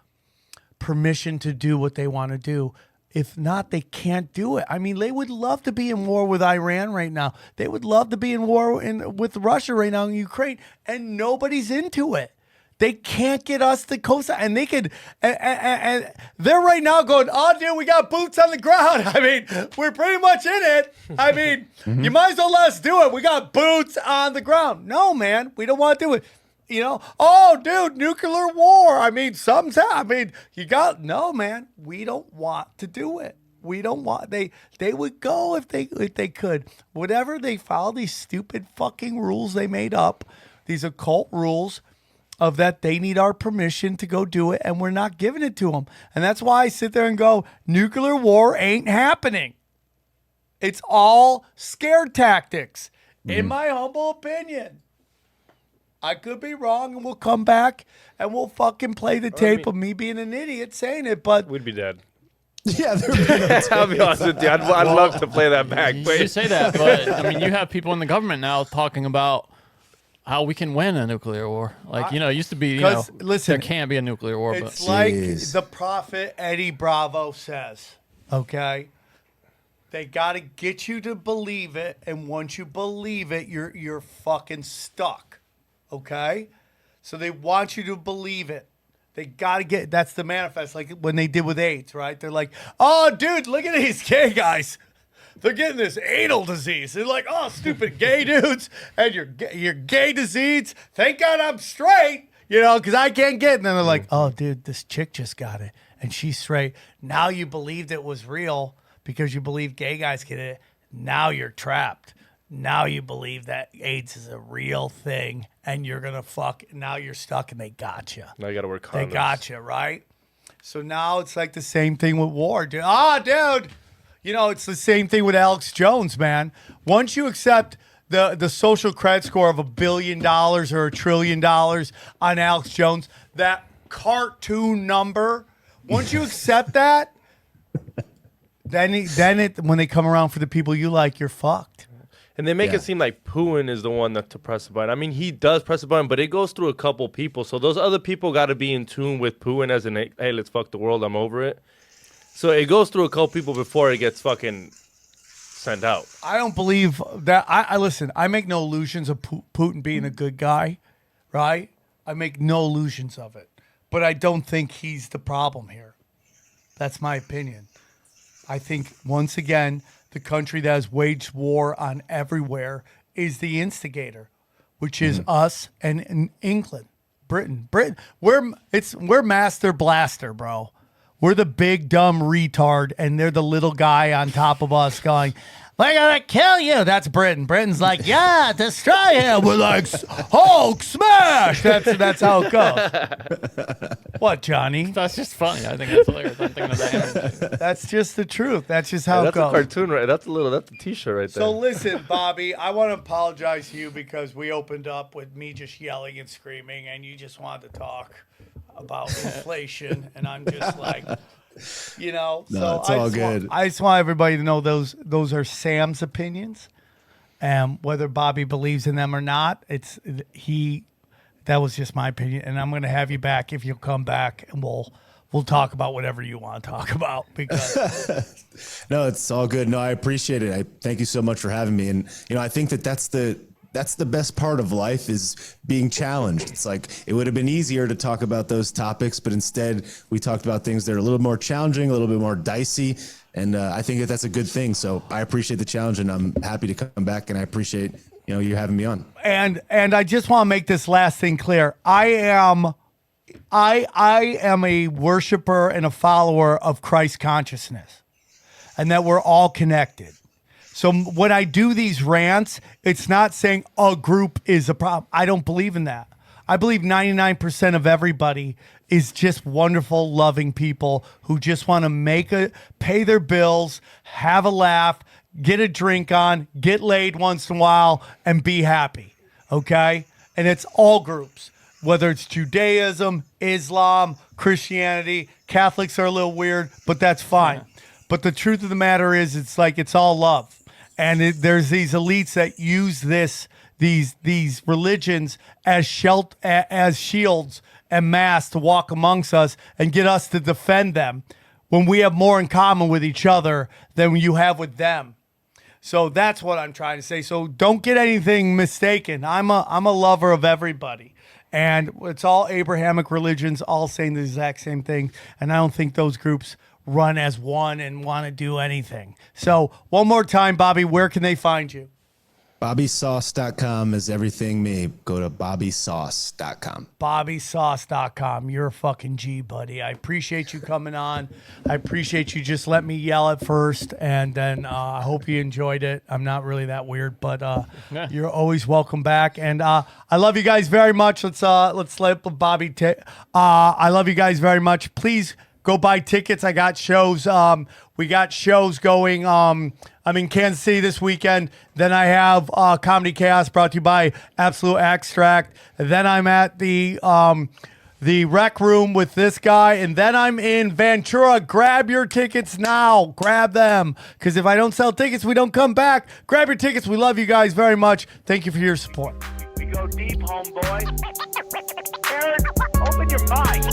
permission to do what they want to do. If not, they can't do it. I mean, they would love to be in war with Iran right now. They would love to be in war with Russia right now in Ukraine, and nobody's into it. They can't get us to co-sign, and they could. And they're right now going, "Oh, dude, we got boots on the ground." I mean, we're pretty much in it. I mean, you might as well let us do it. We got boots on the ground. No, man, we don't want to do it. You know, oh, dude, nuclear war. I mean, no, man, we don't want to do it. We don't want, they would go if they could. Whatever they follow, these stupid fucking rules they made up, these occult rules of that they need our permission to go do it, and we're not giving it to them. And that's why I sit there and go, nuclear war ain't happening. It's all scare tactics, in my humble opinion. I could be wrong, and we'll come back and we'll fucking play the tape of me being an idiot saying it, but we'd be dead. Yeah, I'll be honest with you. I'd love to play that back. You say that, but I mean, you have people in the government now talking about how we can win a nuclear war. Like, it used to be, listen, there can't be a nuclear war. It's like the prophet Eddie Bravo says, okay? They got to get you to believe it, and once you believe it, you're fucking stuck. Okay, so they want you to believe it. They got to get, that's the manifest, like when they did with AIDS, right? They're like, oh, dude, look at these gay guys. They're getting this anal disease. They're like, oh, stupid gay dudes and your gay disease. Thank God I'm straight. You know, because I can't get it. And then they're like, oh, dude, this chick just got it. And she's straight. Now you believed it was real because you believe gay guys get it. Now you're trapped. Now you believe that AIDS is a real thing and you're going to fuck. Now you're stuck and they got you. Now you got to wear condoms. They got you, right? So now it's like the same thing with war. Dude. Dude. You know, it's the same thing with Alex Jones, man. Once you accept the social credit score of $1 billion or $1 trillion on Alex Jones, that cartoon number, once you accept that, then when they come around for the people you like, you're fucked. And they make it seem like Putin is the one that to press the button. I mean, he does press the button, but it goes through a couple people. So those other people got to be in tune with Putin as in, hey, let's fuck the world, I'm over it. So it goes through a couple people before it gets fucking sent out. I don't believe that. I listen, I make no illusions of Putin being a good guy, right? I make no illusions of it. But I don't think he's the problem here. That's my opinion. I think, once again, the country that has waged war on everywhere is the instigator, which is us and England, Britain. We're master blaster, bro. We're the big dumb retard, and they're the little guy on top of us going, we're gonna kill you. That's Britain. Britain's like, yeah, destroy him. We're like, Hulk smash. That's how it goes. What, Johnny? That's just funny. I think that's hilarious. I'm thinking of that. That's just the truth. That's just how it That's goes. a cartoon, right? That's a t-shirt right there. So listen, Bobby, I want to apologize to you because we opened up with me just yelling and screaming, and you just wanted to talk about inflation, and I'm just like, you know. No, so it's all good. I just want everybody to know those are Sam's opinions, and whether Bobby believes in them or not, that was just my opinion, and I'm going to have you back if you'll come back, and we'll talk about whatever you want to talk about. Because no, it's all good. No, I appreciate it. I thank you so much for having me. And I think that's the best part of life is being challenged. It's like it would have been easier to talk about those topics, but instead we talked about things that are a little more challenging, a little bit more dicey, and I think that that's a good thing. So I appreciate the challenge, and I'm happy to come back, and I appreciate you having me on. And I just want to make this last thing clear. I am a worshiper and a follower of Christ consciousness, and that we're all connected. So when I do these rants, it's not saying a group is a problem. I don't believe in that. I believe 99% of everybody is just wonderful, loving people who just want to pay their bills, have a laugh, get a drink on, get laid once in a while, and be happy, okay? And it's all groups, whether it's Judaism, Islam, Christianity. Catholics are a little weird, but that's fine. But the truth of the matter is, it's all love. And there's these elites that use these religions as shields and masks to walk amongst us and get us to defend them when we have more in common with each other than you have with them. So that's what I'm trying to say. So don't get anything mistaken. I'm a lover of everybody. And it's all Abrahamic religions all saying the exact same thing. And I don't think those groups run as one and want to do anything. So one more time, Bobby, where can they find you? BobbySauce.com is everything me. Go to BobbySauce.com. BobbySauce.com. You're a fucking G, buddy. I appreciate you coming on. I appreciate you just let me yell at first, and then I hope you enjoyed it. I'm not really that weird, but you're always welcome back. And I love you guys very much. Let's let Bobby I love you guys very much. Please go buy tickets. I got shows. We got shows going. I'm in Kansas City this weekend. Then I have Comedy Chaos brought to you by Absolute Extract. And then I'm at the Rec Room with this guy. And then I'm in Ventura. Grab your tickets now. Grab them. Because if I don't sell tickets, we don't come back. Grab your tickets. We love you guys very much. Thank you for your support. We go deep, homeboy. Aaron, open your mind.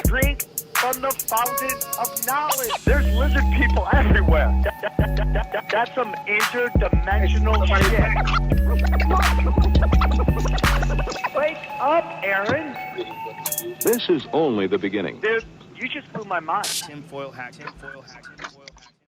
Drink from the fountain of knowledge. There's lizard people everywhere. That's some interdimensional shit. Wake up, Aaron. This is only the beginning. Dude, you just blew my mind. Tinfoil hat.